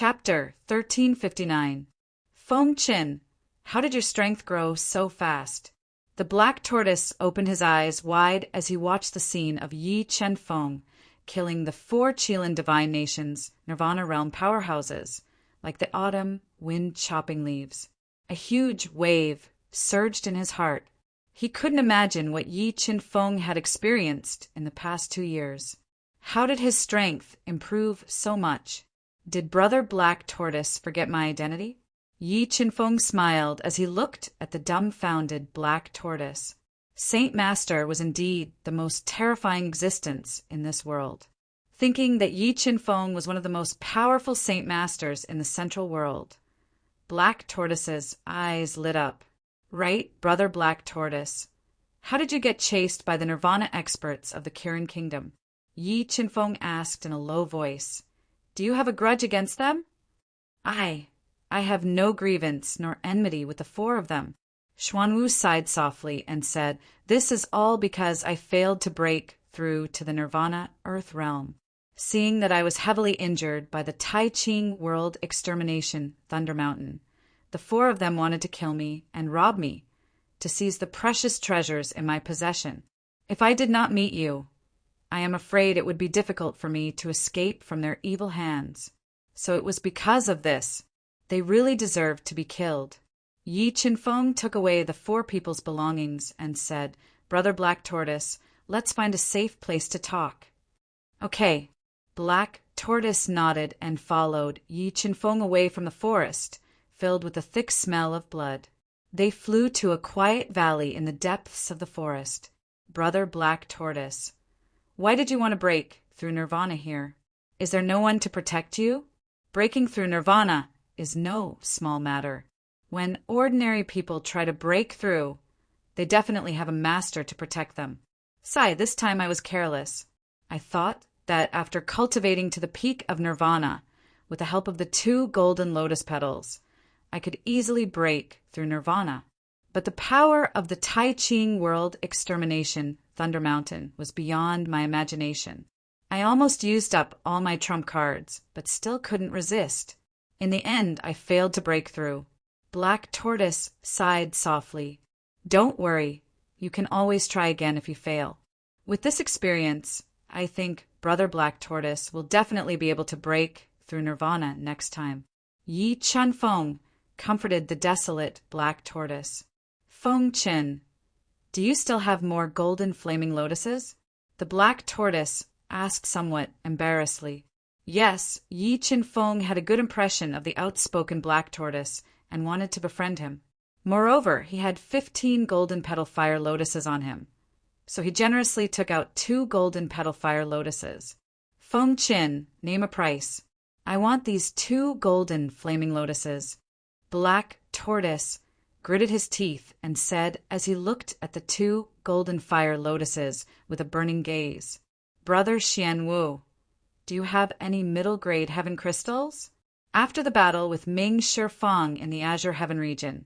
Chapter 1359. Feng Qin, how did your strength grow so fast? The black tortoise opened his eyes wide as he watched the scene of Yi Chen Feng killing the 4 Qilin divine nations, Nirvana realm powerhouses, like the autumn wind chopping leaves. A huge wave surged in his heart. He couldn't imagine what Yi Chen Feng had experienced in the past 2 years. How did his strength improve so much? Did Brother Black Tortoise forget my identity? Yi Chen Feng smiled as he looked at the dumbfounded Black Tortoise. Saint Master was indeed the most terrifying existence in this world. Thinking that Yi Chen Feng was one of the most powerful Saint Masters in the Central World, Black Tortoise's eyes lit up. Right, Brother Black Tortoise. How did you get chased by the Nirvana experts of the Kirin Kingdom? Yi Chen Feng asked in a low voice. Do you have a grudge against them? I have no grievance nor enmity with the 4 of them. Xuanwu sighed softly and said, This is all because I failed to break through to the Nirvana Earth realm. Seeing that I was heavily injured by the Tai Ching World Extermination Thunder Mountain, the 4 of them wanted to kill me and rob me, to seize the precious treasures in my possession. If I did not meet you, I am afraid it would be difficult for me to escape from their evil hands. So it was because of this. They really deserved to be killed. Yi Chen Feng took away the 4 people's belongings and said, Brother Black Tortoise, let's find a safe place to talk. Okay. Black Tortoise nodded and followed Yi Chen Feng away from the forest, filled with a thick smell of blood. They flew to a quiet valley in the depths of the forest. Brother Black Tortoise, why did you want to break through Nirvana here? Is there no one to protect you? Breaking through Nirvana is no small matter. When ordinary people try to break through, they definitely have a master to protect them. Sai, this time I was careless. I thought that after cultivating to the peak of Nirvana, with the help of the 2 golden lotus petals, I could easily break through Nirvana. But the power of the Tai Ching World Extermination Thunder Mountain was beyond my imagination. I almost used up all my trump cards, but still couldn't resist. In the end, I failed to break through. Black Tortoise sighed softly. Don't worry, you can always try again if you fail. With this experience, I think Brother Black Tortoise will definitely be able to break through Nirvana next time. Yi Chen Feng comforted the desolate Black Tortoise. Feng Qin, do you still have more golden flaming lotuses? The Black Tortoise asked somewhat embarrassedly. Yes, Yi Chen Feng had a good impression of the outspoken Black Tortoise and wanted to befriend him. Moreover, he had 15 golden petal fire lotuses on him, so he generously took out 2 golden petal fire lotuses. Feng Qin, name a price. I want these 2 golden flaming lotuses. Black Tortoise gritted his teeth and said as he looked at the 2 golden fire lotuses with a burning gaze, Brother Xianwu, do you have any middle-grade heaven crystals? After the battle with Ming Shifang in the Azure Heaven region,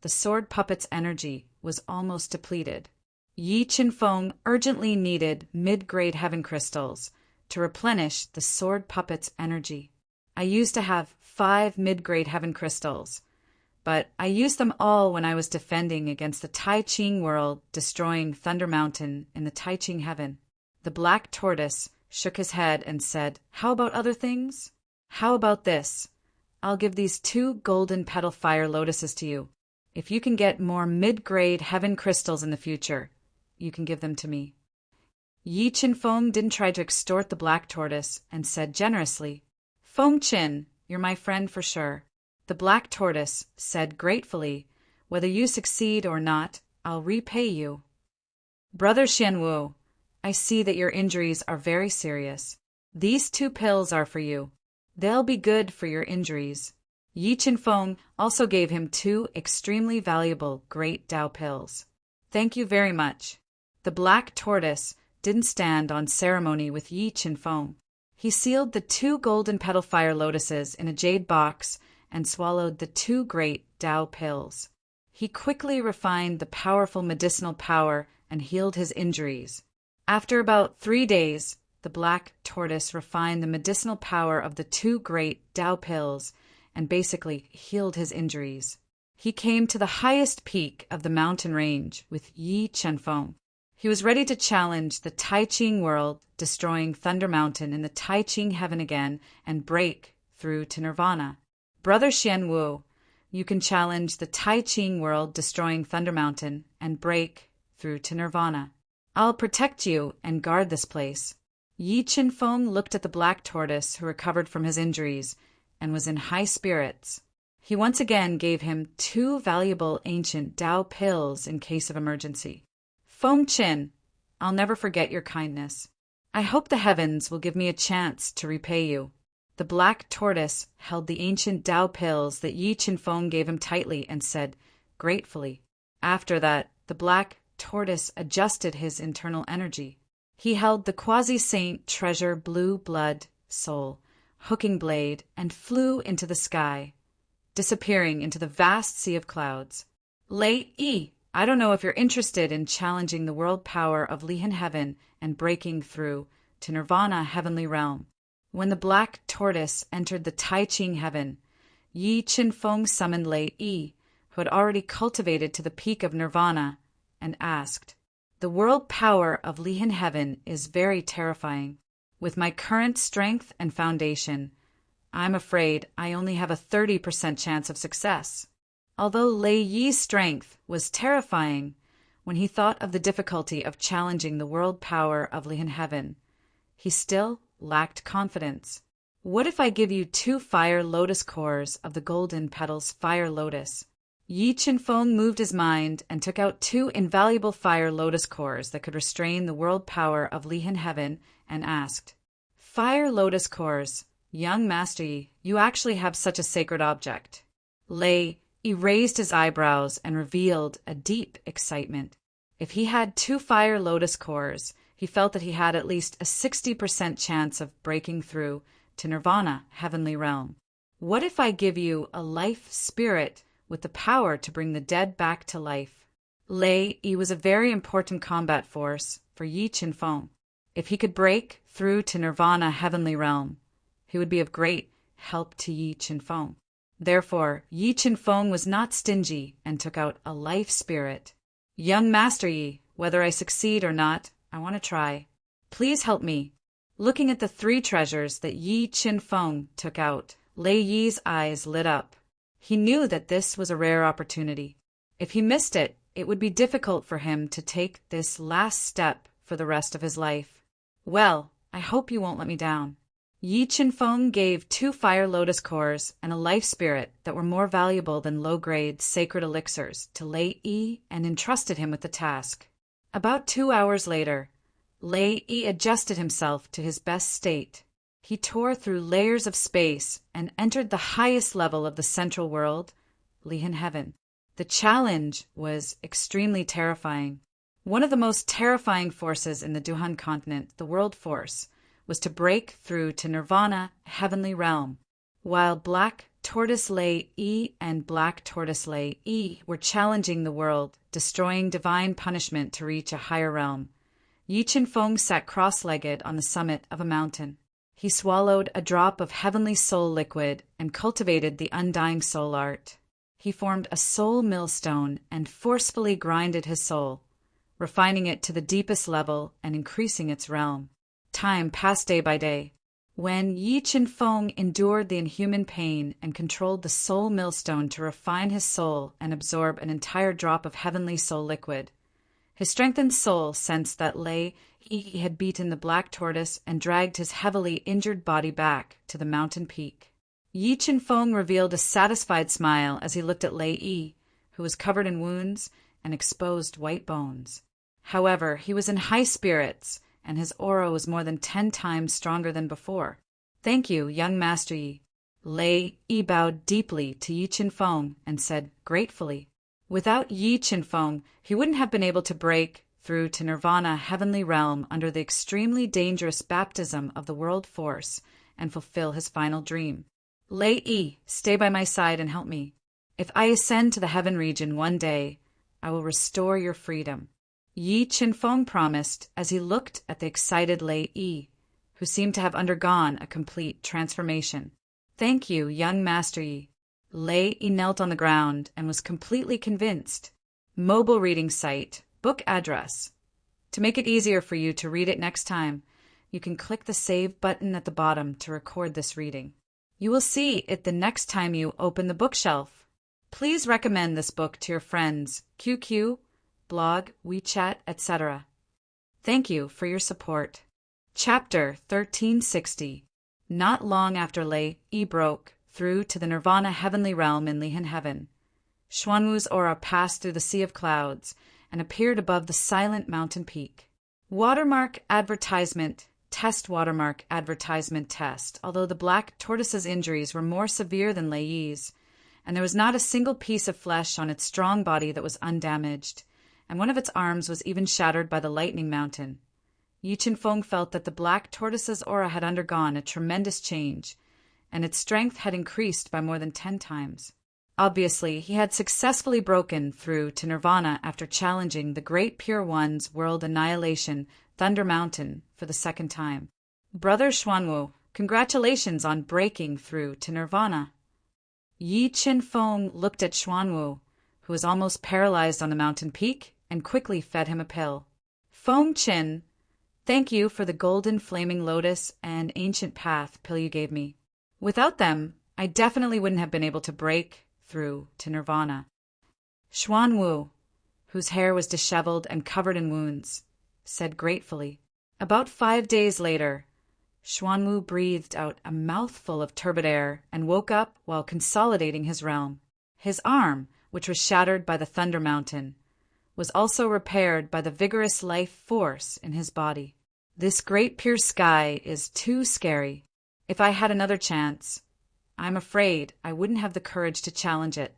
the sword puppet's energy was almost depleted. Yi Chen Feng urgently needed mid-grade heaven crystals to replenish the sword puppet's energy. I used to have 5 mid-grade heaven crystals, but I used them all when I was defending against the Tai Ching World, destroying Thunder Mountain in the Tai Ching Heaven. The Black Tortoise shook his head and said, How about other things? How about this? I'll give these 2 golden petal fire lotuses to you. If you can get more mid-grade heaven crystals in the future, you can give them to me. Yi Chen Feng didn't try to extort the Black Tortoise and said generously, Feng Qin, you're my friend for sure. The Black Tortoise said gratefully, Whether you succeed or not, I'll repay you. Brother Xianwu, I see that your injuries are very serious. These 2 pills are for you. They'll be good for your injuries. Yi Chen Feng also gave him 2 extremely valuable Great Tao pills. Thank you very much. The Black Tortoise didn't stand on ceremony with Yi Chen Feng. He sealed the 2 golden petal fire lotuses in a jade box and swallowed the 2 Great Tao pills. He quickly refined the powerful medicinal power and healed his injuries. After about 3 days, the black tortoise refined the medicinal power of the two great Tao pills and basically healed his injuries. He came to the highest peak of the mountain range with Yi Chenfeng. He was ready to challenge the Tai Ching world, destroying Thunder Mountain in the Tai Ching heaven again and break through to nirvana. Brother Xian Wu, you can challenge the Tai Ching world, destroying Thunder Mountain and break through to nirvana. I'll protect you and guard this place. Yi Chenfeng looked at the black tortoise, who recovered from his injuries and was in high spirits. He once again gave him 2 valuable ancient Tao pills in case of emergency. Feng Qin, I'll never forget your kindness. I hope the heavens will give me a chance to repay you. The black tortoise held the ancient Tao pills that Yi Chenfeng gave him tightly and said gratefully. After that, the black tortoise adjusted his internal energy. He held the quasi-saint treasure blue blood soul, hooking blade, and flew into the sky, disappearing into the vast sea of clouds. Lei Yi, I don't know if you're interested in challenging the world power of Lihan Heaven and breaking through to Nirvana heavenly realm. When the black tortoise entered the Tai Ching heaven, Yi Chenfeng summoned Lei Yi, who had already cultivated to the peak of Nirvana, and asked, "The world power of Lihan Heaven is very terrifying. With my current strength and foundation, I'm afraid I only have a 30% chance of success." Although Lei Yi's strength was terrifying, when he thought of the difficulty of challenging the world power of Lihan Heaven, he still lacked confidence. What if I give you 2 fire lotus cores of the golden petals fire lotus? Yi Chenfeng moved his mind and took out 2 invaluable fire lotus cores that could restrain the world power of Lihan Heaven and asked, "Fire lotus cores, young Master Yi, you actually have such a sacred object." Lei He raised his eyebrows and revealed a deep excitement. If he had 2 fire lotus cores, he felt that he had at least a 60% chance of breaking through to Nirvana, heavenly realm. What if I give you a life spirit with the power to bring the dead back to life? Lei Yi was a very important combat force for Yi Chenfeng. If he could break through to Nirvana, heavenly realm, he would be of great help to Yi Chenfeng. Therefore, Yi Chenfeng was not stingy and took out a life spirit. "Young Master Yi, whether I succeed or not, I want to try. Please help me." Looking at the 3 treasures that Yi Chenfeng took out, Lei Yi's eyes lit up. He knew that this was a rare opportunity. If he missed it, it would be difficult for him to take this last step for the rest of his life. "Well, I hope you won't let me down." Yi Chenfeng gave 2 fire lotus cores and a life spirit that were more valuable than low-grade sacred elixirs to Lei Yi and entrusted him with the task. About 2 hours later, Lei Yi adjusted himself to his best state. He tore through layers of space and entered the highest level of the central world, Lihan Heaven. The challenge was extremely terrifying. One of the most terrifying forces in the Duhan continent, the World Force, was to break through to Nirvana, heavenly realm. While Black Tortoise Lei Yi and Black Tortoise Lei Yi were challenging the world, destroying divine punishment to reach a higher realm, Yi Chenfeng sat cross-legged on the summit of a mountain. He swallowed a drop of heavenly soul liquid and cultivated the undying soul art. He formed a soul millstone and forcefully grinded his soul, refining it to the deepest level and increasing its realm. Time passed day by day. When Yi Chenfeng endured the inhuman pain and controlled the soul millstone to refine his soul and absorb an entire drop of heavenly soul liquid, his strengthened soul sensed that Lei Yi had beaten the black tortoise and dragged his heavily injured body back to the mountain peak. Yi Chenfeng revealed a satisfied smile as he looked at Lei Yi, who was covered in wounds and exposed white bones. However, he was in high spirits, and his aura was more than 10 times stronger than before. "Thank you, young Master Yi." Lei Yi bowed deeply to Yi Chenfeng and said gratefully, "Without Yi Chenfeng, he wouldn't have been able to break through to Nirvana, heavenly realm, under the extremely dangerous baptism of the world force and fulfill his final dream. Lei Yi, stay by my side and help me. If I ascend to the heaven region one day, I will restore your freedom." Yi Chenfeng promised as he looked at the excited Lei Yi, who seemed to have undergone a complete transformation. "Thank you, young Master Yi." Lei knelt on the ground and was completely convinced. Mobile reading site, book address. To make it easier for you to read it next time, you can click the Save button at the bottom to record this reading. You will see it the next time you open the bookshelf. Please recommend this book to your friends, QQ, blog, WeChat, etc. Thank you for your support. Chapter 1360. Not long after Lei broke through to the Nirvana heavenly realm in Lihan Heaven, Xuanwu's aura passed through the sea of clouds and appeared above the silent mountain peak. Watermark advertisement, test watermark advertisement test. Although the black tortoise's injuries were more severe than Lei Yi's, and there was not a single piece of flesh on its strong body that was undamaged, and one of its arms was even shattered by the lightning mountain, Yi Qinfeng felt that the black tortoise's aura had undergone a tremendous change, and its strength had increased by more than 10 times. Obviously, he had successfully broken through to Nirvana after challenging the Great Pure One's world annihilation, Thunder Mountain, for the second time. "Brother Xuanwu, congratulations on breaking through to Nirvana." Yi Qinfeng looked at Xuanwu, who was almost paralyzed on the mountain peak, and quickly fed him a pill. "Feng Qin, thank you for the golden flaming lotus and ancient path pill you gave me. Without them, I definitely wouldn't have been able to break through to Nirvana." Xuanwu, whose hair was disheveled and covered in wounds, said gratefully. About 5 days later, Xuanwu breathed out a mouthful of turbid air and woke up while consolidating his realm. His arm, which was shattered by the Thunder Mountain, was also repaired by the vigorous life force in his body. "This great pure sky is too scary. If I had another chance, I'm afraid I wouldn't have the courage to challenge it."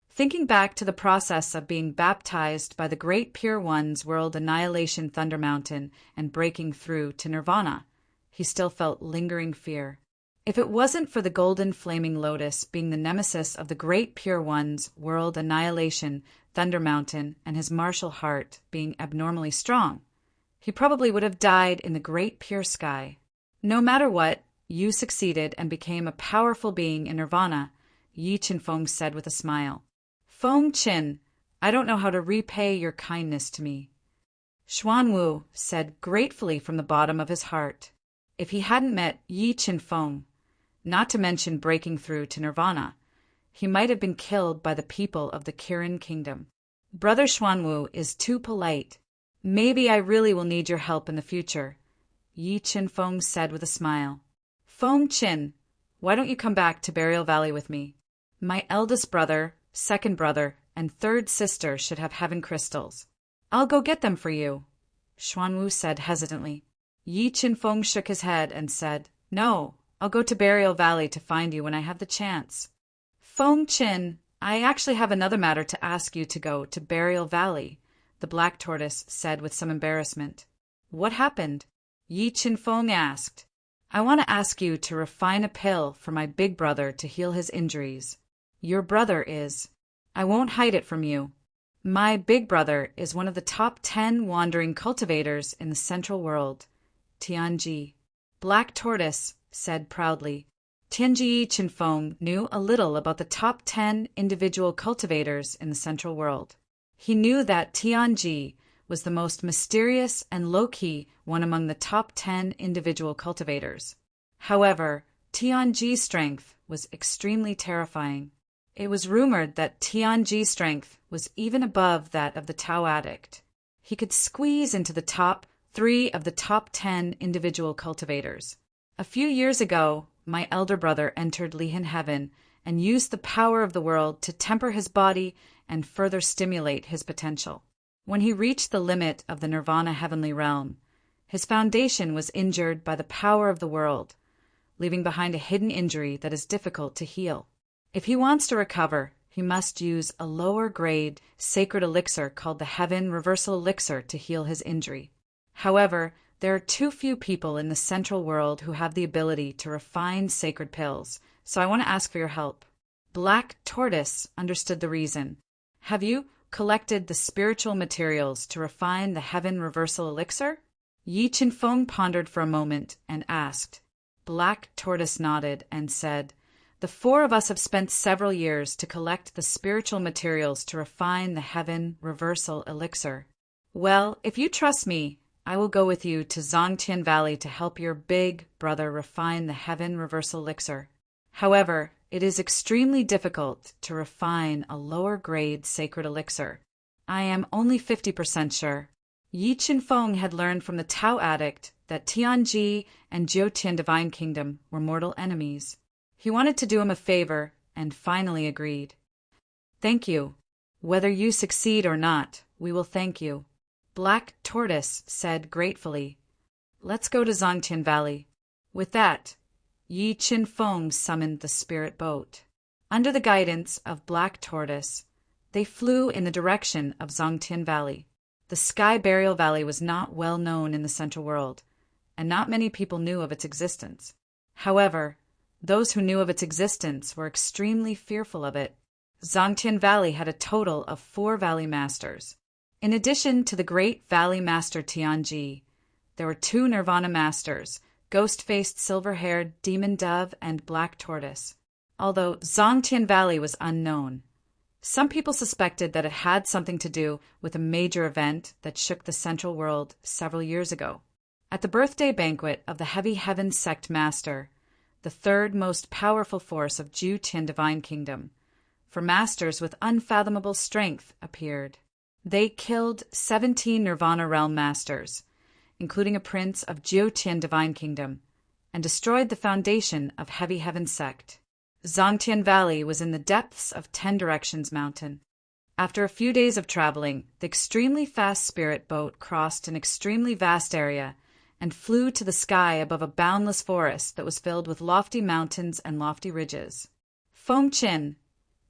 Thinking back to the process of being baptized by the Great Pure One's world annihilation Thunder Mountain and breaking through to Nirvana, he still felt lingering fear. If it wasn't for the golden flaming lotus being the nemesis of the Great Pure One's world annihilation Thunder Mountain and his martial heart being abnormally strong, he probably would have died in the Great Pure Sky. No matter what, you succeeded and became a powerful being in Nirvana, Yi Qinfeng said with a smile. "Feng Qin, I don't know how to repay your kindness to me." Xuanwu said gratefully from the bottom of his heart. If he hadn't met Yi Qinfeng, not to mention breaking through to Nirvana, he might have been killed by the people of the Kirin Kingdom. "Brother Xuanwu is too polite. Maybe I really will need your help in the future," Yi Qinfeng said with a smile. "Feng Qin, why don't you come back to Burial Valley with me? My eldest brother, second brother, and third sister should have heaven crystals. I'll go get them for you," Xuanwu said hesitantly. Yi Qinfeng shook his head and said, "No, I'll go to Burial Valley to find you when I have the chance." "Feng Qin, I actually have another matter to ask you to go to Burial Valley," the black tortoise said with some embarrassment. "What happened?" Yi Qinfeng asked. "I want to ask you to refine a pill for my big brother to heal his injuries. Your brother is. I won't hide it from you. My big brother is one of the top 10 wandering cultivators in the Central World. Tianji." Black Tortoise said proudly. Tianji Qinfeng knew a little about the top 10 individual cultivators in the Central World. He knew that Tianji was the most mysterious and low-key one among the top 10 individual cultivators. However, Tianji's strength was extremely terrifying. It was rumored that Tianji's strength was even above that of the Tao Addict. He could squeeze into the top 3 of the top 10 individual cultivators. A few years ago, my elder brother entered Lihan Heaven and used the power of the world to temper his body and further stimulate his potential. When he reached the limit of the Nirvana heavenly realm, his foundation was injured by the power of the world, leaving behind a hidden injury that is difficult to heal. If he wants to recover, he must use a lower-grade sacred elixir called the Heaven Reversal Elixir to heal his injury. However, there are too few people in the Central World who have the ability to refine sacred pills, so I want to ask for your help. Black Tortoise understood the reason. "Have you collected the spiritual materials to refine the Heaven Reversal Elixir?" Yi Qinfeng pondered for a moment and asked. Black Tortoise nodded and said, "The four of us have spent several years to collect the spiritual materials to refine the heaven reversal elixir. Well, if you trust me, I will go with you to Zongtian Valley to help your big brother refine the heaven reversal elixir. However, it is extremely difficult to refine a lower grade sacred elixir. I am only 50% sure." Yi Qinfeng had learned from the Tao addict that Tianji and Jiutian Divine Kingdom were mortal enemies. He wanted to do him a favor and finally agreed. "Thank you. Whether you succeed or not, we will thank you," Black Tortoise said gratefully. "Let's go to Zongtian Valley." With that, Yi Qinfeng summoned the spirit boat. Under the guidance of Black Tortoise, they flew in the direction of Zongtian Valley. The Sky Burial Valley was not well known in the Central World, and not many people knew of its existence. However, those who knew of its existence were extremely fearful of it. Zongtian Valley had a total of 4 Valley Masters. In addition to the great Valley Master Tianji, there were 2 Nirvana Masters, ghost-faced silver-haired Demon Dove and Black Tortoise. Although Zongtian Valley was unknown, some people suspected that it had something to do with a major event that shook the Central World several years ago. At the birthday banquet of the Heavy Heaven Sect Master, the third most powerful force of Jiutian Divine Kingdom, for masters with unfathomable strength appeared. They killed 17 Nirvana Realm Masters, including a prince of Jiutian Divine Kingdom, and destroyed the foundation of Heavy Heaven Sect. Zongtian Valley was in the depths of 10 Directions Mountain. After a few days of traveling, the extremely fast spirit boat crossed an extremely vast area and flew to the sky above a boundless forest that was filled with lofty mountains and lofty ridges. "Feng Qin,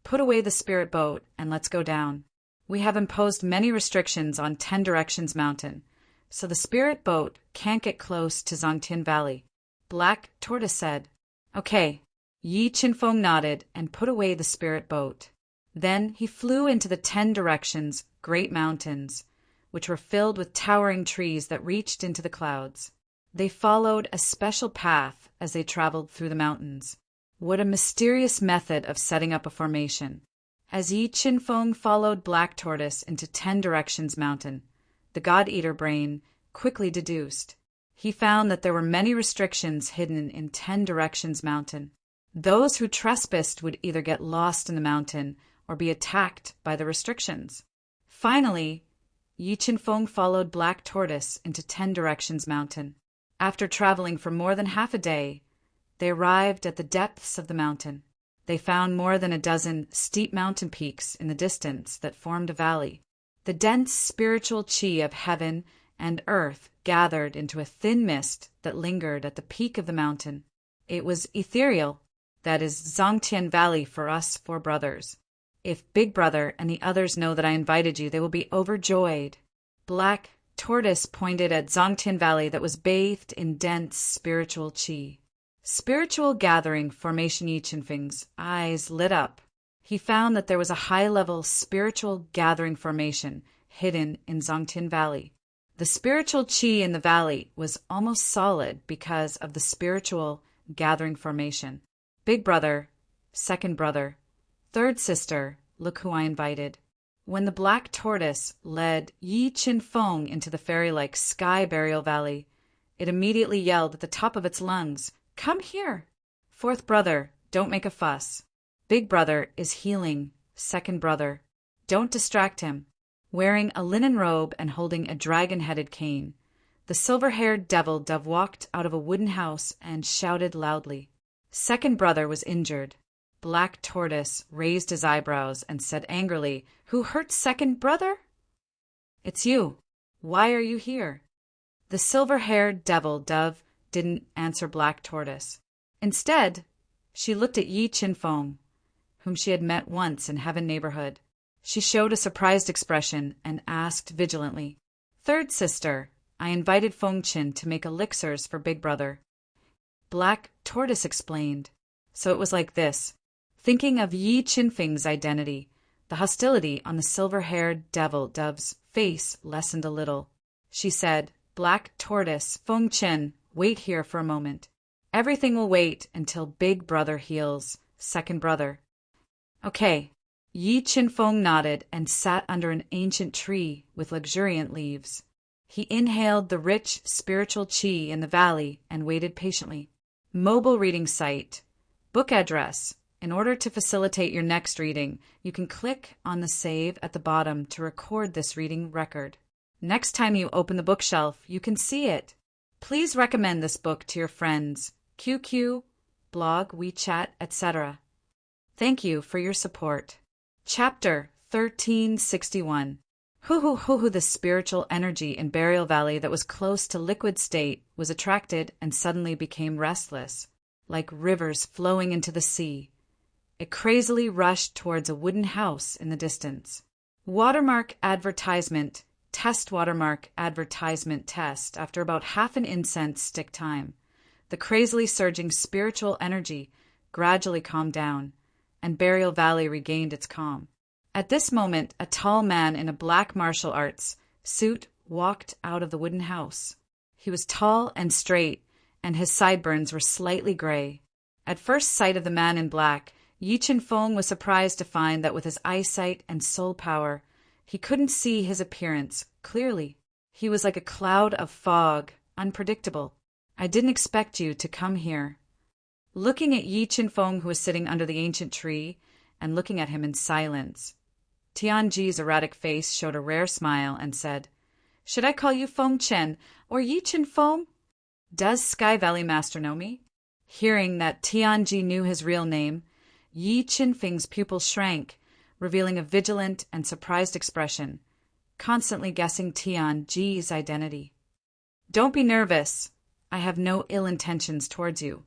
put away the spirit boat and let's go down. We have imposed many restrictions on 10 Directions Mountain, so the spirit boat can't get close to Zongtian Valley," Black Tortoise said. "Okay." Yi Qinfeng nodded and put away the spirit boat. Then he flew into the 10 Directions great mountains, which were filled with towering trees that reached into the clouds. They followed a special path as they traveled through the mountains. What a mysterious method of setting up a formation. As Yi Qinfeng followed Black Tortoise into 10 Directions Mountain, the God-Eater brain quickly deduced. He found that there were many restrictions hidden in 10 Directions Mountain. Those who trespassed would either get lost in the mountain or be attacked by the restrictions. Finally, Yi Qinfeng followed Black Tortoise into 10 Directions Mountain. After traveling for more than half a day, they arrived at the depths of the mountain. They found more than a dozen steep mountain peaks in the distance that formed a valley. The dense spiritual chi of heaven and earth gathered into a thin mist that lingered at the peak of the mountain. It was ethereal. That is Zongtian Valley for us 4 brothers. If Big Brother and the others know that I invited you, they will be overjoyed. Black Tortoise pointed at Zongtian Valley that was bathed in dense spiritual chi. Spiritual gathering formation. Yi Qinfeng's eyes lit up. He found that there was a high-level spiritual gathering formation hidden in Zongtian Valley. The spiritual chi in the valley was almost solid because of the spiritual gathering formation. Big brother, second brother, third sister, look who I invited. When the Black Tortoise led Yi Qinfeng into the fairy-like Sky Burial Valley, it immediately yelled at the top of its lungs, "Come here! Fourth brother, don't make a fuss. Big brother is healing. Second brother, don't distract him." Wearing a linen robe and holding a dragon-headed cane, the silver-haired devil dove walked out of a wooden house and shouted loudly. Second brother was injured. Black Tortoise raised his eyebrows and said angrily, "Who hurt second brother?" "It's you. Why are you here?" The silver-haired devil dove didn't answer Black Tortoise. Instead, she looked at Yi Qinfeng, whom she had met once in Heaven Neighborhood. She showed a surprised expression and asked vigilantly, "Third sister, I invited Feng Qin to make elixirs for Big Brother." Black Tortoise explained. So it was like this. Thinking of Yi Qinfeng's identity, the hostility on the silver-haired devil dove's face lessened a little. She said, Black Tortoise, Feng Chen, wait here for a moment. Everything will wait until Big Brother heals, second brother. Okay. Yi Qinfeng nodded and sat under an ancient tree with luxuriant leaves. He inhaled the rich spiritual qi in the valley and waited patiently. Mobile reading site. Book address. In order to facilitate your next reading, you can click on the save at the bottom to record this reading record. Next time you open the bookshelf, you can see it. Please recommend this book to your friends, QQ, blog, WeChat, etc. Thank you for your support. Chapter 1361. The spiritual energy in Burial Valley that was close to liquid state was attracted and suddenly became restless, like rivers flowing into the sea. It crazily rushed towards a wooden house in the distance. Watermark advertisement, test watermark advertisement test after about half an incense stick time. The crazily surging spiritual energy gradually calmed down, and Burial Valley regained its calm. At this moment, a tall man in a black martial arts suit walked out of the wooden house. He was tall and straight, and his sideburns were slightly gray. At first sight of the man in black, Yi Qinfeng was surprised to find that with his eyesight and soul power, he couldn't see his appearance clearly. He was like a cloud of fog, unpredictable. I didn't expect you to come here. Looking at Yi Qinfeng, who was sitting under the ancient tree, and looking at him in silence, Tianji's erratic face showed a rare smile and said, "Should I call you Feng Chen or Yi Qinfeng? Does Sky Valley Master know me?" Hearing that Tianji knew his real name, Yi Qinfeng's pupils shrank, revealing a vigilant and surprised expression, constantly guessing Tianji's identity. "Don't be nervous. I have no ill intentions towards you.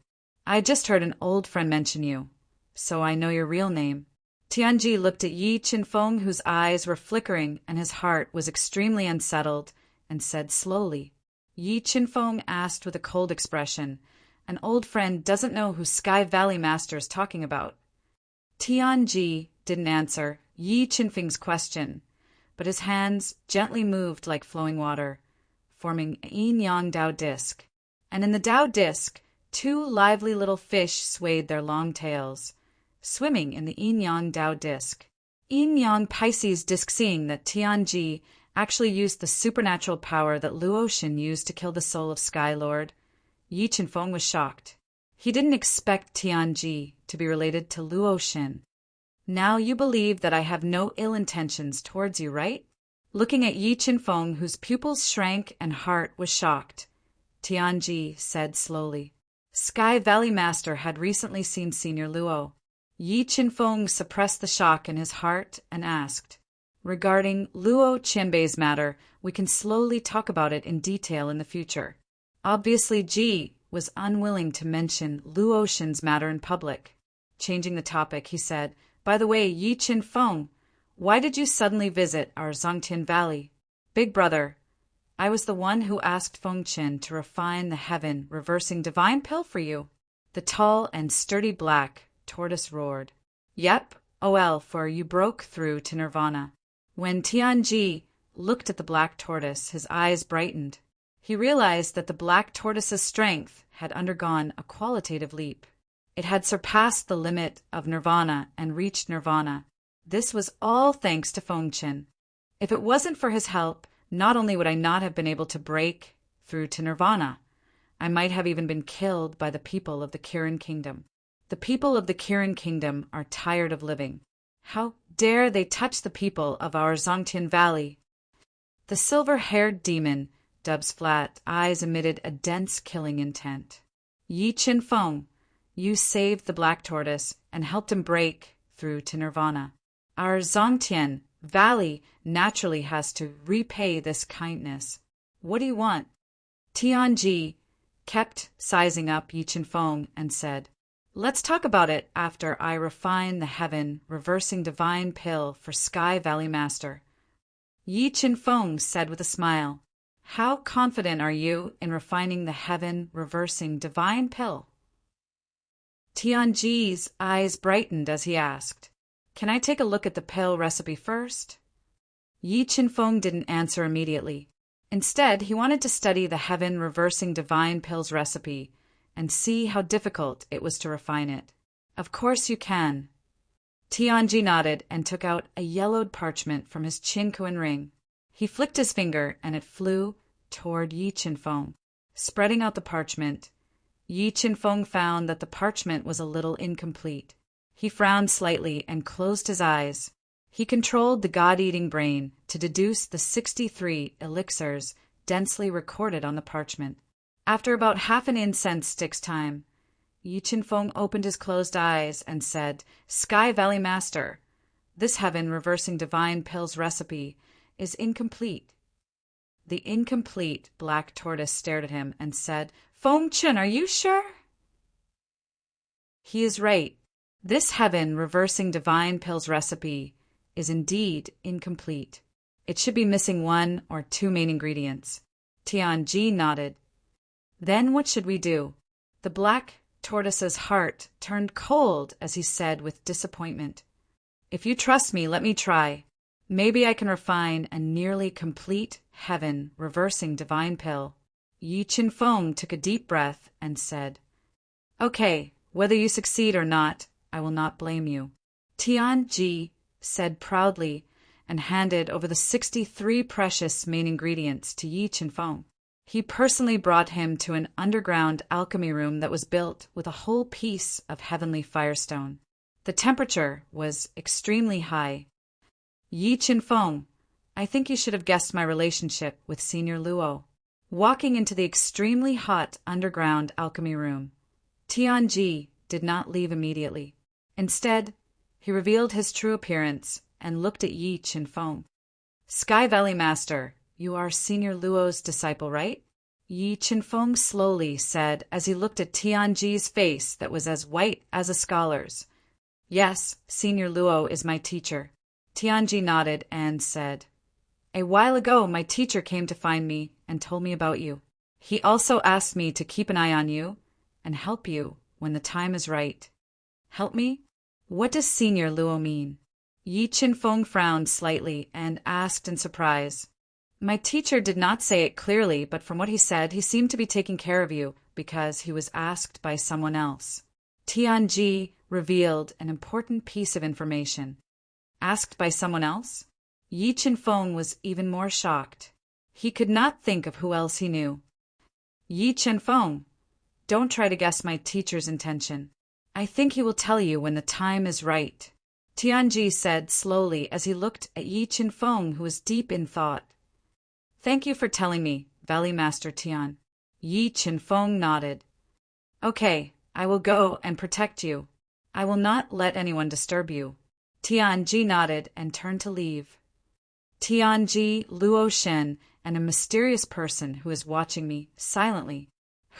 I just heard an old friend mention you, so I know your real name." Tianji looked at Yi Qinfeng, whose eyes were flickering and his heart was extremely unsettled, and said slowly. Yi Qinfeng asked with a cold expression, "An old friend doesn't know who Sky Valley Master is talking about." Tianji didn't answer Yi Qinfeng's question, but his hands gently moved like flowing water, forming a yin-yang Tao disc. And in the Tao disc, two lively little fish swayed their long tails, swimming in the yin-yang Tao disc. Yin-yang Pisces disc, seeing that Tianji actually used the supernatural power that Luotian used to kill the soul of Sky Lord, Yi Qinfeng was shocked. He didn't expect Tianji to be related to Luotian. "Now you believe that I have no ill intentions towards you, right?" Looking at Yi Qinfeng, whose pupils shrank and heart was shocked, Tianji said slowly. Sky Valley Master had recently seen Senior Luo. Yi Qinfeng suppressed the shock in his heart and asked, "Regarding Luo Qianbei's matter, we can slowly talk about it in detail in the future." Obviously, Ji was unwilling to mention Luotian's matter in public. Changing the topic, he said, "By the way, Yi Qinfeng, why did you suddenly visit our Zongtian Valley?" "Big brother, I was the one who asked Feng Chen to refine the heaven reversing divine pill for you." The tall and sturdy black tortoise roared. "Yep, OL, for you broke through to nirvana." When Tianji looked at the black tortoise, his eyes brightened. He realized that the black tortoise's strength had undergone a qualitative leap. It had surpassed the limit of nirvana and reached nirvana. This was all thanks to Feng Chen. If it wasn't for his help, not only would I not have been able to break through to nirvana, I might have even been killed by the people of the Kirin Kingdom. The people of the Kirin Kingdom are tired of living. How dare they touch the people of our Zongtian Valley? The silver-haired demon, Dub's flat eyes emitted a dense killing intent. Yi Qinfeng, you saved the black tortoise and helped him break through to nirvana. Our Zongtian Valley naturally has to repay this kindness. What do you want? Tianji kept sizing up Yi Qinfeng and said, "Let's talk about it after I refine the heaven reversing divine pill for Sky Valley Master." Yi Qinfeng said with a smile, "How confident are you in refining the heaven reversing divine pill?" Tianji's eyes brightened as he asked, "Can I take a look at the pill recipe first?" Yi Qinfeng didn't answer immediately. Instead, he wanted to study the heaven-reversing divine pills recipe and see how difficult it was to refine it. Of course you can. Tianji nodded and took out a yellowed parchment from his Qinkuan ring. He flicked his finger and it flew toward Yi Qinfeng. Spreading out the parchment, Yi Qinfeng found that the parchment was a little incomplete. He frowned slightly and closed his eyes. He controlled the god-eating brain to deduce the 63 elixirs densely recorded on the parchment. After about half an incense stick's time, Yi Qinfeng opened his closed eyes and said, "Sky Valley Master, this heaven-reversing divine pills recipe is incomplete." The incomplete black tortoise stared at him and said, "Feng Chen, are you sure?" He is right. This heaven-reversing divine pills recipe is indeed incomplete. It should be missing 1 or 2 main ingredients. Tianji nodded. Then what should we do? The black tortoise's heart turned cold as he said with disappointment, "If you trust me, let me try. Maybe I can refine a nearly complete heaven-reversing divine pill." Yi Qinfeng took a deep breath and said, "Okay, whether you succeed or not, I will not blame you." Tianji said proudly and handed over the 63 precious main ingredients to Yi Qinfeng. He personally brought him to an underground alchemy room that was built with a whole piece of heavenly firestone. The temperature was extremely high. "Yi Qinfeng, I think you should have guessed my relationship with Senior Luo." Walking into the extremely hot underground alchemy room, Tianji did not leave immediately. Instead, he revealed his true appearance and looked at Yi Qinfeng. "Sky Valley Master, you are Senior Luo's disciple, right?" Yi Qinfeng slowly said as he looked at Tianji's face that was as white as a scholar's. "Yes, Senior Luo is my teacher." Tianji nodded and said, "A while ago my teacher came to find me and told me about you. He also asked me to keep an eye on you and help you when the time is right." "Help me? What does Senior Luo mean?" Yi Qinfeng frowned slightly and asked in surprise. "My teacher did not say it clearly, but from what he said, he seemed to be taking care of you because he was asked by someone else." Tianji revealed an important piece of information. Asked by someone else? Yi Qinfeng was even more shocked. He could not think of who else he knew. "Yi Qinfeng, don't try to guess my teacher's intention. I think he will tell you when the time is right," Tianji said slowly as he looked at Yi Qinfeng, who was deep in thought. "Thank you for telling me, Valley Master Tian." Yi Qinfeng nodded. "Okay, I will go and protect you. I will not let anyone disturb you." Tianji nodded and turned to leave. "Tianji, Luo Shen, and a mysterious person who is watching me silently.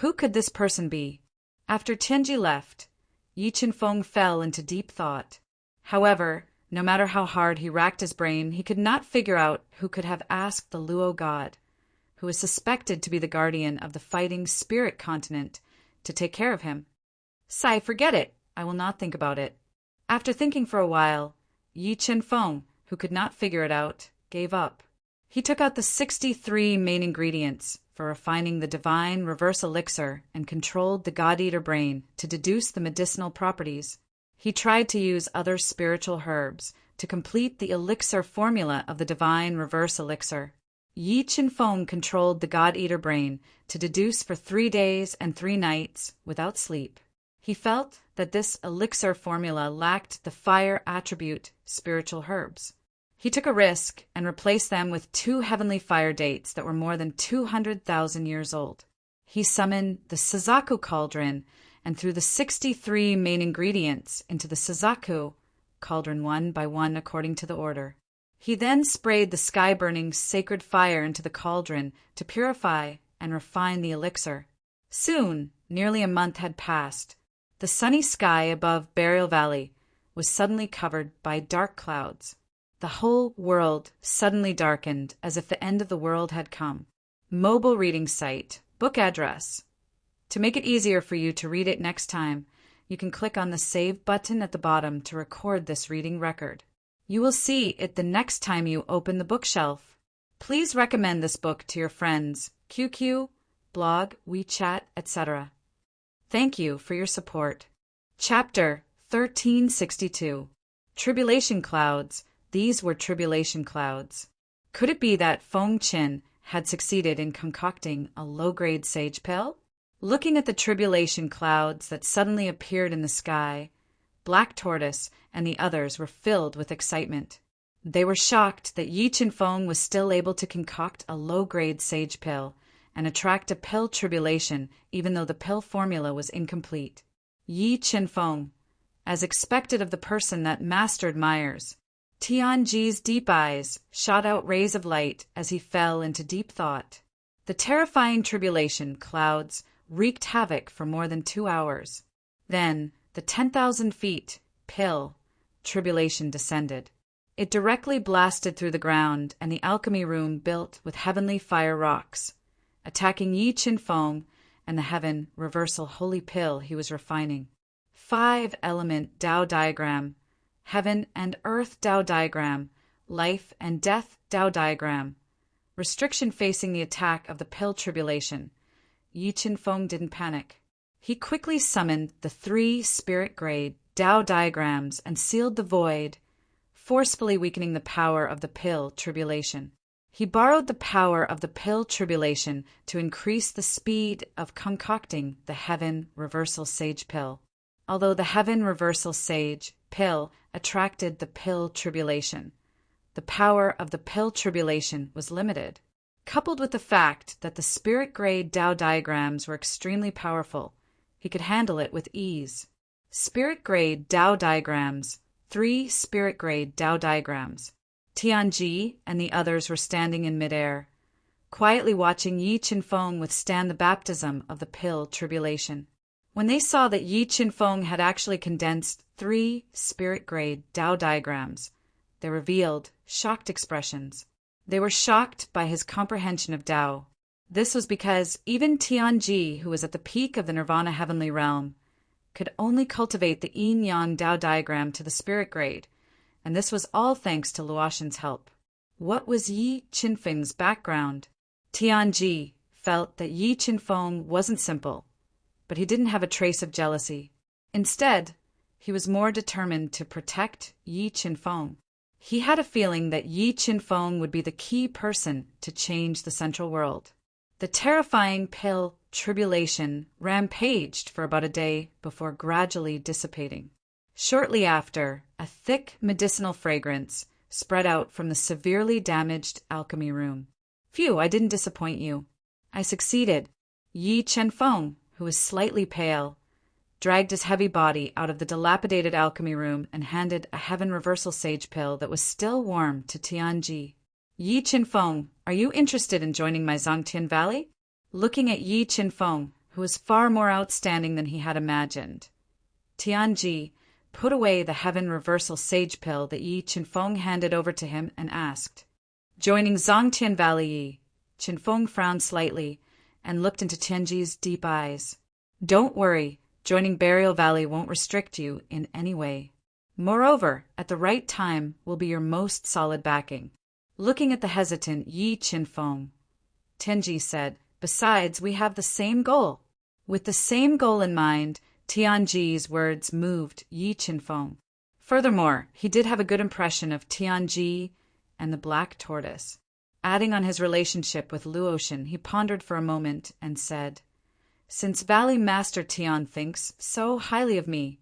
Who could this person be?" After Tianji left, Yi Qinfeng fell into deep thought. However, no matter how hard he racked his brain, he could not figure out who could have asked the Luo god, who is suspected to be the guardian of the fighting spirit continent, to take care of him. "Sai, forget it. I will not think about it." After thinking for a while, Yi Qinfeng, who could not figure it out, gave up. He took out the 63 main ingredients for refining the divine reverse elixir and controlled the god-eater brain to deduce the medicinal properties. He tried to use other spiritual herbs to complete the elixir formula of the divine reverse elixir. Yi Qinfeng controlled the god-eater brain to deduce for 3 days and 3 nights without sleep. He felt that this elixir formula lacked the fire attribute spiritual herbs. He took a risk and replaced them with 2 heavenly fire dates that were more than 200,000 years old. He summoned the Suzaku cauldron and threw the 63 main ingredients into the Suzaku cauldron 1 by 1 according to the order. He then sprayed the sky-burning sacred fire into the cauldron to purify and refine the elixir. Soon, nearly a month had passed. The sunny sky above Burial Valley was suddenly covered by dark clouds. The whole world suddenly darkened as if the end of the world had come. Mobile reading site, book address. To make it easier for you to read it next time, you can click on the Save button at the bottom to record this reading record. You will see it the next time you open the bookshelf. Please recommend this book to your friends, QQ, blog, WeChat, etc. Thank you for your support. Chapter 1362. Tribulation Clouds. These were tribulation clouds. Could it be that Feng Qin had succeeded in concocting a low-grade sage pill? Looking at the tribulation clouds that suddenly appeared in the sky, Black Tortoise and the others were filled with excitement. They were shocked that Yi Qinfeng was still able to concoct a low-grade sage pill and attract a pill tribulation even though the pill formula was incomplete. Yi Qinfeng, as expected of the person that mastered Myers. Tianji's deep eyes shot out rays of light as he fell into deep thought. The terrifying tribulation clouds wreaked havoc for more than 2 hours. Then, the 10,000 feet pill tribulation descended. It directly blasted through the ground and the alchemy room built with heavenly fire rocks, attacking Yi Qinfeng and the heaven reversal holy pill he was refining. 5-element Tao diagram, heaven and earth Tao diagram, life and death Tao diagram. Restriction facing the attack of the pill tribulation. Yi Qinfeng didn't panic. He quickly summoned the 3 spirit-grade Tao diagrams and sealed the void, forcefully weakening the power of the pill tribulation. He borrowed the power of the pill tribulation to increase the speed of concocting the heaven reversal sage pill. Although the heaven reversal sage pill attracted the pill tribulation, the power of the pill tribulation was limited. Coupled with the fact that the spirit-grade Tao diagrams were extremely powerful, he could handle it with ease. Spirit-grade Tao diagrams, 3 spirit-grade Tao diagrams. Tianji and the others were standing in midair, quietly watching Yi Qinfeng withstand the baptism of the pill tribulation. When they saw that Yi Qinfeng had actually condensed 3 spirit-grade Tao diagrams, they revealed shocked expressions. They were shocked by his comprehension of Tao. This was because even Tianji, who was at the peak of the Nirvana heavenly realm, could only cultivate the yin-yang Tao diagram to the spirit grade, and this was all thanks to Luoxin's help. What was Yi Qinfeng's background? Tianji felt that Yi Qinfeng wasn't simple, but he didn't have a trace of jealousy. Instead, he was more determined to protect Yi Qinfeng. He had a feeling that Yi Qinfeng would be the key person to change the Central World. The terrifying pill tribulation rampaged for about a day before gradually dissipating. Shortly after, a thick medicinal fragrance spread out from the severely damaged alchemy room. Phew, I didn't disappoint you. I succeeded. Yi Qinfeng, who was slightly pale, dragged his heavy body out of the dilapidated alchemy room and handed a heaven reversal sage pill that was still warm to Tianji. Yi Qinfeng, are you interested in joining my Zongtian Valley? Looking at Yi Qinfeng, who was far more outstanding than he had imagined, Tianji put away the heaven reversal sage pill that Yi Qinfeng handed over to him and asked, "Joining Zongtian Valley, Yi?" Qinfeng frowned slightly and looked into Tianji's deep eyes. "Don't worry, joining Burial Valley won't restrict you in any way. Moreover, at the right time will be your most solid backing." Looking at the hesitant Yi Qinfeng, Tianji said, "Besides, we have the same goal." With the same goal in mind, Tianji's words moved Yi Qinfeng. Furthermore, he did have a good impression of Tianji and the Black Tortoise. Adding on his relationship with Luoxin, he pondered for a moment and said, "Since Valley Master Tian thinks so highly of me,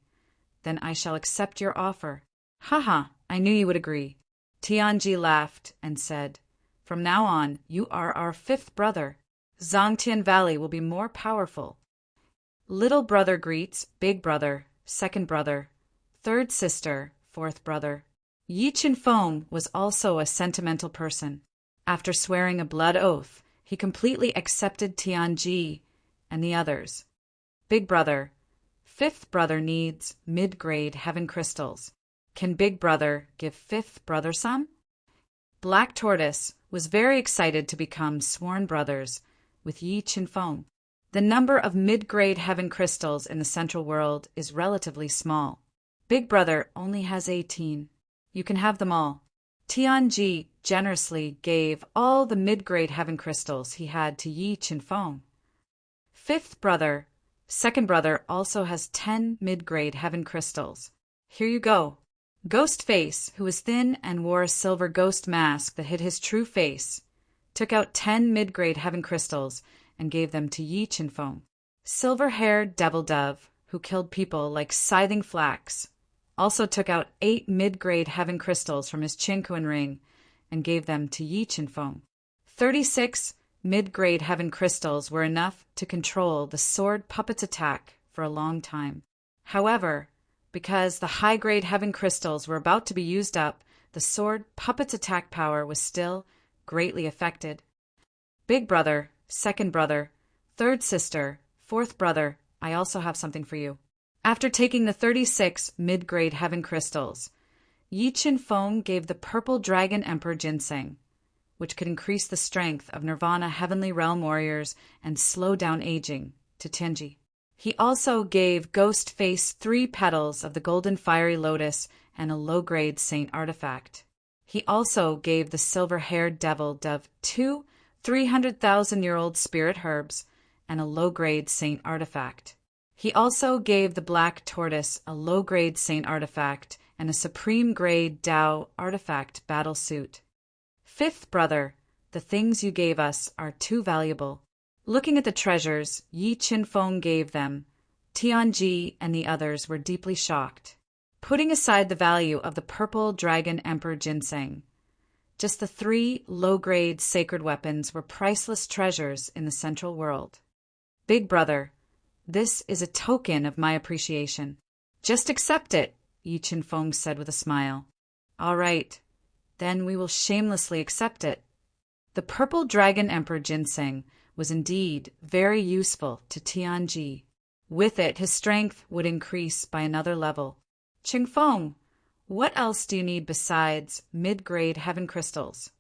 then I shall accept your offer." "Haha, I knew you would agree." Tianji laughed and said, "From now on, you are our 5th brother. Zongtian Valley will be more powerful. Little brother greets big brother, 2nd brother, 3rd sister, 4th brother." Yi Qinfeng was also a sentimental person. After swearing a blood oath, he completely accepted Tianji and the others. "Big brother, 5th brother needs mid-grade heaven crystals. Can big brother give 5th brother some?" Black Tortoise was very excited to become sworn brothers with Yi Qinfeng. The number of mid-grade heaven crystals in the Central World is relatively small. Big brother only has 18. You can have them all. Tianji generously gave all the mid-grade heaven crystals he had to Yi Qinfeng. Second brother also has 10 mid-grade heaven crystals. Here you go. Ghostface, who was thin and wore a silver ghost mask that hid his true face, took out 10 mid-grade heaven crystals and gave them to Yi Qinfeng. Silver-haired Devil Dove, who killed people like scything flax, also took out 8 mid-grade heaven crystals from his Qinkuan ring and gave them to Yi Qinfeng. 36 mid-grade heaven crystals were enough to control the sword puppet's attack for a long time. However, because the high-grade heaven crystals were about to be used up, the sword puppet's attack power was still greatly affected. Big brother, second brother, third sister, fourth brother, I also have something for you. After taking the 36 mid-grade heaven crystals, Yi Qinfeng gave the purple dragon emperor ginseng, which could increase the strength of Nirvana Heavenly Realm warriors and slow down aging, to Tianji. He also gave Ghostface 3 petals of the golden fiery lotus and a low-grade saint artifact. He also gave the silver-haired Devil Dove 2 300,000-year-old spirit herbs and a low-grade saint artifact. He also gave the black tortoise a low-grade saint artifact and a supreme-grade Tao artifact battle suit. Fifth brother, the things you gave us are too valuable. Looking at the treasures Yi Qinfeng gave them, Tianji and the others were deeply shocked. Putting aside the value of the purple dragon emperor ginseng, just the 3 low-grade sacred weapons were priceless treasures in the central world. Big brother, this is a token of my appreciation. Just accept it, Yi Qinfeng said with a smile. All right, then we will shamelessly accept it. The purple dragon emperor ginseng was indeed very useful to Tianji. With it, his strength would increase by another level. Qingfeng, what else do you need besides mid-grade heaven crystals?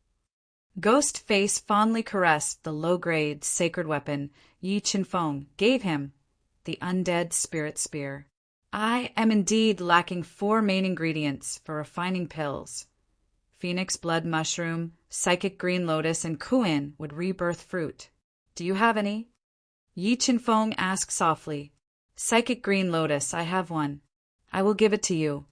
Ghostface fondly caressed the low-grade sacred weapon Yi Qinfeng gave him, the undead spirit spear. I am indeed lacking 4 main ingredients for refining pills. Phoenix blood mushroom, psychic green lotus, and Kuin would rebirth fruit. Do you have any? Yi Qinfeng asked softly. Psychic green lotus, I have one. I will give it to you.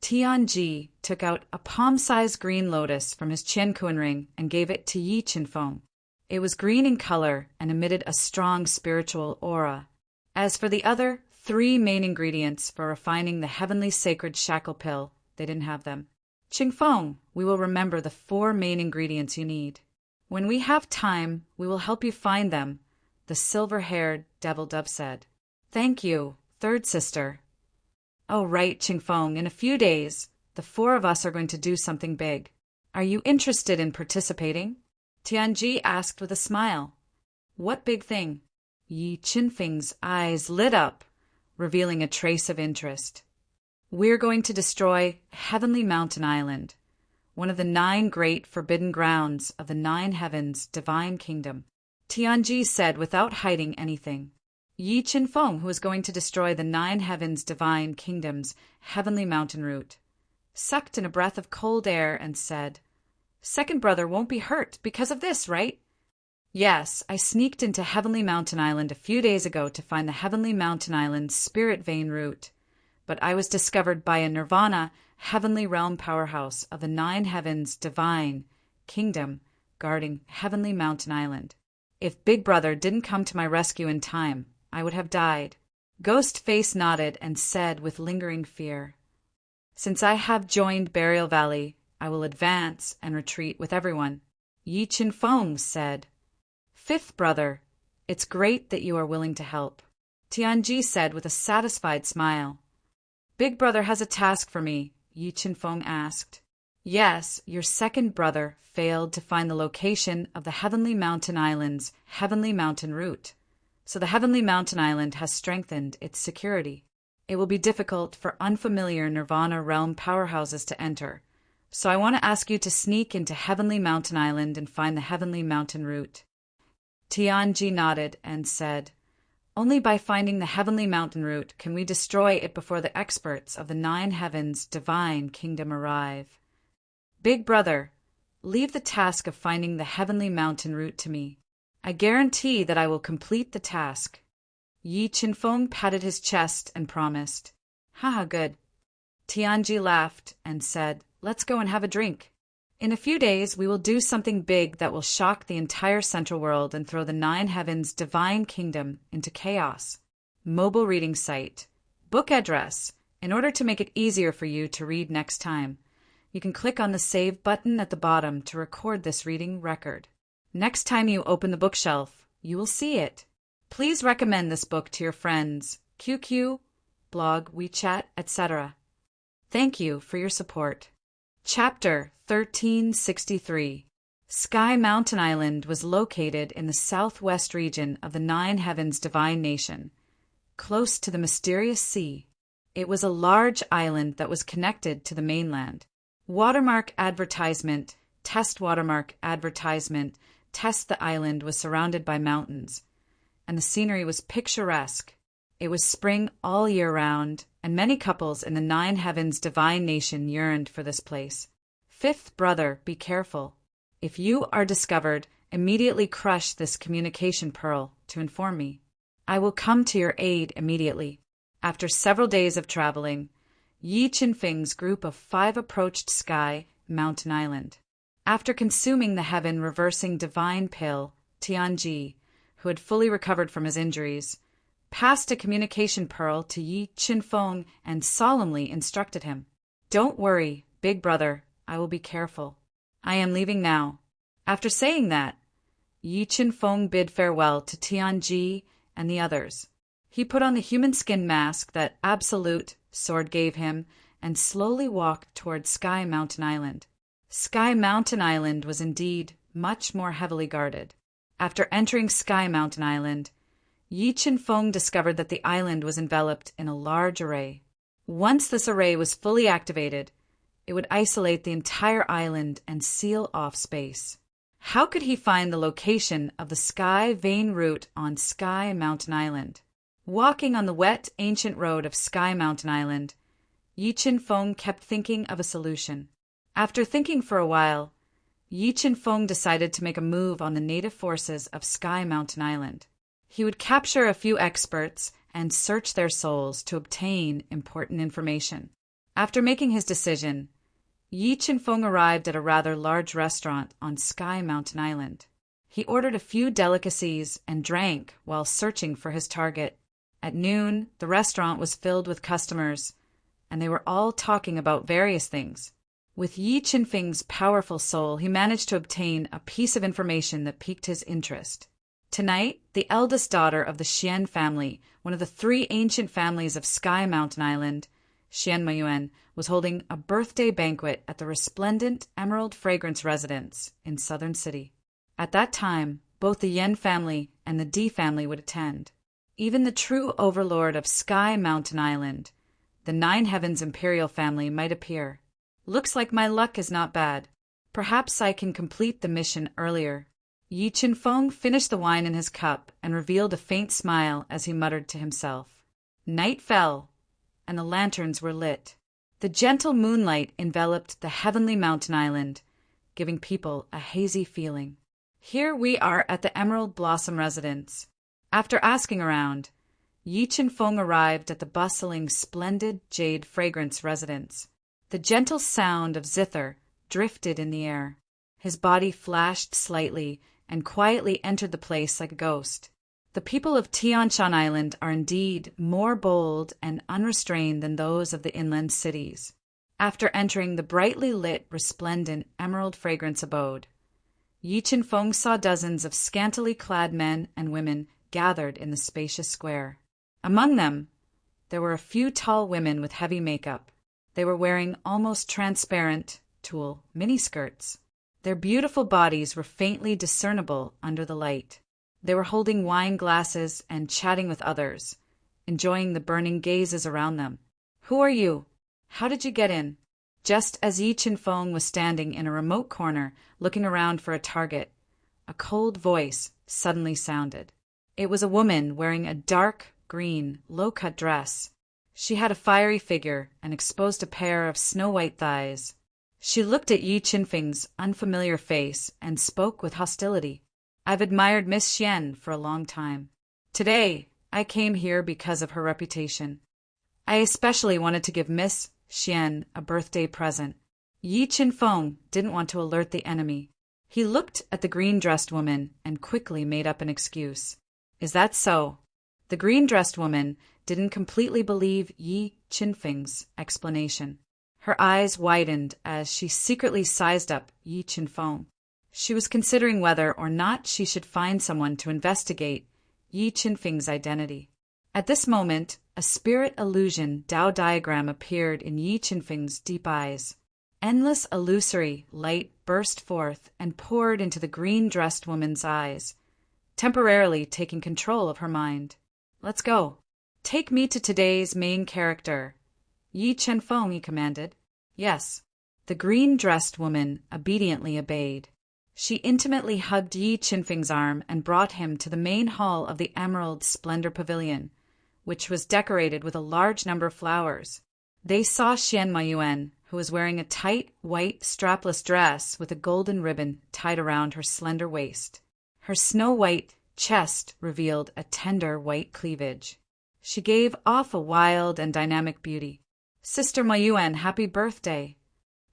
Tianji took out a palm-sized green lotus from his Qiankuan ring and gave it to Yi Qinfeng. It was green in color and emitted a strong spiritual aura. As for the other 3 main ingredients for refining the heavenly sacred shackle pill, they didn't have them. Qingfeng, we will remember the 4 main ingredients you need. When we have time, we will help you find them, the silver-haired Devil Dove said. Thank you, third sister. Oh, right, Qingfeng, in a few days, the 4 of us are going to do something big. Are you interested in participating? Tianji asked with a smile. What big thing? Yi Qinfeng's eyes lit up, revealing a trace of interest. We're going to destroy Heavenly Mountain Island, one of the 9 great forbidden grounds of the 9 heavens' divine kingdom. Tianji said without hiding anything. Yi Qinfeng, who was going to destroy the 9 heavens' divine kingdom's heavenly mountain route, sucked in a breath of cold air and said, Second brother won't be hurt because of this, right? Yes, I sneaked into Heavenly Mountain Island a few days ago to find the Heavenly Mountain Island spirit vein route, but I was discovered by a Nirvana Heavenly Realm powerhouse of the 9 heavens' divine kingdom guarding Heavenly Mountain Island. If Big Brother didn't come to my rescue in time, I would have died. Ghostface nodded and said with lingering fear, Since I have joined Burial Valley, I will advance and retreat with everyone. Yi Qinfeng said, Fifth brother, it's great that you are willing to help. Tianji said with a satisfied smile. Big brother has a task for me, Yi Qinfeng asked. Yes, your second brother failed to find the location of the Heavenly Mountain Island's Heavenly Mountain route, so the Heavenly Mountain Island has strengthened its security. It will be difficult for unfamiliar Nirvana realm powerhouses to enter, so I want to ask you to sneak into Heavenly Mountain Island and find the Heavenly Mountain route. Tianji nodded and said, Only by finding the Heavenly Mountain route can we destroy it before the experts of the 9 heavens' divine kingdom arrive. Big brother, leave the task of finding the heavenly mountain route to me. I guarantee that I will complete the task. Yi Qinfeng patted his chest and promised. Haha, good. Tianji laughed and said, let's go and have a drink. In a few days, we will do something big that will shock the entire Central World and throw the Nine Heavens' divine kingdom into chaos. Mobile reading site. Book address. In order to make it easier for you to read next time, you can click on the Save button at the bottom to record this reading record. Next time you open the bookshelf, you will see it. Please recommend this book to your friends, QQ, blog, WeChat, etc. Thank you for your support. Chapter 1363. Sky Mountain Island was located in the southwest region of the Nine Heavens Divine Nation, close to the mysterious sea. It was a large island that was connected to the mainland. Watermark advertisement, test watermark advertisement, test the island was surrounded by mountains, and the scenery was picturesque. It was spring all year round, and many couples in the Nine Heavens Divine Nation yearned for this place. Fifth brother, be careful. If you are discovered, immediately crush this communication pearl to inform me. I will come to your aid immediately. After several days of traveling, Yi Qinfeng's group of 5 approached Sky Mountain Island. After consuming the heaven-reversing divine pill, Tianji, who had fully recovered from his injuries, passed a communication pearl to Yi Qinfeng and solemnly instructed him. Don't worry, big brother, I will be careful. I am leaving now. After saying that, Yi Qinfeng bid farewell to Tianji and the others. He put on the human skin mask that Absolute Sword gave him and slowly walked toward Sky Mountain Island. Sky Mountain Island was indeed much more heavily guarded. After entering Sky Mountain Island, Yi Qinfeng discovered that the island was enveloped in a large array. Once this array was fully activated, it would isolate the entire island and seal off space. How could he find the location of the Sky Vein route on Sky Mountain Island? Walking on the wet, ancient road of Sky Mountain Island, Yi Qinfeng kept thinking of a solution. After thinking for a while, Yi Qinfeng decided to make a move on the native forces of Sky Mountain Island. He would capture a few experts and search their souls to obtain important information. After making his decision, Yi Qinfeng arrived at a rather large restaurant on Sky Mountain Island. He ordered a few delicacies and drank while searching for his target. At noon, the restaurant was filled with customers, and they were all talking about various things. With Yi Qinfeng's powerful soul, he managed to obtain a piece of information that piqued his interest. Tonight, the eldest daughter of the Xian family, one of the 3 ancient families of Sky Mountain Island, Xian Mayuan, was holding a birthday banquet at the resplendent Emerald Fragrance residence in Southern City. At that time, both the Yen family and the Di family would attend. Even the true overlord of Sky Mountain Island, the Nine Heavens Imperial family, might appear. Looks like my luck is not bad. Perhaps I can complete the mission earlier. Yi Qinfeng finished the wine in his cup and revealed a faint smile as he muttered to himself. Night fell, and the lanterns were lit. The gentle moonlight enveloped the heavenly mountain island, giving people a hazy feeling. Here we are at the Emerald Blossom residence. After asking around, Yi Qinfeng arrived at the bustling, splendid Jade Fragrance residence. The gentle sound of zither drifted in the air. His body flashed slightly and quietly entered the place like a ghost. The people of Tianshan Island are indeed more bold and unrestrained than those of the inland cities. After entering the brightly lit, resplendent Emerald Fragrance abode, Yi Qinfeng saw dozens of scantily clad men and women gathered in the spacious square. Among them, there were a few tall women with heavy makeup. They were wearing almost transparent tulle miniskirts. Their beautiful bodies were faintly discernible under the light. They were holding wine glasses and chatting with others, enjoying the burning gazes around them. Who are you? How did you get in? Just as Yi Qinfeng was standing in a remote corner, looking around for a target, a cold voice suddenly sounded. It was a woman wearing a dark green, low-cut dress. She had a fiery figure and exposed a pair of snow-white thighs. She looked at Yi Qinfeng's unfamiliar face and spoke with hostility. I've admired Miss Xian for a long time. Today, I came here because of her reputation. I especially wanted to give Miss Xian a birthday present. Yi Qinfeng didn't want to alert the enemy. He looked at the green-dressed woman and quickly made up an excuse. Is that so? The green-dressed woman didn't completely believe Yi Qinfeng's explanation. Her eyes widened as she secretly sized up Yi Qinfeng. She was considering whether or not she should find someone to investigate Yi Qinfeng's identity. At this moment, a spirit illusion Tao diagram appeared in Yi Qinfeng's deep eyes. Endless illusory light burst forth and poured into the green-dressed woman's eyes, temporarily taking control of her mind. Let's go. Take me to today's main character. Yi Qinfeng, he commanded. Yes. The green-dressed woman obediently obeyed. She intimately hugged Yi Qinfeng's arm and brought him to the main hall of the Emerald Splendor Pavilion, which was decorated with a large number of flowers. They saw Xian Mayuan, who was wearing a tight, white, strapless dress with a golden ribbon tied around her slender waist. Her snow-white chest revealed a tender white cleavage. She gave off a wild and dynamic beauty. Sister Mayuan, happy birthday!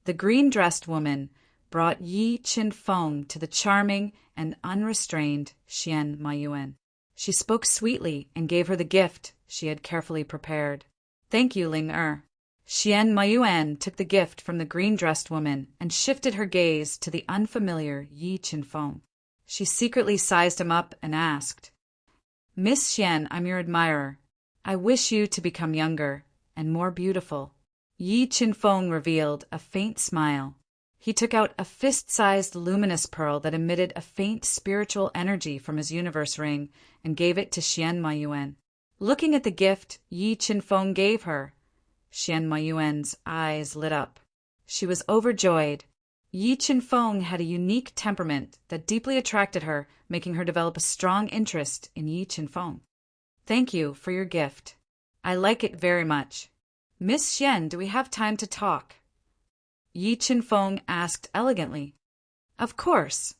The green-dressed woman brought Yi Qinfeng to the charming and unrestrained Xian Mayuan. She spoke sweetly and gave her the gift she had carefully prepared. Thank you, Ling Er. Xian Mayuan took the gift from the green-dressed woman and shifted her gaze to the unfamiliar Yi Qinfeng. She secretly sized him up and asked, Miss Xian, I'm your admirer. I wish you to become younger and more beautiful. Yi Qinfeng revealed a faint smile. He took out a fist-sized luminous pearl that emitted a faint spiritual energy from his universe ring and gave it to Xian Mayuan. Looking at the gift Yi Qinfeng gave her, Xian Mayuan's eyes lit up. She was overjoyed. Yi Qinfeng had a unique temperament that deeply attracted her, making her develop a strong interest in Yi Qinfeng. Thank you for your gift. I like it very much. Miss Xian, do we have time to talk? Yi Qinfeng asked elegantly. Of course,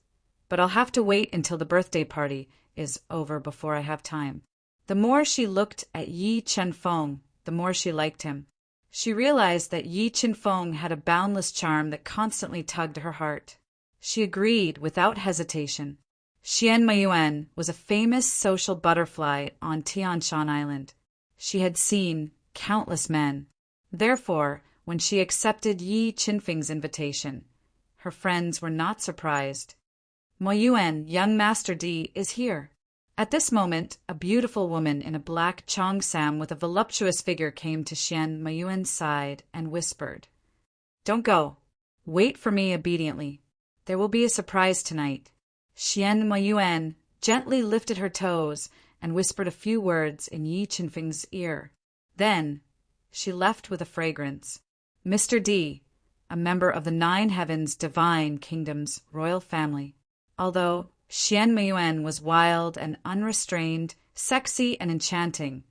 but I'll have to wait until the birthday party is over before I have time. The more she looked at Yi Qinfeng, the more she liked him. She realized that Yi Qinfeng had a boundless charm that constantly tugged her heart. She agreed without hesitation. Xian Mayuan was a famous social butterfly on Tianshan Island. She had seen countless men. Therefore, when she accepted Yi Qinfeng's invitation, her friends were not surprised. Mayuan, young Master Di, is here. At this moment, a beautiful woman in a black cheongsam with a voluptuous figure came to Xian Mayuan's side and whispered, Don't go. Wait for me obediently. There will be a surprise tonight. Xian Mayuan gently lifted her toes and whispered a few words in Yi Qinfeng's ear. Then, she left with a fragrance. Mr. Di, a member of the Nine Heavens Divine Kingdom's royal family. Although Xian Mayuan was wild and unrestrained, sexy and enchanting,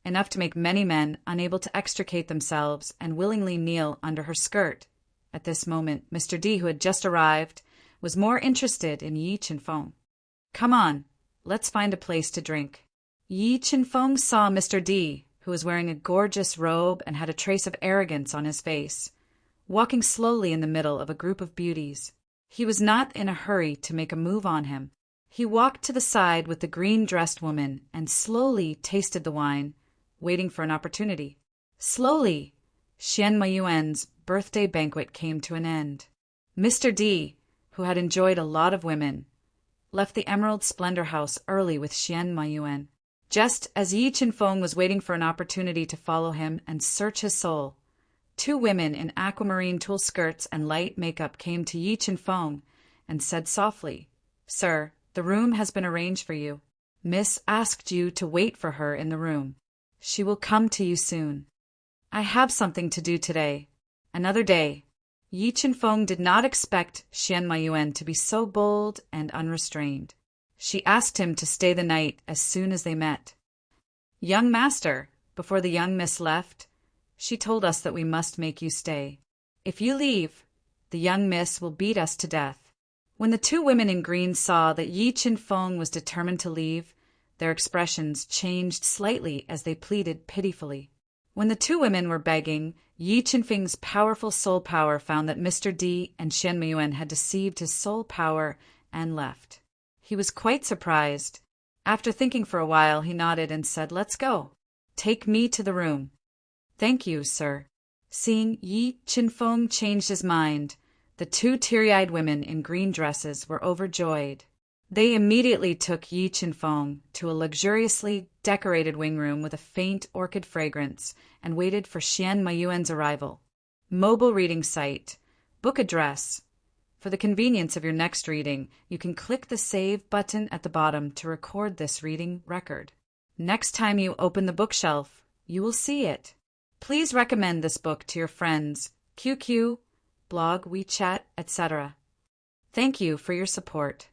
enough to make many men unable to extricate themselves and willingly kneel under her skirt. At this moment, Mr. Di, who had just arrived, was more interested in Yi Qinfeng. Come on, let's find a place to drink. Yi Qinfeng saw Mr. Di, who was wearing a gorgeous robe and had a trace of arrogance on his face, walking slowly in the middle of a group of beauties. He was not in a hurry to make a move on him. He walked to the side with the green-dressed woman and slowly tasted the wine, waiting for an opportunity. Slowly, Xian Mayuan's birthday banquet came to an end. Mr. Di, who had enjoyed a lot of women, left the Emerald Splendor House early with Xian Mayuan. Just as Yi Qinfeng was waiting for an opportunity to follow him and search his soul, two women in aquamarine tulle skirts and light makeup came to Yi Qinfeng and said softly, Sir, the room has been arranged for you. Miss asked you to wait for her in the room. She will come to you soon. I have something to do today. Another day. Yi Qinfeng did not expect Xian Mayuan to be so bold and unrestrained. She asked him to stay the night as soon as they met. Young master, before the young miss left, she told us that we must make you stay. If you leave, The young miss will beat us to death." When the two women in green saw that Yi Chin-feng was determined to leave, their expressions changed slightly as they pleaded pitifully. When the two women were begging, Yi Chin-feng's powerful soul power found that Mr. D and Xian Meiyuan had deceived his soul power and left. He was quite surprised. After thinking for a while, he nodded and said, "Let's go. Take me to the room." "Thank you, sir." Seeing Yi Chin-feng changed his mind, the two teary-eyed women in green dresses were overjoyed. They immediately took Yi Chin-feng to a luxuriously decorated wing room with a faint orchid fragrance and waited for Xian Meiyuan's arrival. Mobile reading site. Book address. For the convenience of your next reading, you can click the Save button at the bottom to record this reading record. Next time you open the bookshelf, you will see it. Please recommend this book to your friends, QQ, blog, WeChat, etc. Thank you for your support.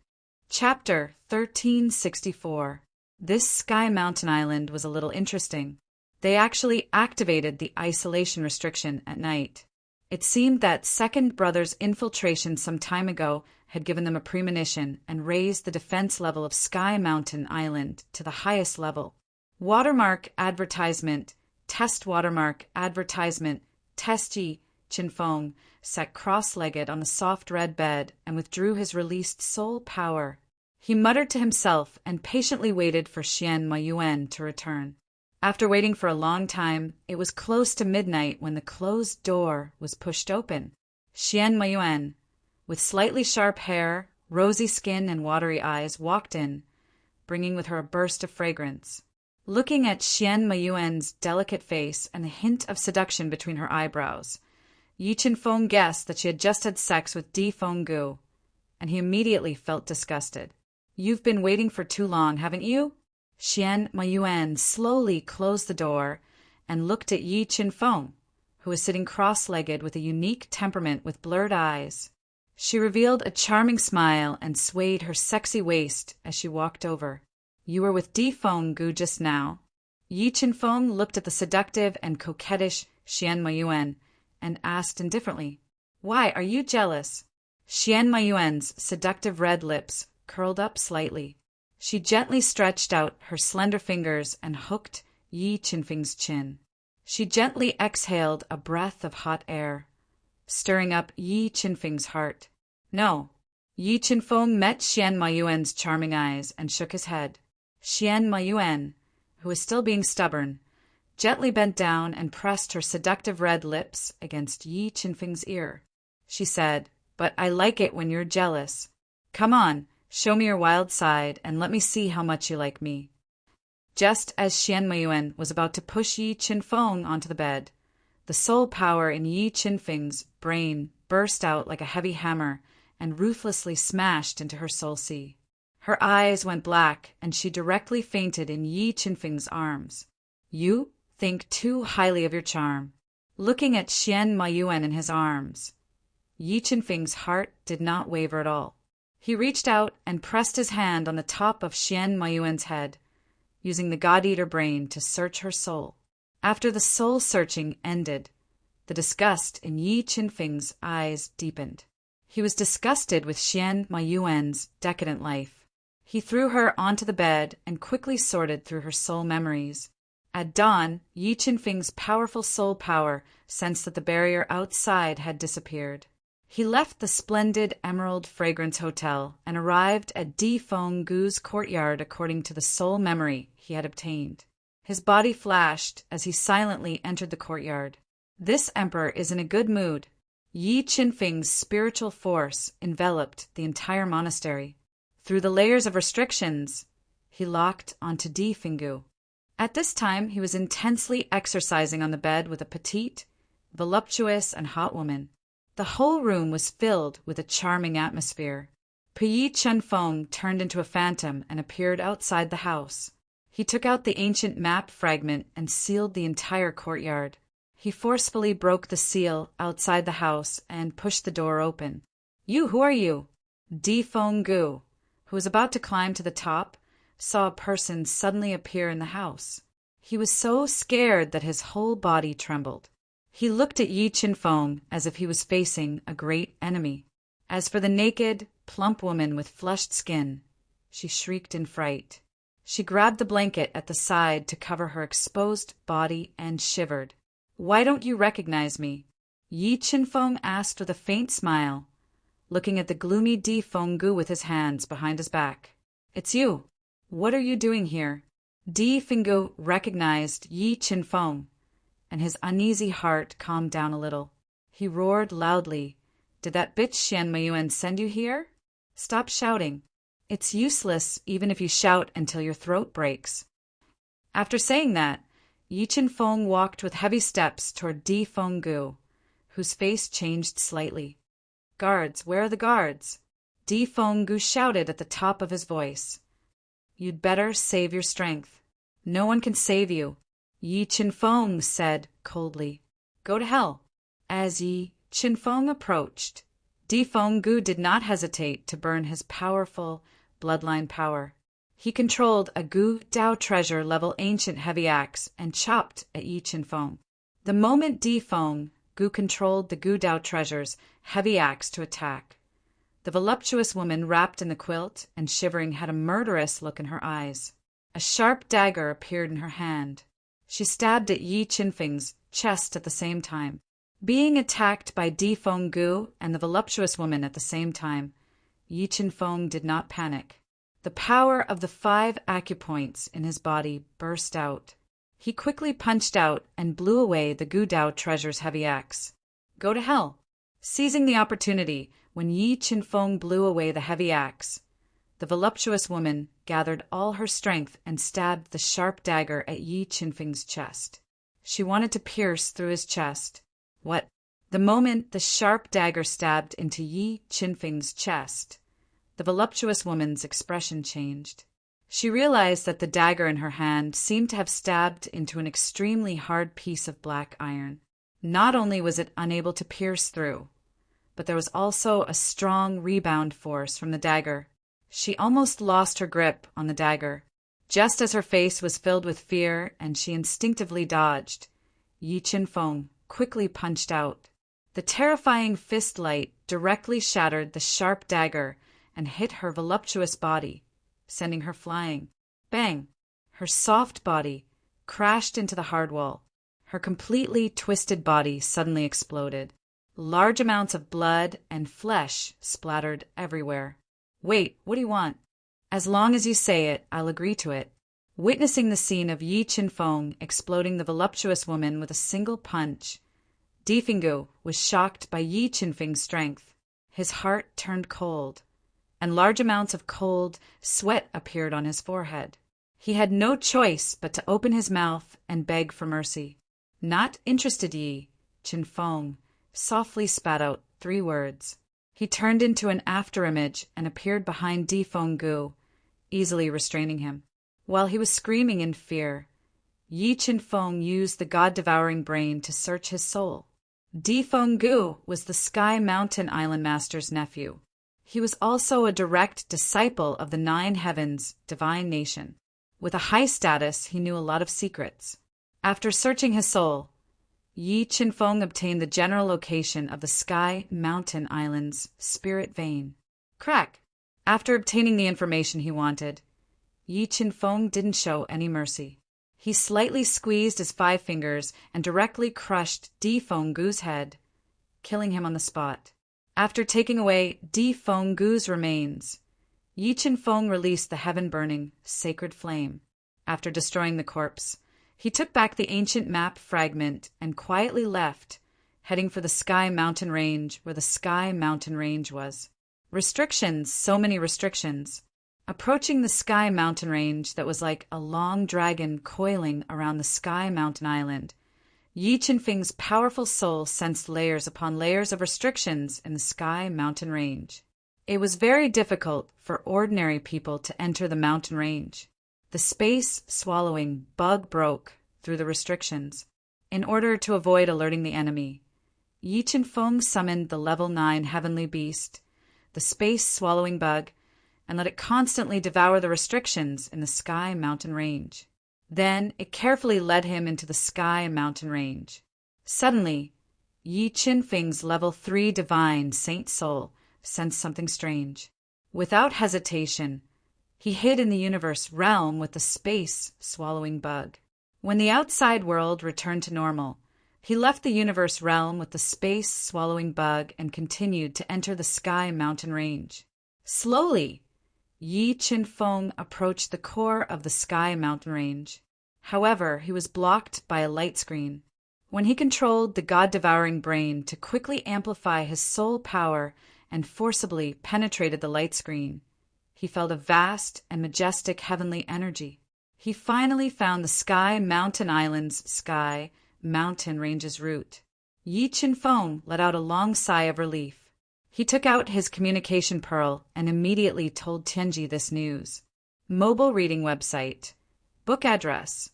Chapter 1364. This Sky Mountain Island was a little interesting. They actually activated the isolation restriction at night. It seemed that Second Brother's infiltration some time ago had given them a premonition and raised the defense level of Sky Mountain Island to the highest level. Watermark advertisement, test watermark advertisement, test Yi Chin-feng sat cross-legged on the soft red bed and withdrew his released soul power. He muttered to himself and patiently waited for Xian Meiyuan to return. After waiting for a long time, it was close to midnight when the closed door was pushed open. Xian Meiyuan, with slightly sharp hair, rosy skin, and watery eyes, walked in, bringing with her a burst of fragrance. Looking at Xian Meiyuan's delicate face and the hint of seduction between her eyebrows, Yi Chin-feng guessed that she had just had sex with Di Feng-gu, and he immediately felt disgusted. "You've been waiting for too long, haven't you?" Xian Meiyuan slowly closed the door and looked at Yi Chin-feng, who was sitting cross-legged with a unique temperament with blurred eyes. She revealed a charming smile and swayed her sexy waist as she walked over. "You were with Di Feng-gu just now." Yi Chin-feng looked at the seductive and coquettish Xian Meiyuan and asked indifferently, "Why, are you jealous?" Xian Meiyuan's seductive red lips curled up slightly. She gently stretched out her slender fingers and hooked Yi Chin-feng's chin. She gently exhaled a breath of hot air, stirring up Yi Chin-feng's heart. "No." Yi Chin-feng met Xian Meiyuan's charming eyes and shook his head. Xian Meiyuan, who was still being stubborn, gently bent down and pressed her seductive red lips against Yi Chin-feng's ear. She said, "But I like it when you're jealous. Come on, show me your wild side and let me see how much you like me." Just as Xian Meiyuan was about to push Yi Chin-feng onto the bed, the soul power in Yi Chin-feng's brain burst out like a heavy hammer and ruthlessly smashed into her soul sea. Her eyes went black and she directly fainted in Yi Chin-feng's arms. "You think too highly of your charm." Looking at Xian Meiyuan in his arms, Yi Chin-feng's heart did not waver at all. He reached out and pressed his hand on the top of Xian Meiyuan's head, using the God-Eater brain to search her soul. After the soul-searching ended, the disgust in Yi Chin-feng's eyes deepened. He was disgusted with Xian Meiyuan's decadent life. He threw her onto the bed and quickly sorted through her soul memories. At dawn, Yi Chin-feng's powerful soul power sensed that the barrier outside had disappeared. He left the splendid Emerald Fragrance Hotel and arrived at Di Feng-gu's courtyard according to the soul memory he had obtained. His body flashed as he silently entered the courtyard. This emperor is in a good mood. Yi Chin-feng's spiritual force enveloped the entire monastery. Through the layers of restrictions, he locked onto Di Feng-gu. At this time, he was intensely exercising on the bed with a petite, voluptuous, and hot woman. The whole room was filled with a charming atmosphere. Yi Chin-feng turned into a phantom and appeared outside the house. He took out the ancient map fragment and sealed the entire courtyard. He forcefully broke the seal outside the house and pushed the door open. Who are you?" Di Feng-gu, who was about to climb to the top, saw a person suddenly appear in the house. He was so scared that his whole body trembled. He looked at Yi Qinfeng as if he was facing a great enemy. As for the naked, plump woman with flushed skin, she shrieked in fright. She grabbed the blanket at the side to cover her exposed body and shivered. "Why don't you recognize me?" Yi Qinfeng asked with a faint smile, looking at the gloomy Di Fenggu with his hands behind his back. "It's you. What are you doing here?" Di Fenggu recognized Yi Qinfeng, and his uneasy heart calmed down a little. He roared loudly, "Did that bitch Xian Meiyuan send you here? Stop shouting. It's useless even if you shout until your throat breaks." After saying that, Yi Qinfeng walked with heavy steps toward Di Fenggu, whose face changed slightly. "Guards, where are the guards?" Di Fenggu shouted at the top of his voice. "You'd better save your strength. No one can save you," Yi Qinfeng said coldly. "Go to hell." As Yi Qinfeng approached, Di Fenggu did not hesitate to burn his powerful bloodline power. He controlled a Gu Dao treasure level ancient heavy axe and chopped at Yi Qinfeng. The moment Di Fenggu controlled the Gu Dao treasure's heavy axe to attack, the voluptuous woman wrapped in the quilt and shivering had a murderous look in her eyes. A sharp dagger appeared in her hand. She stabbed at Yi Qinfeng's chest at the same time. Being attacked by Di Fenggu and the voluptuous woman at the same time, Yi Qinfeng did not panic. The power of the 5 acupoints in his body burst out. He quickly punched out and blew away the Gu Dao treasure's heavy axe. "Go to hell!" Seizing the opportunity, when Yi Qinfeng blew away the heavy axe, the voluptuous woman gathered all her strength and stabbed the sharp dagger at Yi Qinfeng's chest. She wanted to pierce through his chest. What? The moment the sharp dagger stabbed into Yi Qinfeng's chest, the voluptuous woman's expression changed. She realized that the dagger in her hand seemed to have stabbed into an extremely hard piece of black iron. Not only was it unable to pierce through, but there was also a strong rebound force from the dagger. She almost lost her grip on the dagger. Just as her face was filled with fear and she instinctively dodged, Yi Qinfeng quickly punched out. The terrifying fist light directly shattered the sharp dagger and hit her voluptuous body, sending her flying. Bang! Her soft body crashed into the hard wall. Her completely twisted body suddenly exploded. Large amounts of blood and flesh splattered everywhere. "Wait, what do you want?" "As long as you say it, I'll agree to it." Witnessing the scene of Yi Qinfeng exploding the voluptuous woman with a single punch, Di Fenggu was shocked by Yi Qinfeng's strength. His heart turned cold, and large amounts of cold sweat appeared on his forehead. He had no choice but to open his mouth and beg for mercy. Not interested, Yi Qinfeng softly spat out 3 words. He turned into an afterimage and appeared behind Di Fenggu, easily restraining him. While he was screaming in fear, Yi Qinfeng used the god-devouring brain to search his soul. Di Fenggu was the Sky Mountain Island Master's nephew. He was also a direct disciple of the 9 Heavens divine nation. With a high status, he knew a lot of secrets. After searching his soul, Yi Qinfeng obtained the general location of the Sky Mountain Island's spirit vein. Crack! After obtaining the information he wanted, Yi Qinfeng didn't show any mercy. He slightly squeezed his 5 fingers and directly crushed Di Fenggu's head, killing him on the spot. After taking away Di Fenggu's remains, Yi Qinfeng released the heaven-burning sacred flame. After destroying the corpse, he took back the ancient map fragment and quietly left, heading for the Sky Mountain Range where the Sky Mountain Range was. Restrictions, so many restrictions. Approaching the Sky Mountain Range that was like a long dragon coiling around the Sky Mountain Island, Yi Qinfeng's powerful soul sensed layers upon layers of restrictions in the Sky Mountain Range. It was very difficult for ordinary people to enter the mountain range. The space-swallowing bug broke through the restrictions. In order to avoid alerting the enemy, Yi Qinfeng summoned the level 9 heavenly beast, the space-swallowing bug, and let it constantly devour the restrictions in the Sky Mountain Range. Then it carefully led him into the Sky Mountain Range. Suddenly, Yi Qinfeng's level 3 divine saint soul sensed something strange. Without hesitation, he hid in the universe realm with the space-swallowing bug. When the outside world returned to normal, he left the universe realm with the space-swallowing bug and continued to enter the sky mountain range. Slowly, Yi Qinfeng approached the core of the sky mountain range. However, he was blocked by a light screen. When he controlled the god-devouring brain to quickly amplify his soul power and forcibly penetrated the light screen, he felt a vast and majestic heavenly energy. He finally found the sky mountain island's sky mountain range's root. Yi Qinfeng let out a long sigh of relief. He took out his communication pearl and immediately told Tianji this news. Mobile reading website. Book address.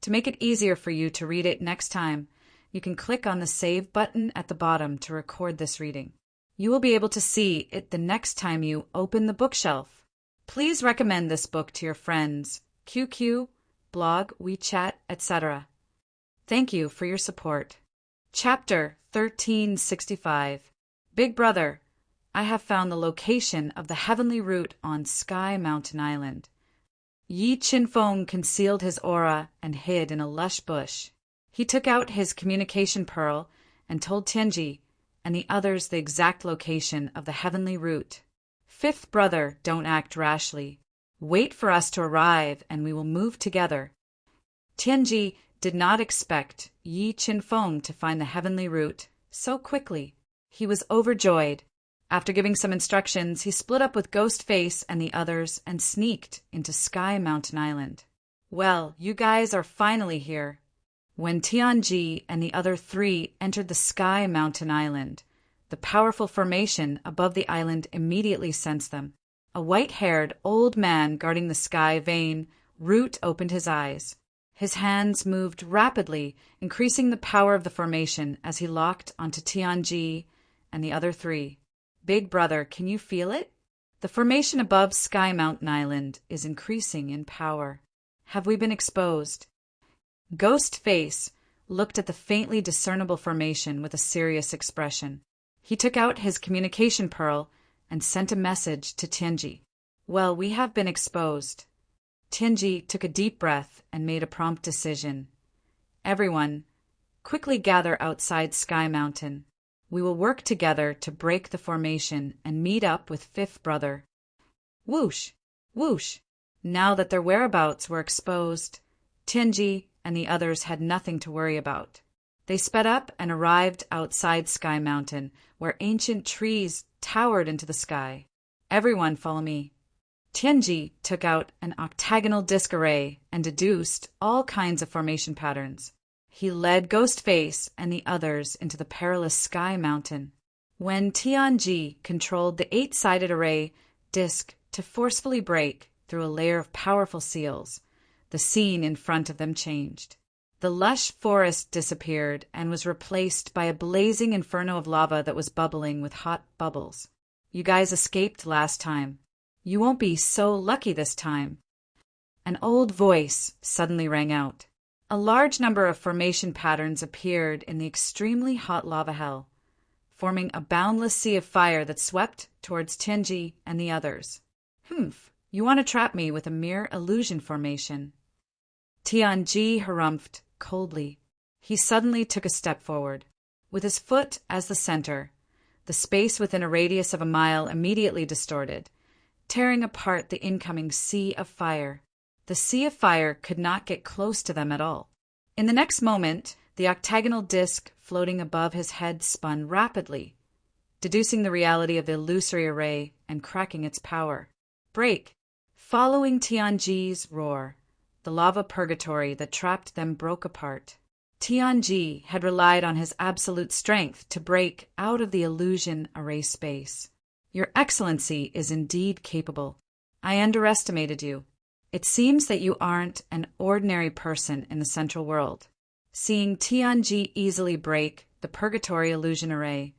To make it easier for you to read it next time, you can click on the Save button at the bottom to record this reading. You will be able to see it the next time you open the bookshelf. Please recommend this book to your friends, QQ, blog, WeChat, etc. Thank you for your support. Chapter 1365. Big Brother, I have found the location of the heavenly root on Sky Mountain Island. Yi Qinfeng concealed his aura and hid in a lush bush. He took out his communication pearl and told Tianji and the others the exact location of the heavenly root. Fifth brother, don't act rashly. Wait for us to arrive and we will move together. Tianji did not expect Yi Qinfeng to find the heavenly root so quickly. He was overjoyed. After giving some instructions, he split up with Ghostface and the others and sneaked into Sky Mountain Island. Well, you guys are finally here. When Tianji and the other three entered the Sky Mountain Island, the powerful formation above the island immediately sensed them. A white-haired old man guarding the sky vein, Root opened his eyes. His hands moved rapidly, increasing the power of the formation as he locked onto Tianji and the other three. Big Brother, can you feel it? The formation above Sky Mountain Island is increasing in power. Have we been exposed? Ghostface looked at the faintly discernible formation with a serious expression. He took out his communication pearl and sent a message to Tianji. Well, we have been exposed. Tianji took a deep breath and made a prompt decision. Everyone, quickly gather outside Sky Mountain. We will work together to break the formation and meet up with Fifth Brother. Whoosh! Whoosh! Now that their whereabouts were exposed, Tianji and the others had nothing to worry about. They sped up and arrived outside Sky Mountain, where ancient trees towered into the sky. Everyone follow me. Tianji took out an octagonal disc array and deduced all kinds of formation patterns. He led Ghostface and the others into the perilous Sky Mountain. When Tianji controlled the 8-sided array disc to forcefully break through a layer of powerful seals, the scene in front of them changed. The lush forest disappeared and was replaced by a blazing inferno of lava that was bubbling with hot bubbles. You guys escaped last time. You won't be so lucky this time. An old voice suddenly rang out. A large number of formation patterns appeared in the extremely hot lava hell, forming a boundless sea of fire that swept towards Tianji and the others. Humph, you want to trap me with a mere illusion formation. Tianji harumphed coldly. He suddenly took a step forward. With his foot as the center, the space within a radius of a mile immediately distorted, tearing apart the incoming sea of fire. The sea of fire could not get close to them at all. In the next moment, the octagonal disc floating above his head spun rapidly, deducing the reality of the illusory array and cracking its power. Break! Following Tianji's roar, the lava purgatory that trapped them broke apart. Tianji had relied on his absolute strength to break out of the illusion array space. Your Excellency is indeed capable. I underestimated you. It seems that you aren't an ordinary person in the Central World. Seeing Tianji easily break the Purgatory Illusion Array,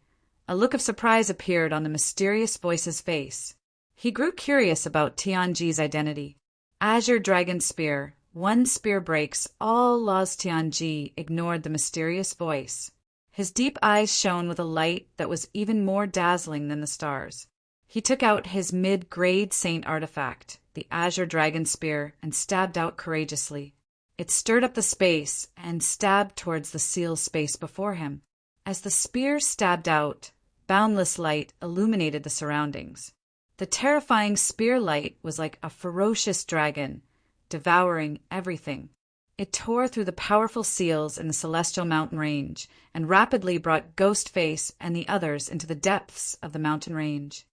a look of surprise appeared on the mysterious voice's face. He grew curious about Tianji's identity. Azure Dragon Spear, One spear breaks all laws. Tianji ignored the mysterious voice. His deep eyes shone with a light that was even more dazzling than the stars. He took out his mid-grade saint artifact, the azure dragon spear, and stabbed out courageously. It stirred up the space and stabbed towards the sealed space before him. As the spear stabbed out, boundless light illuminated the surroundings. The terrifying spear light was like a ferocious dragon, devouring everything. It tore through the powerful seals in the celestial mountain range and rapidly brought Ghostface and the others into the depths of the mountain range.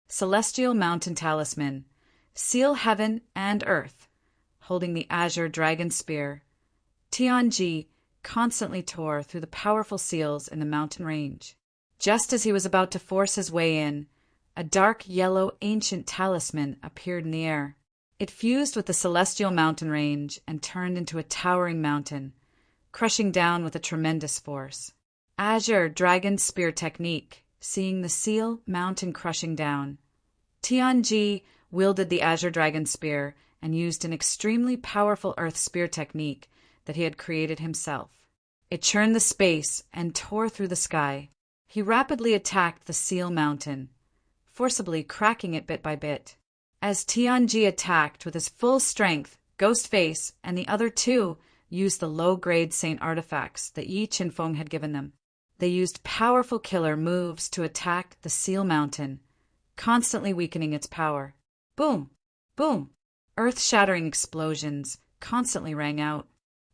Celestial Mountain Talisman. Seal heaven and earth. Holding the azure dragon spear, Tianji constantly tore through the powerful seals in the mountain range. Just as he was about to force his way in, a dark yellow ancient talisman appeared in the air. It fused with the celestial mountain range and turned into a towering mountain, crushing down with a tremendous force. Azure Dragon Spear Technique. Seeing the seal mountain crushing down, Tianji wielded the Azure Dragon Spear and used an extremely powerful earth spear technique that he had created himself. It churned the space and tore through the sky. He rapidly attacked the seal mountain, forcibly cracking it bit by bit. As Tianji attacked with his full strength, Ghostface and the other two used the low-grade saint artifacts that Yi Qinfeng had given them. They used powerful killer moves to attack the seal mountain, constantly weakening its power. Boom! Boom! Earth-shattering explosions constantly rang out.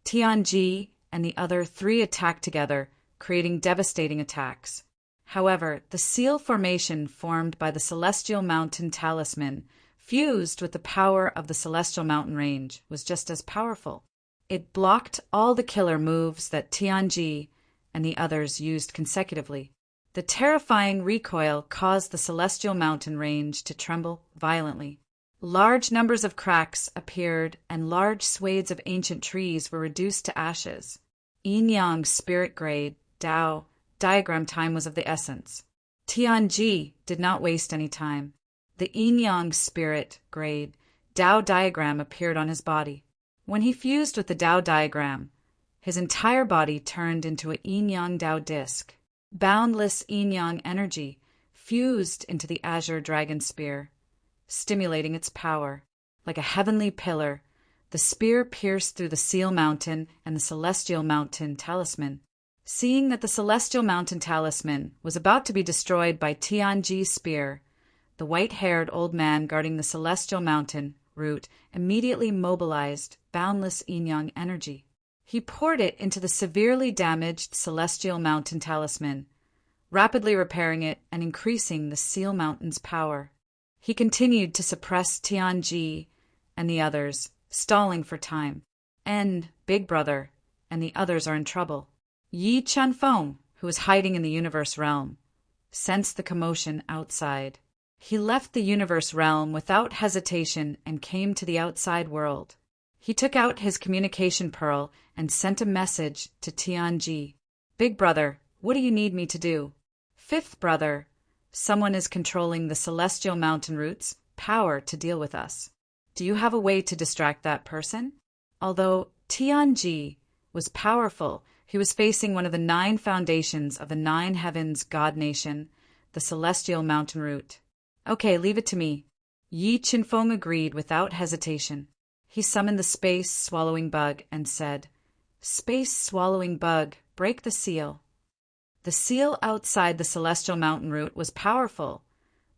Tianji and the other three attacked together, creating devastating attacks. However, the seal formation formed by the Celestial Mountain Talisman, fused with the power of the Celestial Mountain Range, was just as powerful. It blocked all the killer moves that Tianji and the others used consecutively. The terrifying recoil caused the Celestial Mountain Range to tremble violently. Large numbers of cracks appeared, and large swathes of ancient trees were reduced to ashes. Yin-Yang Spirit Grade, Tao, diagram time was of the essence. Tianji did not waste any time. The Yin-Yang Spirit Grade, Tao diagram appeared on his body. When he fused with the Tao diagram, his entire body turned into a Yin-Yang Tao disc. Boundless Yin-Yang energy fused into the Azure Dragon Spear, stimulating its power. Like a heavenly pillar, the spear pierced through the Seal Mountain and the Celestial Mountain Talisman. Seeing that the Celestial Mountain Talisman was about to be destroyed by Tianji's spear, the white-haired old man guarding the Celestial Mountain route immediately mobilized boundless Yin-Yang energy. He poured it into the severely damaged Celestial Mountain Talisman, rapidly repairing it and increasing the Seal Mountain's power. He continued to suppress Tianji and the others, stalling for time. Big Brother and the others are in trouble. Yi Qinfeng, who was hiding in the universe realm, sensed the commotion outside. He left the universe realm without hesitation and came to the outside world. He took out his communication pearl and sent a message to Tianji. Big Brother, what do you need me to do? Fifth Brother, someone is controlling the Celestial Mountain Root's power to deal with us. Do you have a way to distract that person? Although Tianji was powerful, he was facing one of the 9 foundations of the 9 heavens god nation, the Celestial Mountain Root. Okay, leave it to me. Yi Qinfeng agreed without hesitation. He summoned the space-swallowing bug and said, Space-swallowing bug, break the seal. The seal outside the Celestial Mountain Root was powerful,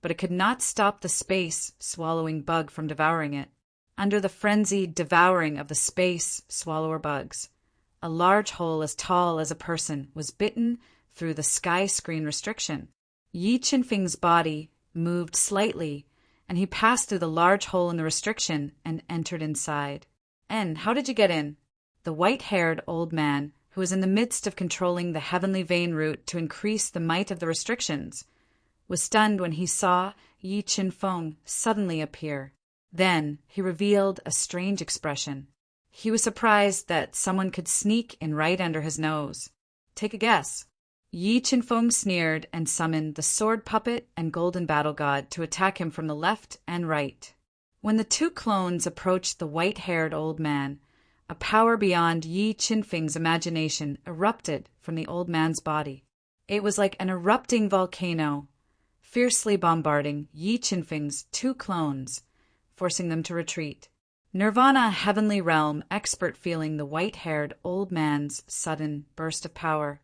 but it could not stop the space-swallowing bug from devouring it. Under the frenzied devouring of the space-swallower bugs, a large hole as tall as a person was bitten through the sky screen restriction. Yi Qinfeng's body moved slightly, and he passed through the large hole in the restriction and entered inside. How did you get in? The white-haired old man, who was in the midst of controlling the heavenly vein route to increase the might of the restrictions, was stunned when he saw Yi Qinfeng suddenly appear. Then he revealed a strange expression. He was surprised that someone could sneak in right under his nose. Take a guess. Yi Qinfeng sneered and summoned the sword puppet and golden battle god to attack him from the left and right. When the two clones approached the white-haired old man, a power beyond Yi Qinfeng's imagination erupted from the old man's body. It was like an erupting volcano, fiercely bombarding Yi Qinfeng's two clones, forcing them to retreat. Nirvana, heavenly realm, expert feeling the white-haired old man's sudden burst of power,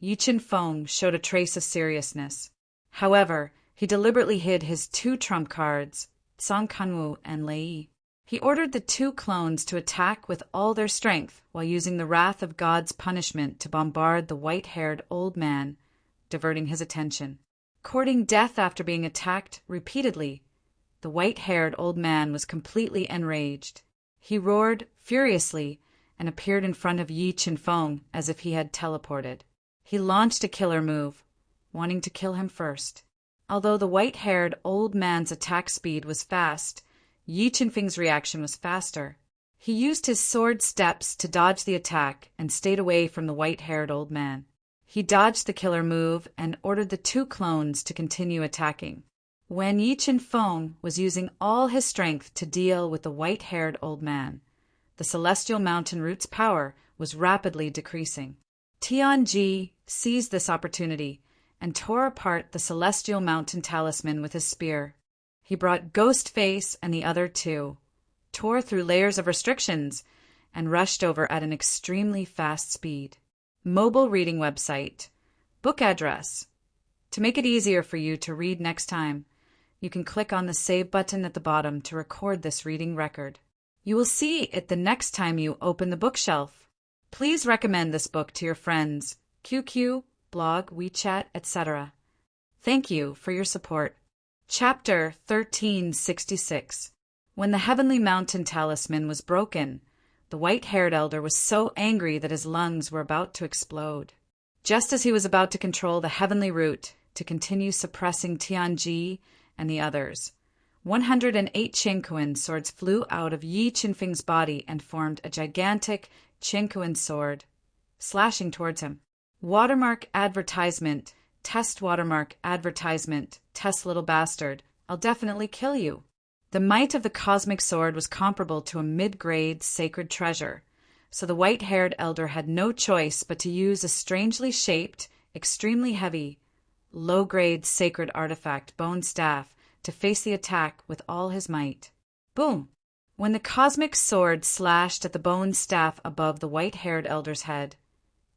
Yi Qinfeng showed a trace of seriousness. However, he deliberately hid his two trump cards, Song Kanwu and Lei. He ordered the two clones to attack with all their strength while using the wrath of God's punishment to bombard the white-haired old man, diverting his attention. Courting death after being attacked repeatedly, the white-haired old man was completely enraged. He roared furiously and appeared in front of Yi Qinfeng as if he had teleported. He launched a killer move, wanting to kill him first. Although the white-haired old man's attack speed was fast, Yi Qinfeng's reaction was faster. He used his sword steps to dodge the attack and stayed away from the white-haired old man. He dodged the killer move and ordered the two clones to continue attacking. When Yi Qinfeng was using all his strength to deal with the white-haired old man, the celestial mountain root's power was rapidly decreasing. Tianji seized this opportunity and tore apart the celestial mountain talisman with his spear. He brought Ghostface and the other two, tore through layers of restrictions, and rushed over at an extremely fast speed. Mobile reading website. Book address. To make it easier for you to read next time, you can click on the Save button at the bottom to record this reading record. You will see it the next time you open the bookshelf. Please recommend this book to your friends, QQ, blog, WeChat, etc. Thank you for your support. Chapter 1366. When the heavenly mountain talisman was broken, the white-haired elder was so angry that his lungs were about to explode. Just as he was about to control the heavenly root to continue suppressing Tianji and the others, 108 Qiankuan swords flew out of Yi Qinfeng's body and formed a gigantic Qiankuan sword, slashing towards him. Watermark advertisement. Test watermark advertisement. Test little bastard. I'll definitely kill you. The might of the cosmic sword was comparable to a mid-grade sacred treasure, so the white-haired elder had no choice but to use a strangely shaped, extremely heavy, low-grade sacred artifact, bone staff, to face the attack with all his might. Boom! When the cosmic sword slashed at the bone staff above the white-haired elder's head,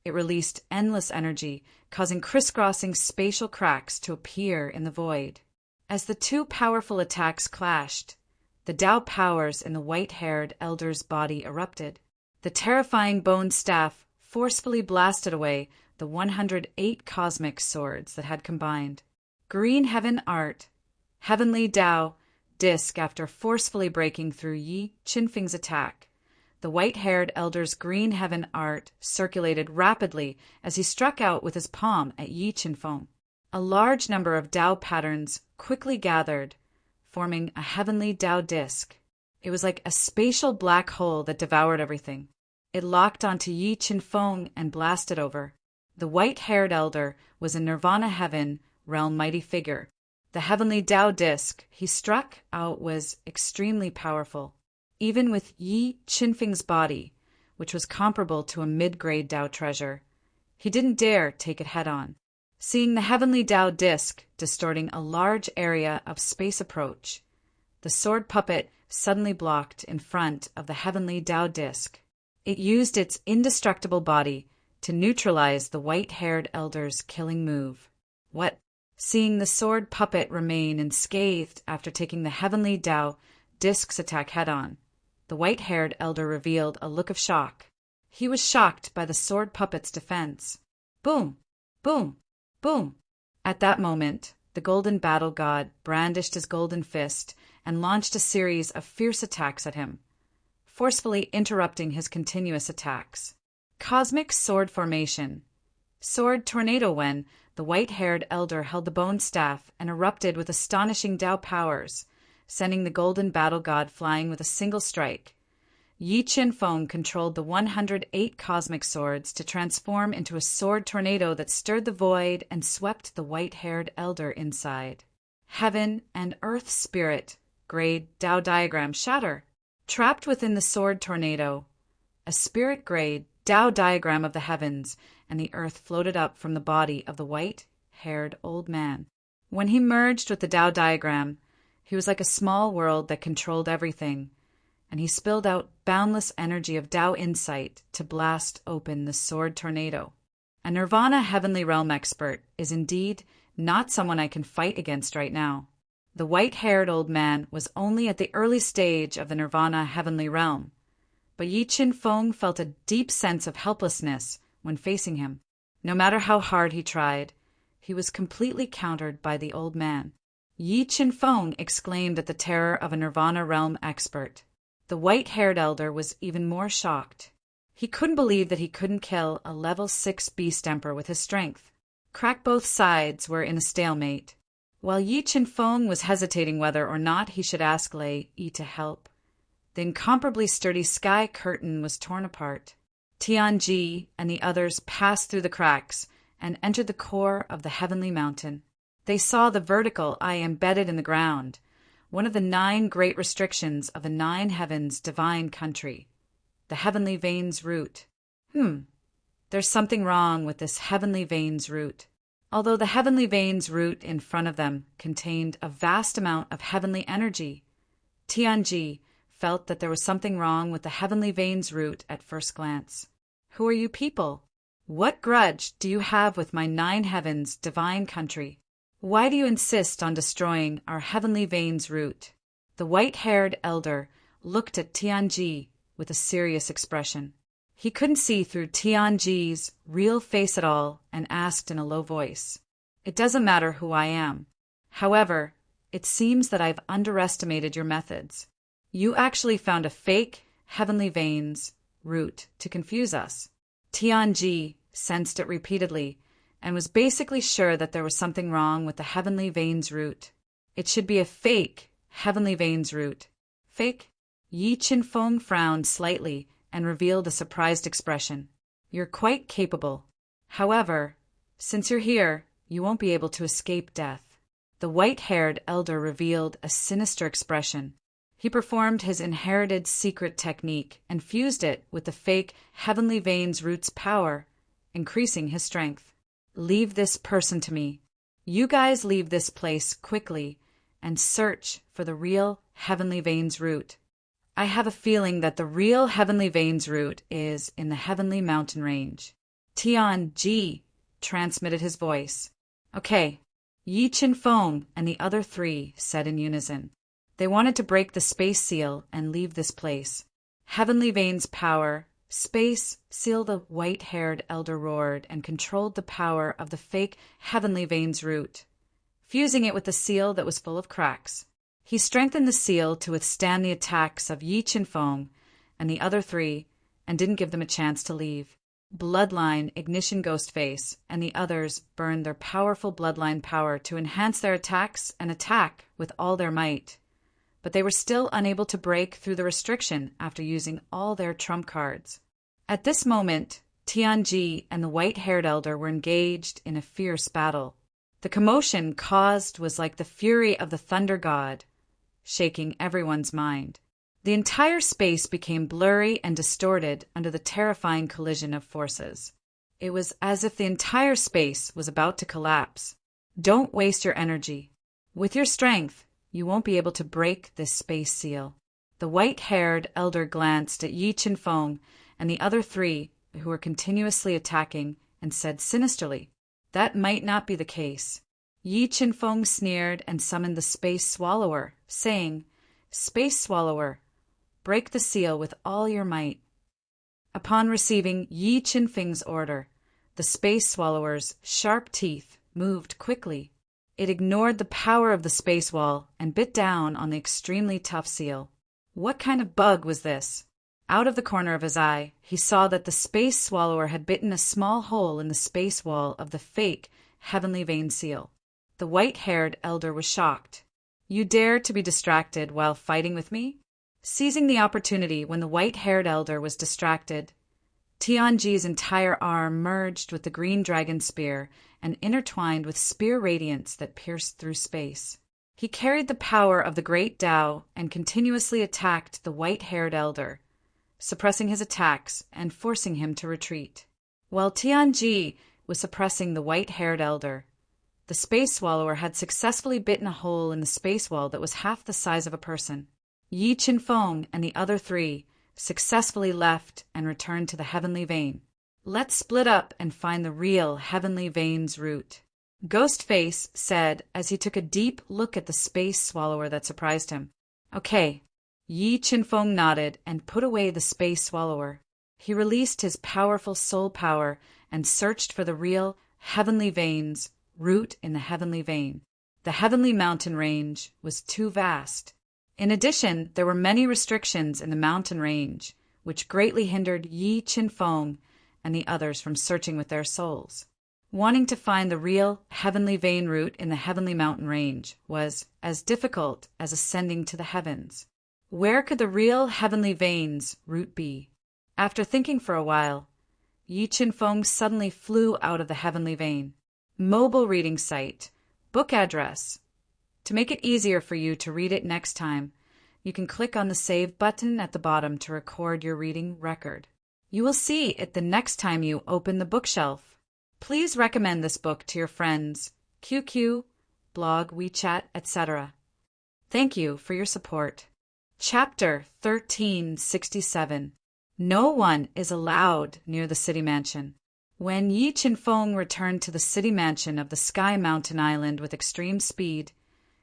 it released endless energy, causing crisscrossing spatial cracks to appear in the void. As the two powerful attacks clashed, the Tao powers in the white-haired elder's body erupted. The terrifying bone staff forcefully blasted away the 108 cosmic swords that had combined. Green heaven art, heavenly Tao, disc after forcefully breaking through Yi Qinfeng's attack. The white-haired elder's green heaven art circulated rapidly as he struck out with his palm at Yi Qinfeng. A large number of Tao patterns quickly gathered, forming a heavenly Tao disc. It was like a spatial black hole that devoured everything. It locked onto Yi Qinfeng and blasted over. The white-haired elder was a nirvana heaven realm mighty figure. The heavenly Tao disc he struck out was extremely powerful. Even with Yi Qinfeng's body, which was comparable to a mid-grade Tao treasure, he didn't dare take it head-on. Seeing the heavenly Tao disc distorting a large area of space approach, the sword puppet suddenly blocked in front of the heavenly Tao disc. It used its indestructible body to neutralize the white-haired elder's killing move. What? Seeing the sword puppet remain unscathed after taking the heavenly Tao disc's attack head-on, the white-haired elder revealed a look of shock. He was shocked by the sword puppet's defense. Boom! Boom! Boom! At that moment, the golden battle god brandished his golden fist and launched a series of fierce attacks at him, forcefully interrupting his continuous attacks. Cosmic sword formation. Sword tornado. When the white-haired elder held the bone staff and erupted with astonishing Tao powers, sending the golden battle god flying with a single strike. Yi Qinfeng controlled the 108 cosmic swords to transform into a sword tornado that stirred the void and swept the white-haired elder inside. Heaven and earth spirit grade Tao diagram shatter. Trapped within the sword tornado, a spirit-grade Tao diagram of the heavens and the earth floated up from the body of the white-haired old man. When he merged with the Tao diagram, he was like a small world that controlled everything, and he spilled out boundless energy of Tao insight to blast open the sword tornado. A Nirvana Heavenly Realm expert is indeed not someone I can fight against right now. The white-haired old man was only at the early stage of the Nirvana Heavenly Realm, but Yi Chin Feng felt a deep sense of helplessness when facing him. No matter how hard he tried, he was completely countered by the old man. Yi Chin Feng exclaimed at the terror of a Nirvana Realm expert. The white-haired elder was even more shocked. He couldn't believe that he couldn't kill a level 6 beast emperor with his strength. Both sides were in a stalemate. While Yi Chin Feng was hesitating whether or not he should ask Lei Yi to help, the incomparably sturdy sky curtain was torn apart. Tianji and the others passed through the cracks and entered the core of the heavenly mountain. They saw the vertical eye embedded in the ground, one of the 9 great restrictions of the 9 heavens' divine country, the heavenly veins root. There's something wrong with this heavenly veins root. Although the heavenly veins root in front of them contained a vast amount of heavenly energy, Tianji felt that there was something wrong with the heavenly veins root at first glance. Who are you people? What grudge do you have with my 9 heavens' divine country? Why do you insist on destroying our heavenly veins root? The white-haired elder looked at Tianji with a serious expression. He couldn't see through Tianji's real face at all and asked in a low voice, "It doesn't matter who I am. However, it seems that I've underestimated your methods. You actually found a fake heavenly veins root to confuse us." Tianji sensed it repeatedly and was basically sure that there was something wrong with the heavenly veins root. It should be a fake heavenly veins root. Fake? Yi Chin Feng frowned slightly and revealed a surprised expression. "You're quite capable. However, since you're here, you won't be able to escape death." The white-haired elder revealed a sinister expression. He performed his inherited secret technique and fused it with the fake heavenly veins root's power, increasing his strength. "Leave this person to me. You guys leave this place quickly and search for the real heavenly veins root. I have a feeling that the real heavenly veins root is in the heavenly mountain range." Tianji transmitted his voice. "Okay," Yi Chin Feng and the other 3 said in unison. They wanted to break the space seal and leave this place. Heavenly veins power, space seal, the white-haired elder roared and controlled the power of the fake heavenly veins root, fusing it with the seal that was full of cracks. He strengthened the seal to withstand the attacks of Yi Chin Feng and the other 3 and didn't give them a chance to leave. Bloodline Ignition Ghostface and the others burned their powerful bloodline power to enhance their attacks and attack with all their might. But they were still unable to break through the restriction after using all their trump cards. At this moment, Tianji and the white-haired elder were engaged in a fierce battle. The commotion caused was like the fury of the thunder god, shaking everyone's mind. The entire space became blurry and distorted under the terrifying collision of forces. It was as if the entire space was about to collapse. Don't waste your energy. With your strength, you won't be able to break this space seal. The white-haired elder glanced at Yi Chin Feng and the other 3 who were continuously attacking and said sinisterly, "That might not be the case." Yi Chin Feng sneered and summoned the Space Swallower, saying, "Space Swallower, break the seal with all your might." Upon receiving Yi Chin Feng's order, the Space Swallower's sharp teeth moved quickly. It ignored the power of the space wall and bit down on the extremely tough seal. What kind of bug was this? Out of the corner of his eye, he saw that the Space Swallower had bitten a small hole in the space wall of the fake heavenly vein seal. The white-haired elder was shocked. "You dare to be distracted while fighting with me?" Seizing the opportunity when the white-haired elder was distracted, Tianji's entire arm merged with the green dragon spear and intertwined with spear radiance that pierced through space. He carried the power of the great Tao and continuously attacked the white-haired elder, suppressing his attacks and forcing him to retreat. While Tianji was suppressing the white-haired elder, the space swallower had successfully bitten a hole in the space wall that was half the size of a person. Yi Qinfeng and the other three successfully left and returned to the heavenly vein. Let's split up and find the real heavenly vein's root, Ghostface said as he took a deep look at the space swallower that surprised him. Okay. Yi Qinfeng nodded and put away the space swallower. He released his powerful soul power and searched for the real heavenly vein's root in the heavenly vein. The heavenly mountain range was too vast. In addition, there were many restrictions in the mountain range, which greatly hindered Yi Qinfeng and the others from searching with their souls. Wanting to find the real heavenly vein root in the heavenly mountain range was as difficult as ascending to the heavens. Where could the real heavenly vein's root be? After thinking for a while, Yi Qinfeng suddenly flew out of the heavenly vein. Mobile reading site, book address. To make it easier for you to read it next time, you can click on the Save button at the bottom to record your reading record. You will see it the next time you open the bookshelf. Please recommend this book to your friends, QQ, blog, WeChat, etc. Thank you for your support. Chapter 1367. No one is allowed near the city mansion. When Yi Qinfeng returned to the city mansion of the Sky Mountain Island with extreme speed,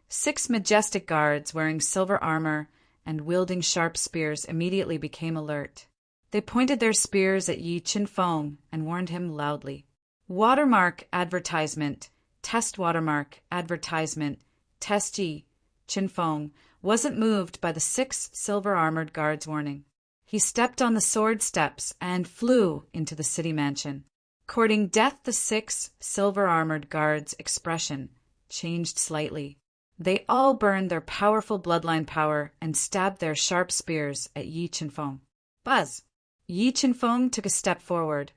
6 majestic guards wearing silver armor and wielding sharp spears immediately became alert. They pointed their spears at Yi Qinfeng and warned him loudly. Watermark advertisement, test watermark advertisement, test Yi Qinfeng wasn't moved by the 6 silver-armored guards' warning. He stepped on the sword steps and flew into the city mansion. Courting death, the 6 silver-armored guards' expression changed slightly. They all burned their powerful bloodline power and stabbed their sharp spears at Yi Qinfeng. Buzz! Yi Qinfeng took a step forward,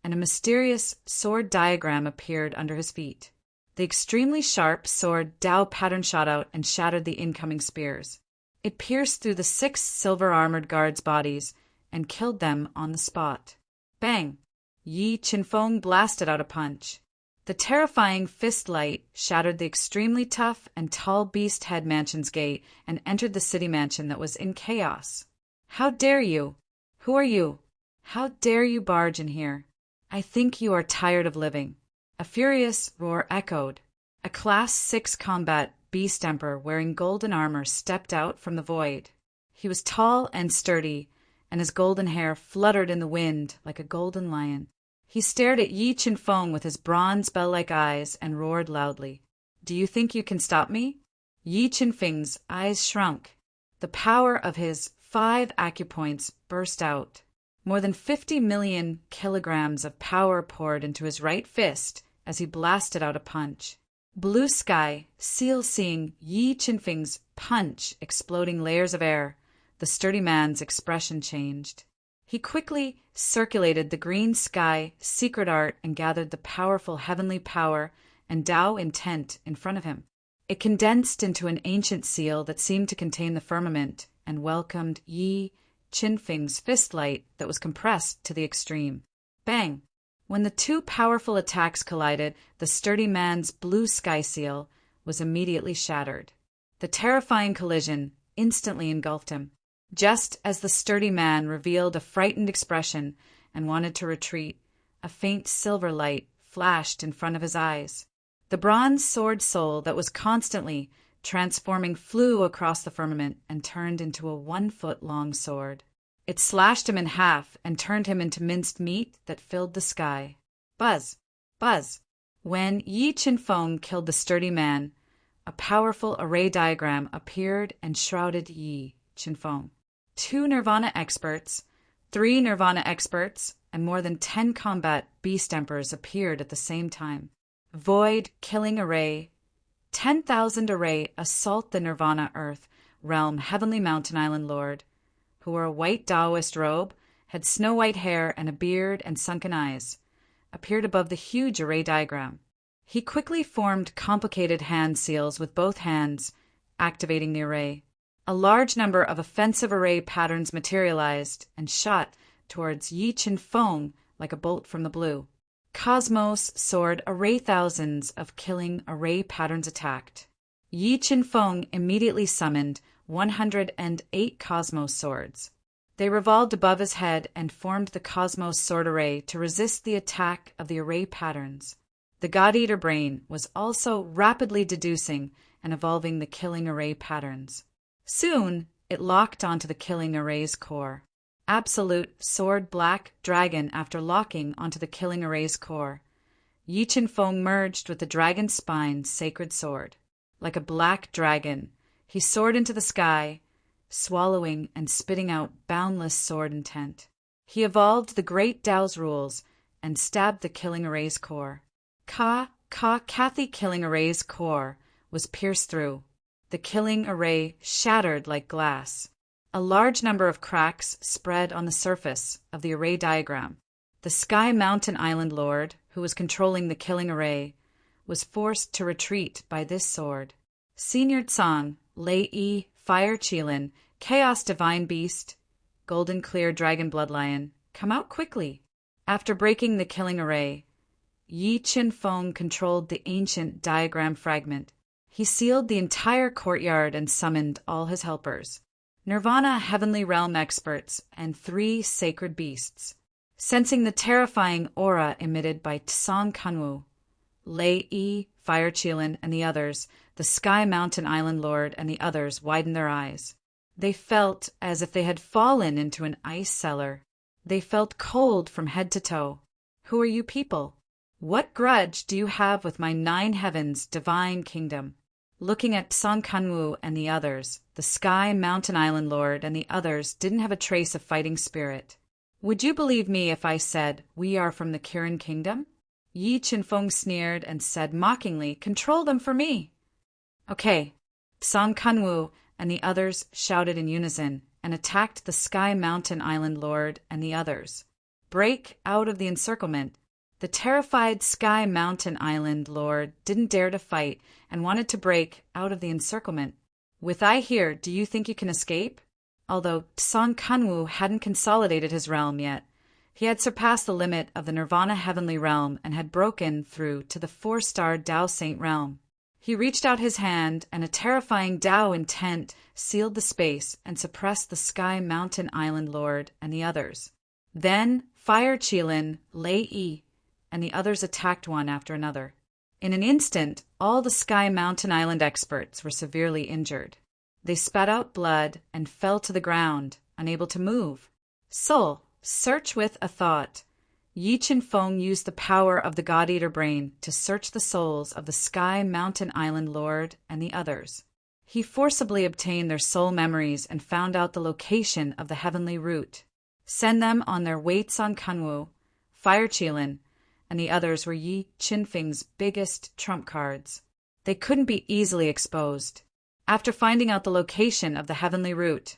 and a mysterious sword diagram appeared under his feet. The extremely sharp sword Tao pattern shot out and shattered the incoming spears. It pierced through the 6 silver-armored guards' bodies and killed them on the spot. Bang! Yi Qinfeng blasted out a punch. The terrifying fist light shattered the extremely tough and tall beast head mansion's gate and entered the city mansion that was in chaos. How dare you? Who are you? How dare you barge in here? I think you are tired of living. A furious roar echoed. A Class 6 combat beast emperor wearing golden armor stepped out from the void. He was tall and sturdy, and his golden hair fluttered in the wind like a golden lion. He stared at Yi Qinfeng with his bronze bell-like eyes and roared loudly. Do you think you can stop me? Yi Qinfeng's eyes shrunk. The power of his 5 acupoints burst out. More than 50 million kilograms of power poured into his right fist as he blasted out a punch. Blue sky, seeing Yi Qinfeng's punch exploding layers of air, the sturdy man's expression changed. He quickly circulated the green sky secret art and gathered the powerful heavenly power and Tao intent in front of him. It condensed into an ancient seal that seemed to contain the firmament and welcomed Yi Qinfeng's fist light that was compressed to the extreme. Bang! When the 2 powerful attacks collided, the sturdy man's blue sky seal was immediately shattered. The terrifying collision instantly engulfed him. Just as the sturdy man revealed a frightened expression and wanted to retreat, a faint silver light flashed in front of his eyes. The bronze sword soul that was constantly transforming flew across the firmament and turned into a 1-foot-long sword. It slashed him in half and turned him into minced meat that filled the sky. Buzz! Buzz! When Yi Qinfeng killed the sturdy man, a powerful array diagram appeared and shrouded Yi Qinfeng. 2 Nirvana experts, 3 Nirvana experts, and more than 10 combat beast emperors appeared at the same time. Void killing array, 10,000 array assault the Nirvana Earth realm heavenly mountain island lord, who wore a white Taoist robe, had snow-white hair and a beard and sunken eyes, appeared above the huge array diagram. He quickly formed complicated hand seals with both hands, activating the array. A large number of offensive array patterns materialized and shot towards Yi Qin-feng like a bolt from the blue. Cosmos Sword Array. Thousands of killing array patterns attacked. Yi Qin-feng immediately summoned 108 Cosmos Swords. They revolved above his head and formed the Cosmos Sword Array to resist the attack of the array patterns. The God-Eater brain was also rapidly deducing and evolving the killing array patterns. Soon, it locked onto the killing array's core. Absolute Sword Black Dragon. After locking onto the killing array's core, Yi Qin-feng merged with the dragon spine's sacred sword. Like a black dragon, he soared into the sky, swallowing and spitting out boundless sword intent. He evolved the Great Tao's rules and stabbed the killing array's core. Kathy killing array's core was pierced through. The killing array shattered like glass. A large number of cracks spread on the surface of the array diagram. The Sky Mountain Island Lord, who was controlling the killing array, was forced to retreat by this sword. Senior Tsang, Lei Yi, Fire Qilin, Chaos Divine Beast, Golden Clear Dragon Bloodlion, come out quickly. After breaking the killing array, Yi Qin-feng controlled the ancient diagram fragment. He sealed the entire courtyard and summoned all his helpers, Nirvana Heavenly Realm experts, and 3 sacred beasts. Sensing the terrifying aura emitted by Tsang Kanwu, Lei Yi, Fire Qilin, and the others, the Sky Mountain Island Lord and the others widened their eyes. They felt as if they had fallen into an ice cellar. They felt cold from head to toe. Who are you people? What grudge do you have with my 9 heavens divine kingdom? Looking at Tsang Kanwu and the others, the Sky Mountain Island Lord and the others didn't have a trace of fighting spirit. Would you believe me if I said we are from the Kirin Kingdom? Yi Qin-feng sneered and said mockingly, control them for me. Okay. Tsang Kanwu and the others shouted in unison and attacked the Sky Mountain Island Lord and the others. Break out of the encirclement. The terrified Sky Mountain Island Lord didn't dare to fight and wanted to break out of the encirclement. With I here, do you think you can escape? Although Tsang Kanwu hadn't consolidated his realm yet, he had surpassed the limit of the Nirvana Heavenly Realm and had broken through to the 4-star Tao Saint Realm. He reached out his hand, and a terrifying Tao intent sealed the space and suppressed the Sky Mountain Island Lord and the others. Then Fire Qilin, Lei Yi, and the others attacked one after another. In an instant, all the Sky Mountain Island experts were severely injured. They spat out blood and fell to the ground, unable to move. Soul, search with a thought. Yi Qin-feng used the power of the God-Eater brain to search the souls of the Sky Mountain Island Lord and the others. He forcibly obtained their soul memories and found out the location of the heavenly root. Send them on their way. Tsang Kanwu, Fire Qilin, and the others were Yi Qin-feng's biggest trump cards. They couldn't be easily exposed. After finding out the location of the heavenly root,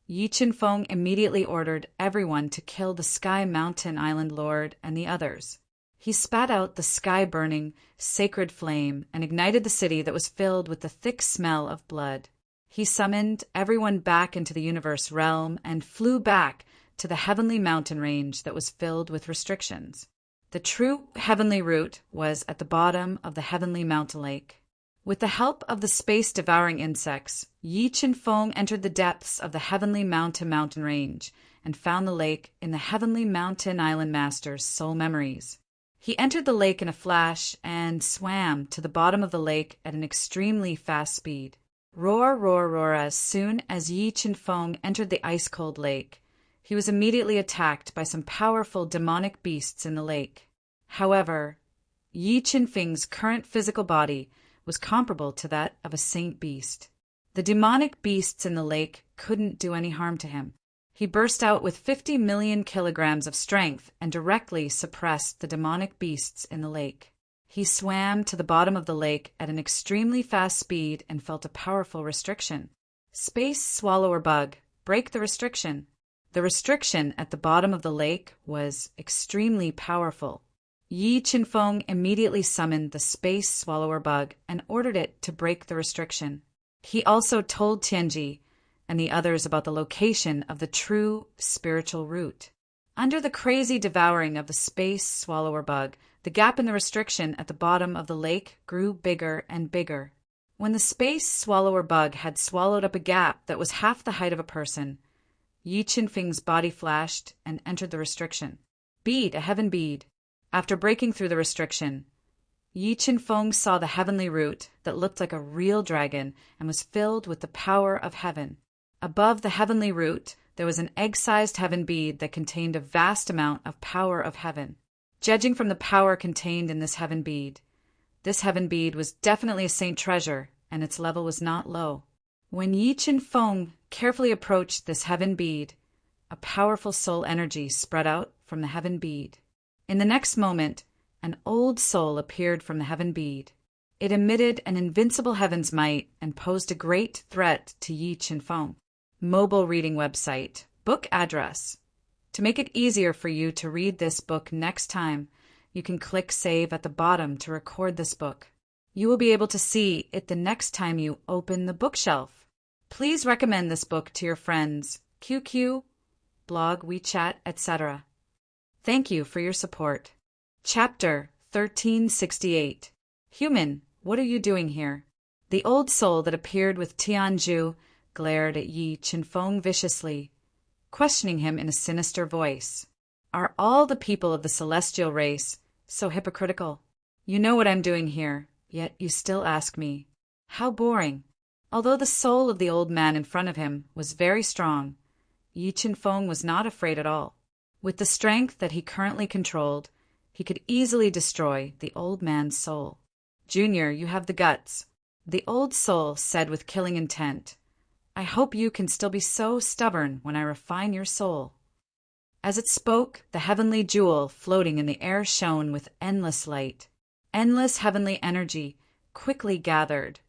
Yi Qin-feng immediately ordered everyone to kill the Sky Mountain Island Lord and the others. He spat out the sky-burning, sacred flame and ignited the city that was filled with the thick smell of blood. He summoned everyone back into the universe realm and flew back to the heavenly mountain range that was filled with restrictions. The true heavenly root was at the bottom of the heavenly mountain lake. With the help of the space-devouring insects, Yi Qin-feng entered the depths of the heavenly mountain range and found the lake in the heavenly mountain island master's soul memories. He entered the lake in a flash and swam to the bottom of the lake at an extremely fast speed. Roar, roar, roar. As soon as Yi Qin-feng entered the ice-cold lake, he was immediately attacked by some powerful demonic beasts in the lake. However, Yi Qin-feng's current physical body was comparable to that of a saint beast. The demonic beasts in the lake couldn't do any harm to him. He burst out with 50 million kilograms of strength and directly suppressed the demonic beasts in the lake. He swam to the bottom of the lake at an extremely fast speed and felt a powerful restriction. Space swallower bug, break the restriction. The restriction at the bottom of the lake was extremely powerful. Yi Qinfeng immediately summoned the space swallower bug and ordered it to break the restriction. He also told Tianji and the others about the location of the true spiritual root. Under the crazy devouring of the space swallower bug, the gap in the restriction at the bottom of the lake grew bigger and bigger. When the space swallower bug had swallowed up a gap that was half the height of a person, Yi Qinfeng's body flashed and entered the restriction. Bead, a heaven bead. After breaking through the restriction, Yi Qinfeng saw the heavenly root that looked like a real dragon and was filled with the power of heaven. Above the heavenly root, there was an egg-sized heaven bead that contained a vast amount of power of heaven. Judging from the power contained in this heaven bead was definitely a saint treasure, and its level was not low. When Yi Qinfeng carefully approached this heaven bead, a powerful soul energy spread out from the heaven bead. In the next moment, an old soul appeared from the heaven bead. It emitted an invincible heaven's might and posed a great threat to Yi Qinfeng. Mobile reading website. Book address. To make it easier for you to read this book next time, you can click Save at the bottom to record this book. You will be able to see it the next time you open the bookshelf. Please recommend this book to your friends, QQ, blog, WeChat, etc. Thank you for your support. Chapter 1368. Human, what are you doing here? The old soul that appeared with Tianju glared at Yi Qinfeng viciously, questioning him in a sinister voice. Are all the people of the celestial race so hypocritical? You know what I'm doing here, yet you still ask me. How boring. Although the soul of the old man in front of him was very strong, Yi Qinfeng was not afraid at all. With the strength that he currently controlled, he could easily destroy the old man's soul. Junior, you have the guts. The old soul said with killing intent. I hope you can still be so stubborn when I refine your soul. As it spoke, the heavenly jewel floating in the air shone with endless light. Endless heavenly energy quickly gathered,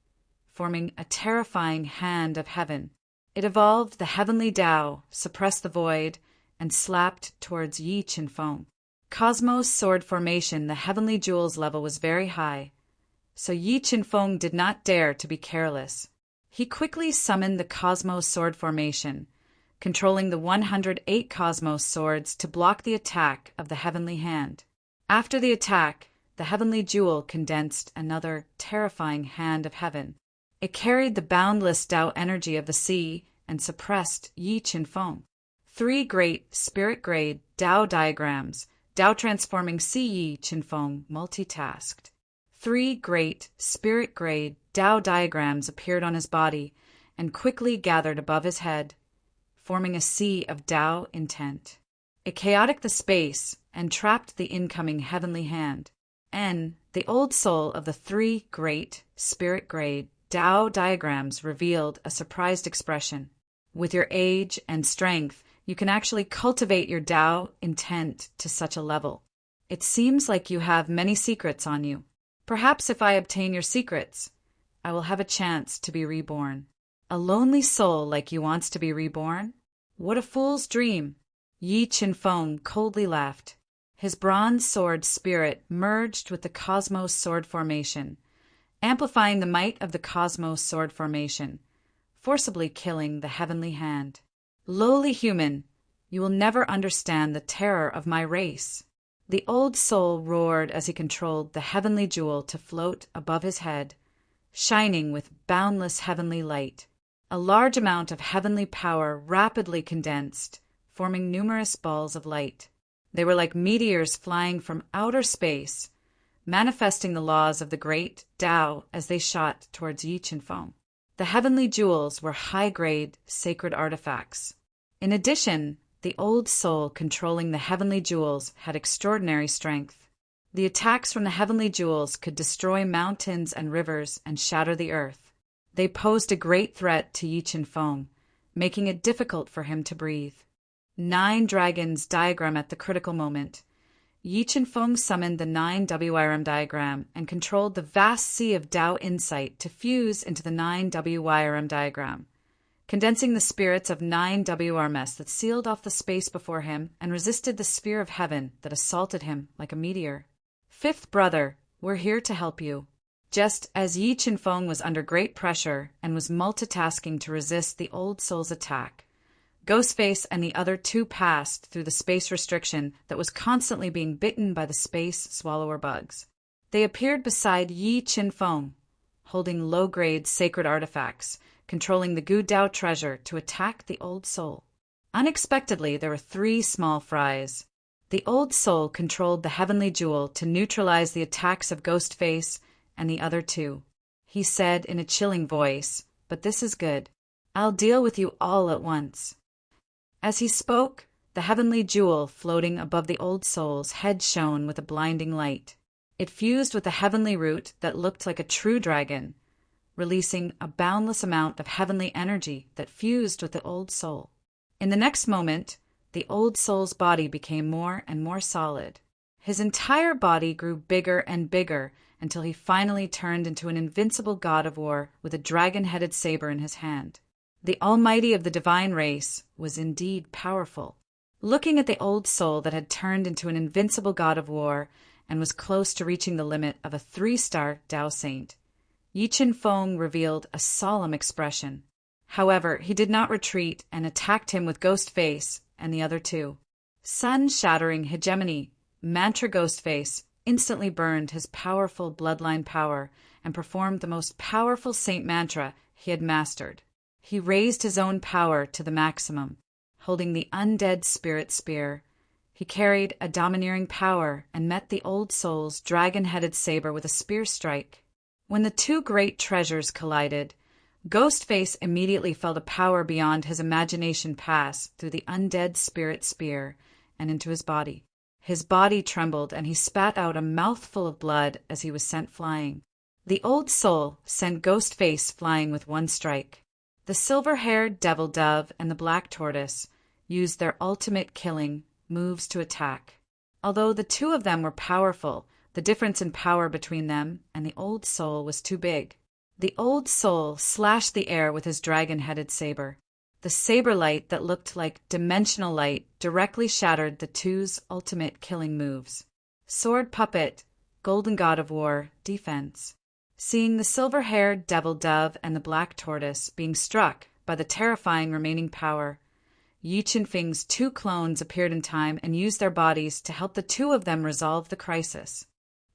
forming a terrifying hand of heaven. It evolved the heavenly Tao, suppressed the void, and slapped towards Yi Qinfeng. Cosmos sword formation, the heavenly jewel's level was very high, so Yi Qinfeng did not dare to be careless. He quickly summoned the Cosmos sword formation, controlling the 108 Cosmos swords to block the attack of the heavenly hand. After the attack, the heavenly jewel condensed another terrifying hand of heaven. It carried the boundless Tao energy of the sea and suppressed Yi Qinfeng. 3 great spirit-grade Tao diagrams, Tao transforming Yi Qinfeng multitasked. 3 great spirit-grade Tao diagrams appeared on his body and quickly gathered above his head, forming a sea of Tao intent. It chaotic the space and trapped the incoming heavenly hand. The old soul of the 3 great spirit-grade Tao diagrams revealed a surprised expression. With your age and strength, you can actually cultivate your Tao intent to such a level. It seems like you have many secrets on you. Perhaps if I obtain your secrets, I will have a chance to be reborn. A lonely soul like you wants to be reborn? What a fool's dream! Yi Qinfeng coldly laughed. His bronze sword spirit merged with the Cosmos sword formation, amplifying the might of the Cosmos sword formation, forcibly killing the heavenly hand. Lowly human, you will never understand the terror of my race. The old soul roared as he controlled the heavenly jewel to float above his head, shining with boundless heavenly light. A large amount of heavenly power rapidly condensed, forming numerous balls of light. They were like meteors flying from outer space, manifesting the laws of the great Tao as they shot towards Yi Qinfeng. The heavenly jewels were high-grade, sacred artifacts. In addition, the old soul controlling the heavenly jewels had extraordinary strength. The attacks from the heavenly jewels could destroy mountains and rivers and shatter the earth. They posed a great threat to Yi Qinfeng, making it difficult for him to breathe. 9 dragons diagram at the critical moment. Yi Qinfeng summoned the 9 WIRM diagram and controlled the vast sea of Tao insight to fuse into the 9 WIRM diagram, condensing the spirits of 9 WRMS that sealed off the space before him and resisted the sphere of heaven that assaulted him like a meteor. Fifth brother, we're here to help you. Just as Yi Qinfeng was under great pressure and was multitasking to resist the old soul's attack, Ghostface and the other two passed through the space restriction that was constantly being bitten by the space swallower bugs. They appeared beside Yi Qinfeng, holding low-grade sacred artifacts, controlling the Gu Dao treasure to attack the old soul. Unexpectedly, there were three small fries. The old soul controlled the heavenly jewel to neutralize the attacks of Ghostface and the other two. He said in a chilling voice, "But this is good. I'll deal with you all at once." As he spoke, the heavenly jewel floating above the old soul's head shone with a blinding light. It fused with the heavenly root that looked like a true dragon, releasing a boundless amount of heavenly energy that fused with the old soul. In the next moment, the old soul's body became more and more solid. His entire body grew bigger and bigger until he finally turned into an invincible god of war with a dragon-headed saber in his hand. The Almighty of the divine race was indeed powerful. Looking at the old soul that had turned into an invincible god of war and was close to reaching the limit of a 3-star Tao Saint, Yi Qinfeng revealed a solemn expression. However, he did not retreat and attacked him with Ghostface and the other two. Sun-shattering hegemony, Mantra Ghostface instantly burned his powerful bloodline power and performed the most powerful saint mantra he had mastered. He raised his own power to the maximum, holding the undead spirit spear. He carried a domineering power and met the old soul's dragon-headed saber with a spear strike. When the two great treasures collided, Ghostface immediately felt a power beyond his imagination pass through the undead spirit spear and into his body. His body trembled and he spat out a mouthful of blood as he was sent flying. The old soul sent Ghostface flying with one strike. The silver-haired devil dove and the black tortoise used their ultimate killing moves to attack. Although the two of them were powerful, the difference in power between them and the old soul was too big. The old soul slashed the air with his dragon-headed saber. The saber light that looked like dimensional light directly shattered the two's ultimate killing moves. Sword puppet, golden god of war, defense. Seeing the silver-haired devil dove and the black tortoise being struck by the terrifying remaining power, Yi Qinfeng's two clones appeared in time and used their bodies to help the two of them resolve the crisis.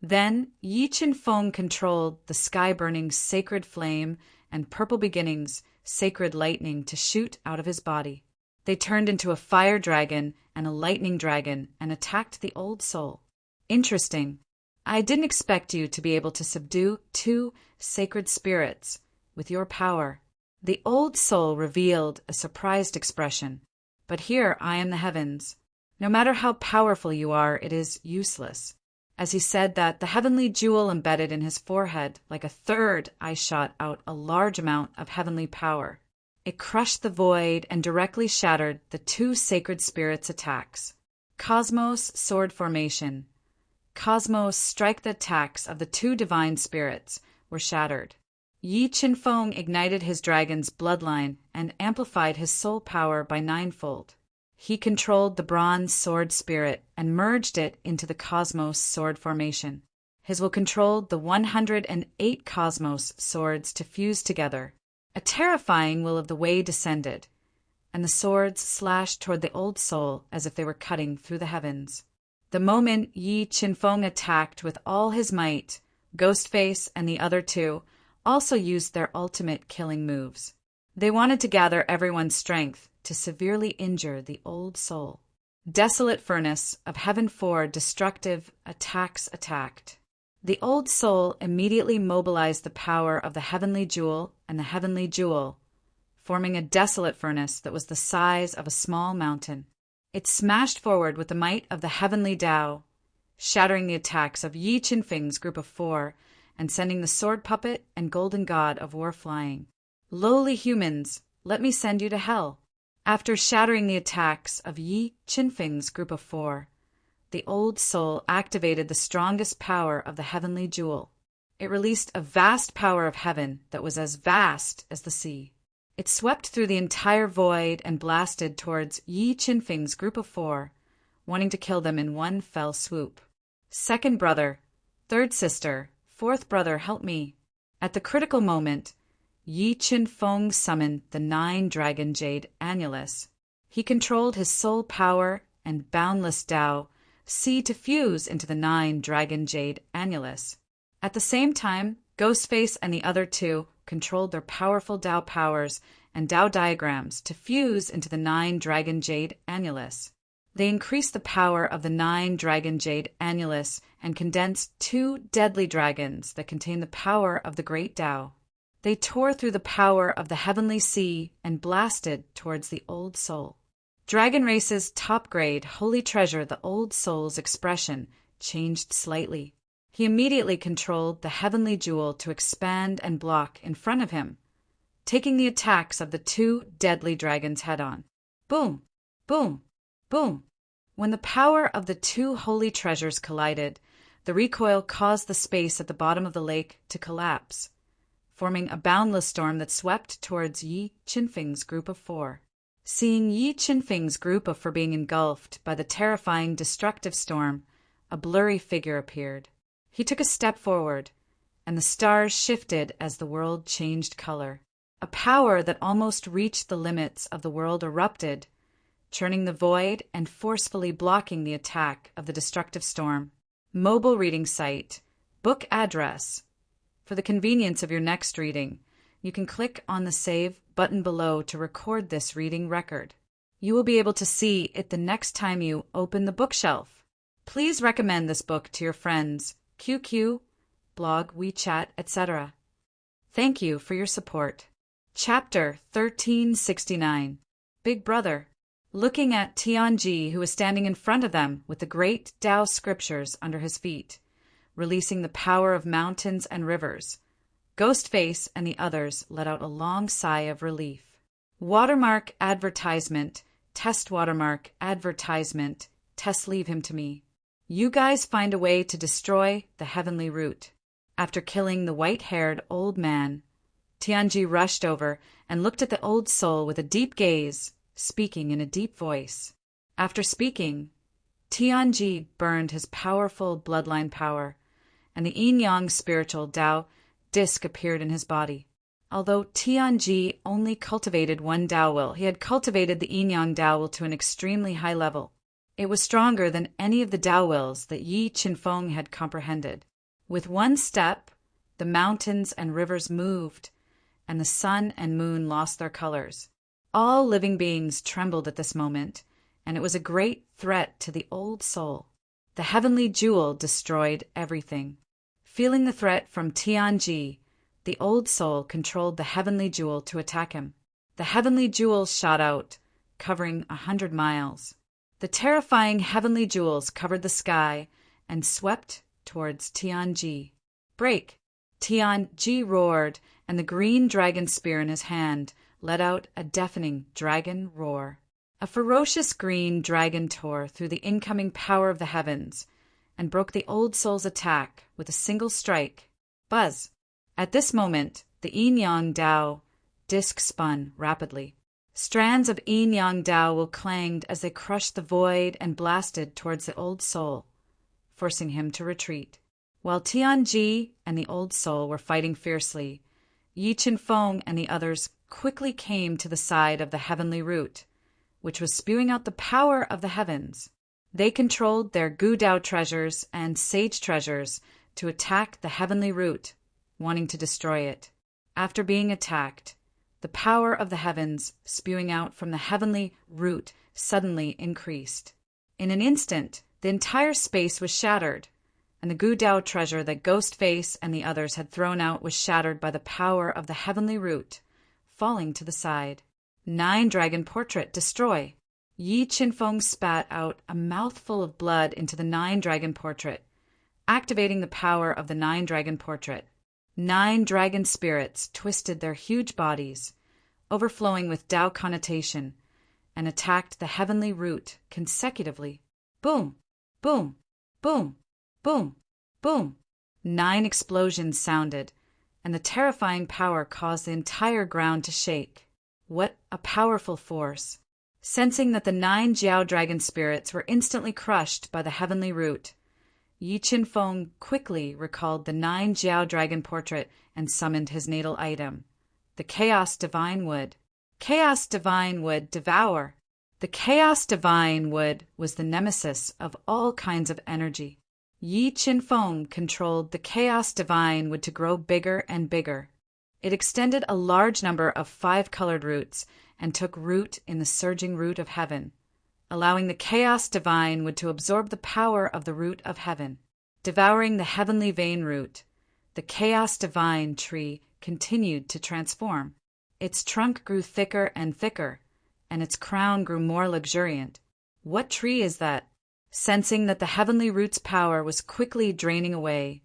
Then Yi Qinfeng controlled the sky-burning sacred flame and purple beginnings, sacred lightning to shoot out of his body. They turned into a fire dragon and a lightning dragon and attacked the old soul. Interesting. I didn't expect you to be able to subdue two sacred spirits with your power. The old soul revealed a surprised expression. But here I am the heavens. No matter how powerful you are, it is useless. As he said that, the heavenly jewel embedded in his forehead like a third eye shot out a large amount of heavenly power. It crushed the void and directly shattered the two sacred spirits' attacks. Cosmos sword formation. Cosmos strike the attacks of the two divine spirits were shattered. Yi Qinfeng ignited his dragon's bloodline and amplified his soul power by 9-fold. He controlled the bronze sword spirit and merged it into the cosmos sword formation. His will controlled the 108 cosmos swords to fuse together. A terrifying will of the way descended, and the swords slashed toward the old soul as if they were cutting through the heavens. The moment Yi Qinfeng attacked with all his might, Ghostface and the other two also used their ultimate killing moves. They wanted to gather everyone's strength to severely injure the old soul. Desolate furnace of heaven 4 destructive attacks attacked. The old soul immediately mobilized the power of the heavenly jewel and the heavenly jewel, forming a desolate furnace that was the size of a small mountain. It smashed forward with the might of the heavenly Tao, shattering the attacks of Yi Qinfeng's group of 4 and sending the sword puppet and golden god of war flying. Lowly humans, let me send you to hell. After shattering the attacks of Yi Qinfeng's group of 4, the old soul activated the strongest power of the heavenly jewel. It released a vast power of heaven that was as vast as the sea. It swept through the entire void and blasted towards Yi Qinfeng's group of 4, wanting to kill them in one fell swoop. Second brother, Third sister, fourth brother, help me. At the critical moment, Yi Qin-feng summoned the 9-dragon jade annulus. He controlled his soul power and boundless Tao Ci to fuse into the 9-dragon jade annulus. At the same time, Ghostface and the other two controlled their powerful Tao powers and Tao diagrams to fuse into the 9-dragon jade annulus. They increased the power of the 9-dragon jade annulus and condensed 2 deadly dragons that contain the power of the great Tao. They tore through the power of the heavenly sea and blasted towards the Old Soul. Dragon Race's top-grade holy treasure, the Old Soul's expression, changed slightly. He immediately controlled the heavenly jewel to expand and block in front of him, taking the attacks of the 2 deadly dragons head-on. Boom! Boom! Boom! When the power of the 2 holy treasures collided, the recoil caused the space at the bottom of the lake to collapse, forming a boundless storm that swept towards Yi Qinfeng's group of 4. Seeing Yi Qinfeng's group of 4 being engulfed by the terrifying, destructive storm, a blurry figure appeared. He took a step forward, and the stars shifted as the world changed color. A power that almost reached the limits of the world erupted, churning the void and forcefully blocking the attack of the destructive storm. Mobile reading site, book address. For the convenience of your next reading, you can click on the Save button below to record this reading record. You will be able to see it the next time you open the bookshelf. Please recommend this book to your friends, QQ, blog, WeChat, etc. Thank you for your support. Chapter 1369. Big Brother. Looking at Tianji, who was standing in front of them with the great Tao scriptures under his feet, releasing the power of mountains and rivers, Ghostface and the others let out a long sigh of relief. Watermark advertisement, test watermark advertisement, test leave him to me. You guys find a way to destroy the heavenly root. After killing the white-haired old man, Tianji rushed over and looked at the Old Soul with a deep gaze, speaking in a deep voice. After speaking, Tianji burned his powerful bloodline power, and the yin-yang spiritual Tao disc appeared in his body. Although Tianji only cultivated 1 Tao will, he had cultivated the yin-yang Tao will to an extremely high level. It was stronger than any of the Tao wills that Yi Qinfeng had comprehended. With 1 step, the mountains and rivers moved, and the sun and moon lost their colors. All living beings trembled at this moment, and it was a great threat to the Old Soul. The heavenly jewel destroyed everything. Feeling the threat from Tianji, the Old Soul controlled the heavenly jewel to attack him. The heavenly jewel shot out, covering 100 miles. The terrifying heavenly jewels covered the sky and swept towards Tianji. Break! Tianji roared, and the green dragon spear in his hand let out a deafening dragon roar. A ferocious green dragon tore through the incoming power of the heavens and broke the Old Soul's attack with a single strike. Buzz! At this moment, the yin-yang Tao disc spun rapidly. Strands of yin-yang Tao will clanged as they crushed the void and blasted towards the Old Soul, forcing him to retreat. While Tianji and the Old Soul were fighting fiercely, Yi Qinfeng and the others quickly came to the side of the heavenly root, which was spewing out the power of the heavens. They controlled their Gu Dao treasures and sage treasures to attack the heavenly root, wanting to destroy it. After being attacked, the power of the heavens spewing out from the heavenly root suddenly increased. In an instant, the entire space was shattered, and the Gu Dao treasure that Ghostface and the others had thrown out was shattered by the power of the heavenly root, falling to the side. 9-dragon portrait, destroy! Yi Qinfeng spat out a mouthful of blood into the 9-dragon portrait, activating the power of the 9-dragon portrait. 9 dragon spirits twisted their huge bodies, overflowing with Tao connotation, and attacked the heavenly root consecutively. Boom! Boom! Boom! Boom! Boom! 9 explosions sounded, and the terrifying power caused the entire ground to shake. What a powerful force! Sensing that the 9 Jiao dragon spirits were instantly crushed by the heavenly root, Yi Qinfeng quickly recalled the 9 Jiao dragon portrait and summoned his natal item, the Chaos Divine Wood. Chaos Divine Wood devour. The Chaos Divine Wood was the nemesis of all kinds of energy. Yi Qinfeng controlled the Chaos Divine Wood to grow bigger and bigger. It extended a large number of 5-colored roots and took root in the surging root of heaven, allowing the Chaos Divine Wood to absorb the power of the root of heaven. Devouring the heavenly vein root, the Chaos Divine tree continued to transform. Its trunk grew thicker and thicker, and its crown grew more luxuriant. What tree is that? Sensing that the heavenly root's power was quickly draining away,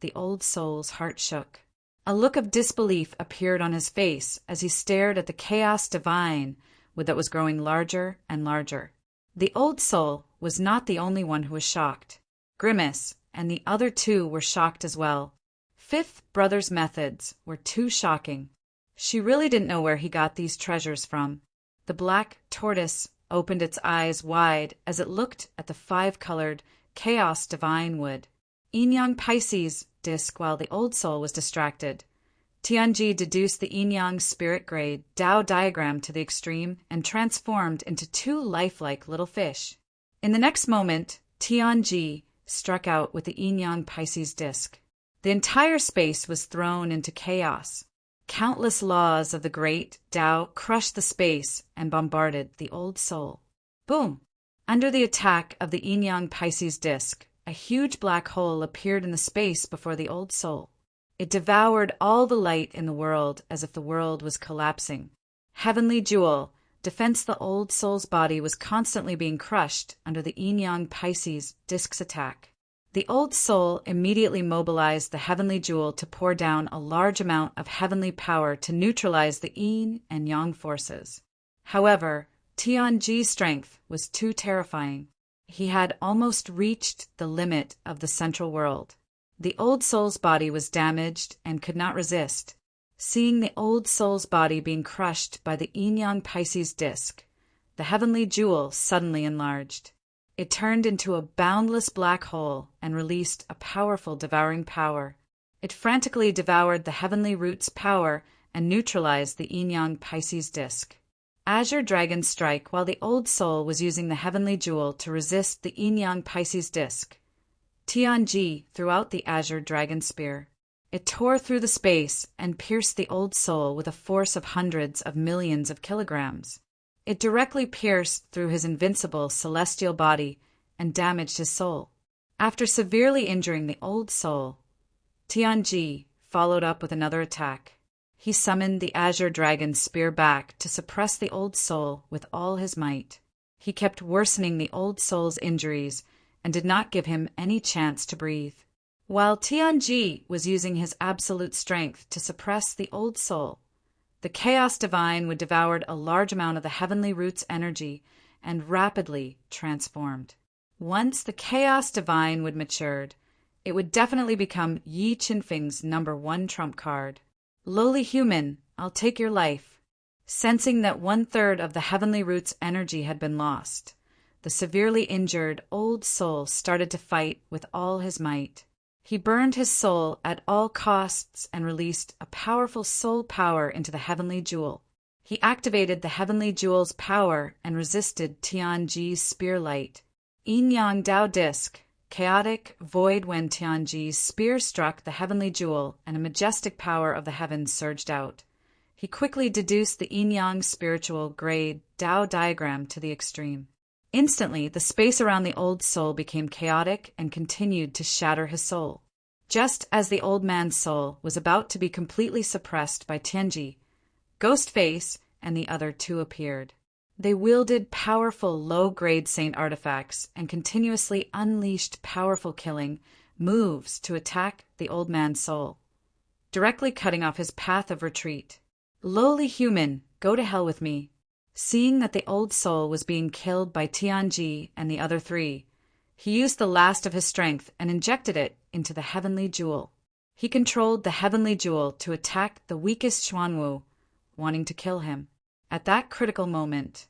the old soul's heart shook. A look of disbelief appeared on his face as he stared at the Chaos Divine Wood that was growing larger and larger. The old soul was not the only one who was shocked. Grimace and the other 2 were shocked as well. Fifth Brother's methods were too shocking. She really didn't know where he got these treasures from. The black tortoise opened its eyes wide as it looked at the 5-colored Chaos Divine Wood. Yin-Yang Pisces disc while the old soul was distracted. Tianji deduced the yin-yang spirit grade Tao diagram to the extreme and transformed into 2 lifelike little fish. In the next moment, Tianji struck out with the yin-yang Pisces disc. The entire space was thrown into chaos. Countless laws of the great Tao crushed the space and bombarded the old soul. Boom! Under the attack of the yin-yang Pisces disc, a huge black hole appeared in the space before the old soul. It devoured all the light in the world as if the world was collapsing. Heavenly Jewel, defense the old soul's body was constantly being crushed under the yin-yang Pisces disc's attack. The old soul immediately mobilized the heavenly jewel to pour down a large amount of heavenly power to neutralize the yin and yang forces. However, Tianji's strength was too terrifying. He had almost reached the limit of the central world. The old soul's body was damaged and could not resist. Seeing the old soul's body being crushed by the yin-yang Pisces disc, the heavenly jewel suddenly enlarged. It turned into a boundless black hole and released a powerful devouring power. It frantically devoured the heavenly root's power and neutralized the yin-yang Pisces disc. Azure Dragon strike while the old soul was using the heavenly jewel to resist the yin-yang Pisces disc. Tianji threw out the Azure Dragon spear. It tore through the space and pierced the old soul with a force of hundreds of millions of kilograms. It directly pierced through his invincible celestial body and damaged his soul. After severely injuring the old soul, Tianji followed up with another attack. He summoned the Azure Dragon's spear back to suppress the old soul with all his might. He kept worsening the old soul's injuries and did not give him any chance to breathe. While Tianji was using his absolute strength to suppress the old soul, the Chaos Divine Wood devoured a large amount of the heavenly root's energy and rapidly transformed. Once the Chaos Divine Wood matured, it would definitely become Yi Qinfeng's #1 trump card. Lowly human, I'll take your life. Sensing that 1/3 of the heavenly root's energy had been lost, the severely injured old soul started to fight with all his might. He burned his soul at all costs and released a powerful soul power into the heavenly jewel. He activated the heavenly jewel's power and resisted Tianji's spear light. Yin-Yang Dao disc, chaotic void when Tianji's spear struck the heavenly jewel and a majestic power of the heavens surged out. He quickly deduced the yin-yang spiritual grade Dao diagram to the extreme. Instantly, the space around the old soul became chaotic and continued to shatter his soul. Just as the old man's soul was about to be completely suppressed by Tianji, Ghostface and the other 2 appeared. They wielded powerful low-grade saint artifacts and continuously unleashed powerful killing moves to attack the old man's soul, directly cutting off his path of retreat. Lowly human, go to hell with me. Seeing that the old soul was being killed by Tianji and the other 3, he used the last of his strength and injected it into the heavenly jewel. He controlled the heavenly jewel to attack the weakest Xuanwu, wanting to kill him. At that critical moment,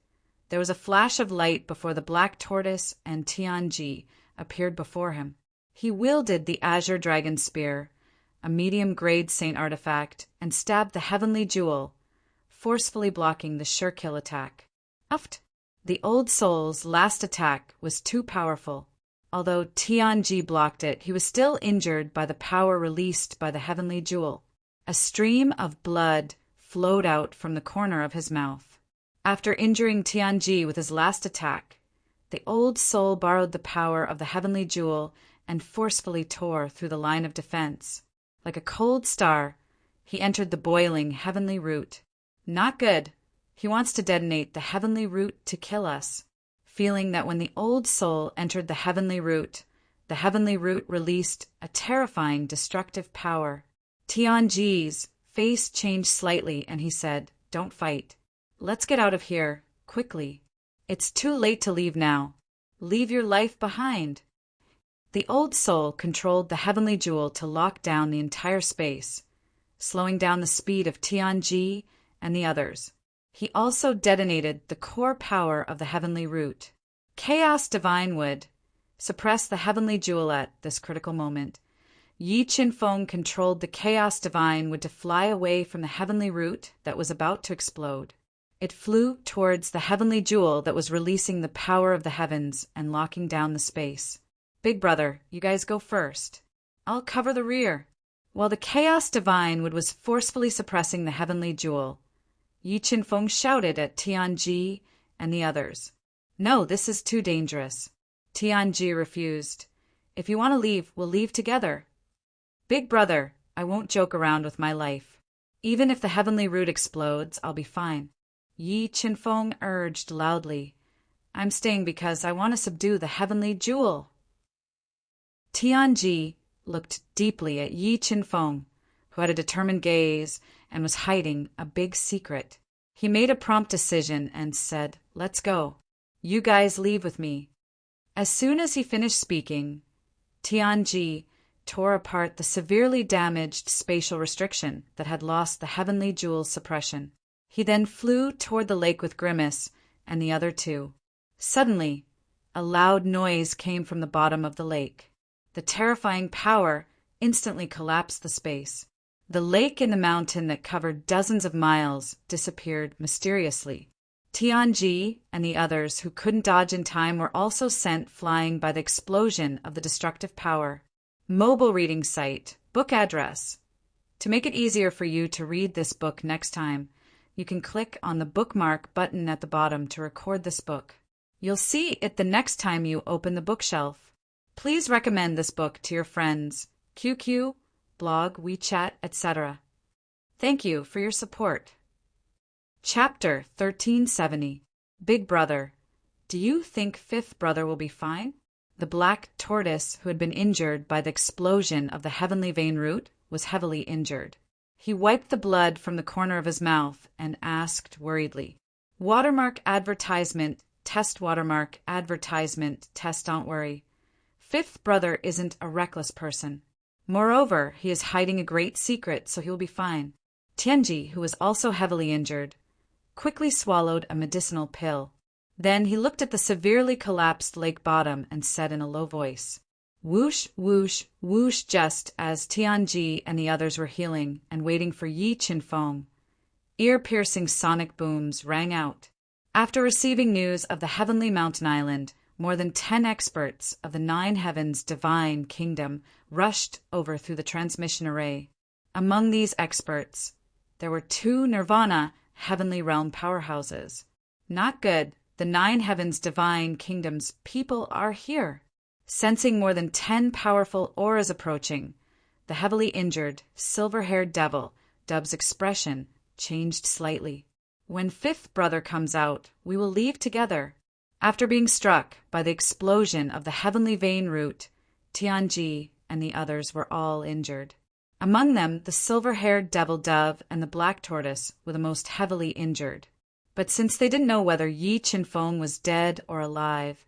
there was a flash of light before the black tortoise and Tianji appeared before him. He wielded the azure dragon spear, a medium-grade saint artifact, and stabbed the heavenly jewel, forcefully blocking the sure kill attack. Uft! The old soul's last attack was too powerful. Although Tianji blocked it, he was still injured by the power released by the heavenly jewel. A stream of blood flowed out from the corner of his mouth. After injuring Tianji with his last attack, the old soul borrowed the power of the heavenly jewel and forcefully tore through the line of defense. Like a cold star, he entered the boiling heavenly root. Not good. He wants to detonate the heavenly root to kill us. Feeling that when the old soul entered the heavenly root released a terrifying destructive power. Tianji's face changed slightly and he said, "Don't fight. Let's get out of here, quickly. It's too late to leave now. Leave your life behind." The old soul controlled the heavenly jewel to lock down the entire space, slowing down the speed of Tianji and the others. He also detonated the core power of the heavenly root. Chaos Divine would suppress the heavenly jewel at this critical moment. Yi Qinfeng controlled the Chaos Divine would to fly away from the heavenly root that was about to explode. It flew towards the heavenly jewel that was releasing the power of the heavens and locking down the space. "Big brother, you guys go first. I'll cover the rear." While the Chaos Divine would was forcefully suppressing the heavenly jewel, Yi Qinfeng shouted at Tianji and the others. "No, this is too dangerous." Tianji refused. "If you want to leave, we'll leave together." "Big brother, I won't joke around with my life. Even if the heavenly root explodes, I'll be fine." Yi Qinfeng urged loudly. "I'm staying because I want to subdue the heavenly jewel." Tianji looked deeply at Yi Qinfeng, who had a determined gaze and was hiding a big secret. He made a prompt decision and said, "Let's go. You guys leave with me." As soon as he finished speaking, Tianji tore apart the severely damaged spatial restriction that had lost the heavenly jewel's suppression. He then flew toward the lake with Grimace and the other two. Suddenly, a loud noise came from the bottom of the lake. The terrifying power instantly collapsed the space. The lake and the mountain that covered dozens of miles disappeared mysteriously. Tianji and the others who couldn't dodge in time were also sent flying by the explosion of the destructive power. Mobile reading site, book address. To make it easier for you to read this book next time, you can click on the bookmark button at the bottom to record this book. You'll see it the next time you open the bookshelf. Please recommend this book to your friends, QQ, blog, WeChat, etc. Thank you for your support. Chapter 1370. Big Brother. Do you think fifth brother will be fine? The black tortoise, who had been injured by the explosion of the heavenly vein root, was heavily injured. He wiped the blood from the corner of his mouth and asked worriedly, "Watermark advertisement, test watermark advertisement, test don't worry. Fifth brother isn't a reckless person. Moreover, he is hiding a great secret, so he will be fine." Tianji, who was also heavily injured, quickly swallowed a medicinal pill. Then he looked at the severely collapsed lake bottom and said in a low voice, "Whoosh, whoosh, whoosh," just as Tianji and the others were healing and waiting for Yi Qinfeng. Ear-piercing sonic booms rang out. After receiving news of the heavenly mountain island, more than 10 experts of the 9 heavens divine kingdom rushed over through the transmission array. Among these experts, there were 2 Nirvana heavenly realm powerhouses. Not good. The 9 heavens divine kingdom's people are here. Sensing more than 10 powerful auras approaching, the heavily injured, silver-haired devil, Dub's expression changed slightly. "When fifth brother comes out, we will leave together." After being struck by the explosion of the heavenly vein root, Tianji and the others were all injured. Among them, the silver-haired devil dove and the black tortoise were the most heavily injured. But since they didn't know whether Yi Qinfeng was dead or alive,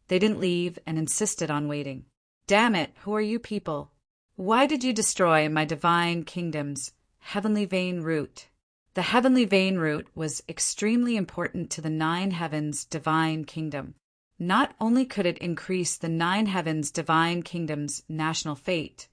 they didn't leave and insisted on waiting. "Damn it, who are you people? Why did you destroy my divine kingdom's heavenly vein root?" The heavenly vein root was extremely important to the 9 heavens divine kingdom. Not only could it increase the nine heavens divine kingdom's national fate,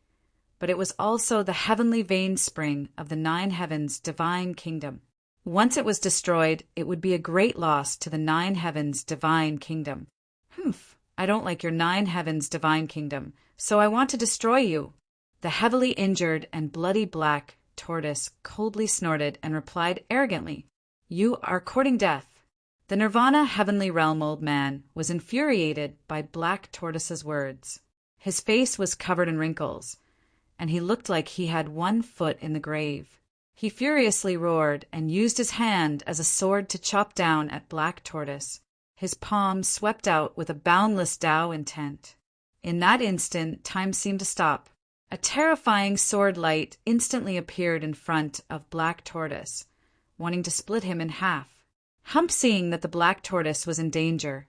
but it was also the heavenly vein spring of the nine heavens divine kingdom. Once it was destroyed, it would be a great loss to the nine heavens divine kingdom. Humph, I don't like your nine heavens divine kingdom, so I want to destroy you. The heavily injured and bloody black tortoise coldly snorted and replied arrogantly, "You are courting death." The Nirvana heavenly realm old man was infuriated by Black Tortoise's words. His face was covered in wrinkles, and he looked like he had 1 foot in the grave. He furiously roared and used his hand as a sword to chop down at Black Tortoise. His palm swept out with a boundless Tao intent. In that instant, time seemed to stop. A terrifying sword light instantly appeared in front of Black Tortoise, wanting to split him in half. Hump, seeing that the Black Tortoise was in danger,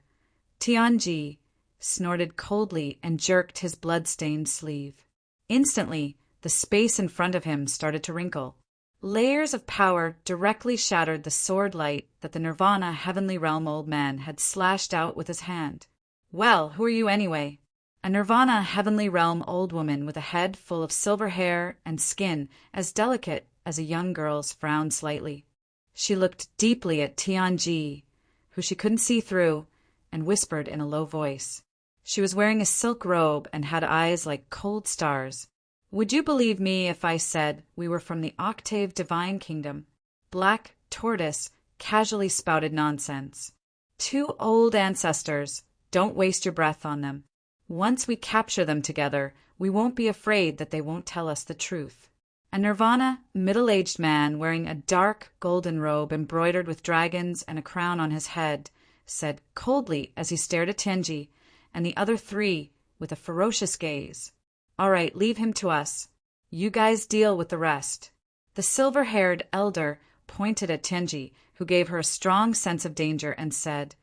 Tianji snorted coldly and jerked his blood-stained sleeve. Instantly, the space in front of him started to wrinkle. Layers of power directly shattered the sword light that the Nirvana heavenly realm old man had slashed out with his hand. "Well, who are you anyway?" A Nirvana heavenly realm old woman with a head full of silver hair and skin as delicate as a young girl's frowned slightly. She looked deeply at Tianji, who she couldn't see through, and whispered in a low voice. She was wearing a silk robe and had eyes like cold stars. "Would you believe me if I said we were from the Octave Divine Kingdom?" Black Tortoise casually spouted nonsense. "2 old ancestors. Don't waste your breath on them. Once we capture them together, we won't be afraid that they won't tell us the truth." A Nirvana, middle-aged man wearing a dark golden robe embroidered with dragons and a crown on his head said coldly as he stared at Tianji and the other 3 with a ferocious gaze, "All right, leave him to us. You guys deal with the rest." The silver-haired elder pointed at Tianji, who gave her a strong sense of danger, and said,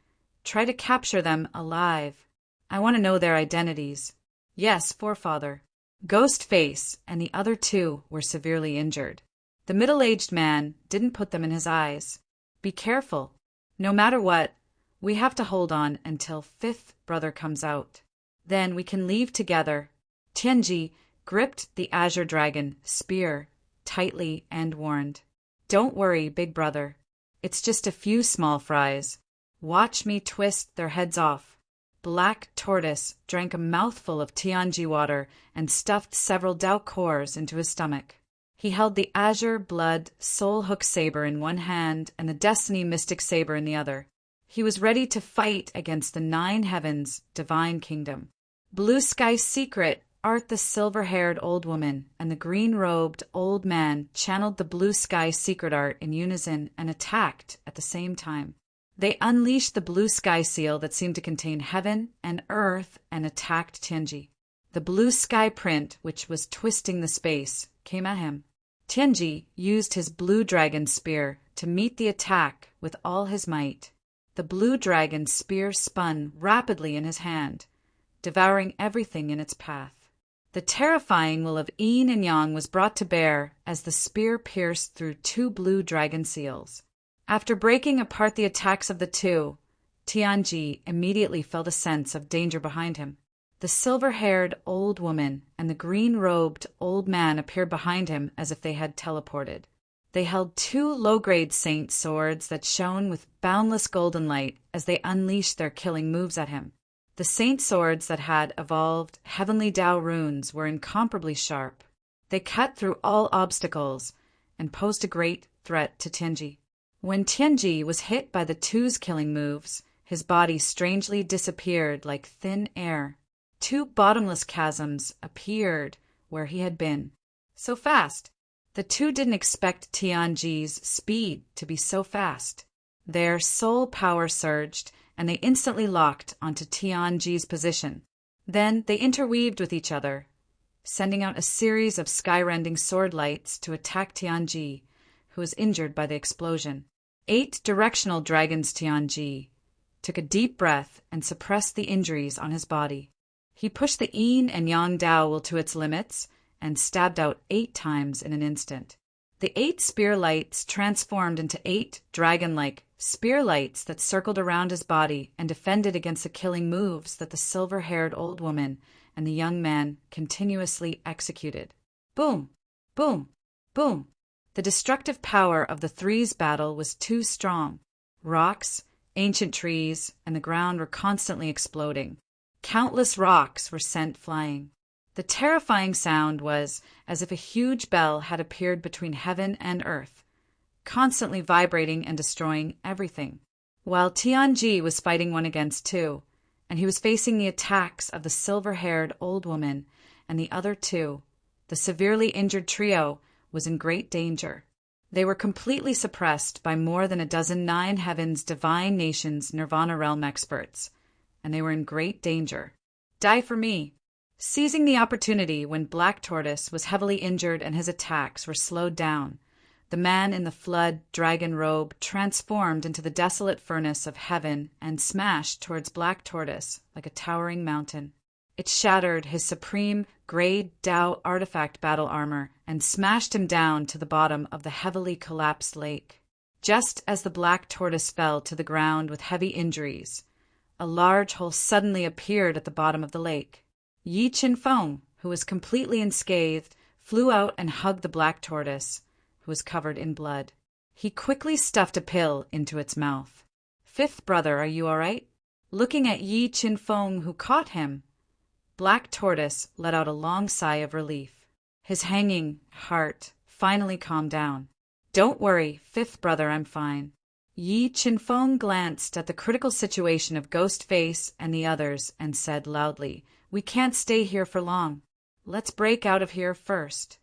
"Try to capture them alive. I want to know their identities." "Yes, forefather." Ghostface and the other 2 were severely injured. The middle-aged man didn't put them in his eyes. "Be careful. No matter what, we have to hold on until 5th brother comes out. Then we can leave together." Tianji gripped the azure dragon spear tightly and warned, "Don't worry, big brother. It's just a few small fries. Watch me twist their heads off." Black Tortoise drank a mouthful of Tianji water and stuffed several Dao cores into his stomach. He held the azure blood soul hook saber in one hand and the destiny mystic saber in the other. He was ready to fight against the 9 heavens divine kingdom. Blue Sky Secret art the silver-haired old woman and the green-robed old man channeled the Blue Sky Secret art in unison and attacked at the same time. They unleashed the blue sky seal that seemed to contain heaven and earth and attacked Tianji. The blue sky print, which was twisting the space, came at him. Tianji used his blue dragon spear to meet the attack with all his might. The blue dragon spear spun rapidly in his hand, devouring everything in its path. The terrifying will of yin and yang was brought to bear as the spear pierced through 2 blue dragon seals. After breaking apart the attacks of the 2, Tianji immediately felt a sense of danger behind him. The silver-haired old woman and the green-robed old man appeared behind him as if they had teleported. They held 2 low-grade saint swords that shone with boundless golden light as they unleashed their killing moves at him. The saint swords that had evolved heavenly Tao runes were incomparably sharp. They cut through all obstacles and posed a great threat to Tianji. When Tianji was hit by the 2's killing moves, his body strangely disappeared like thin air. 2 bottomless chasms appeared where he had been. So fast! The 2 didn't expect Tianji's speed to be so fast. Their soul power surged, and they instantly locked onto Tianji's position. Then they interweaved with each other, sending out a series of sky-rending sword lights to attack Tianji, who was injured by the explosion. 8 directional dragons Tianji took a deep breath and suppressed the injuries on his body. He pushed the yin and yang Tao will to its limits and stabbed out 8 times in an instant. The 8 spear lights transformed into 8 dragon-like spear lights that circled around his body and defended against the killing moves that the silver-haired old woman and the young man continuously executed. Boom! Boom! Boom! The destructive power of the three's battle was too strong. Rocks, ancient trees, and the ground were constantly exploding. Countless rocks were sent flying. The terrifying sound was as if a huge bell had appeared between heaven and earth, constantly vibrating and destroying everything. While Tianji was fighting one against two, and he was facing the attacks of the silver-haired old woman and the other two, the severely injured trio was in great danger. They were completely suppressed by more than a dozen Nine Heavens Divine Nations Nirvana Realm experts, and they were in great danger. Die for me! Seizing the opportunity when Black Tortoise was heavily injured and his attacks were slowed down, the man in the flood dragon robe transformed into the desolate furnace of heaven and smashed towards Black Tortoise like a towering mountain. It shattered his supreme Grade Dao artifact battle armor and smashed him down to the bottom of the heavily collapsed lake. Just as the Black Tortoise fell to the ground with heavy injuries, a large hole suddenly appeared at the bottom of the lake. Yi Qinfeng, who was completely unscathed, flew out and hugged the Black Tortoise, who was covered in blood. He quickly stuffed a pill into its mouth. Fifth brother, are you all right? Looking at Yi Qinfeng, who caught him, Black Tortoise let out a long sigh of relief. His hanging heart finally calmed down. Don't worry, fifth brother, I'm fine. Yi Qinfeng glanced at the critical situation of Ghostface and the others and said loudly, We can't stay here for long. Let's break out of here first.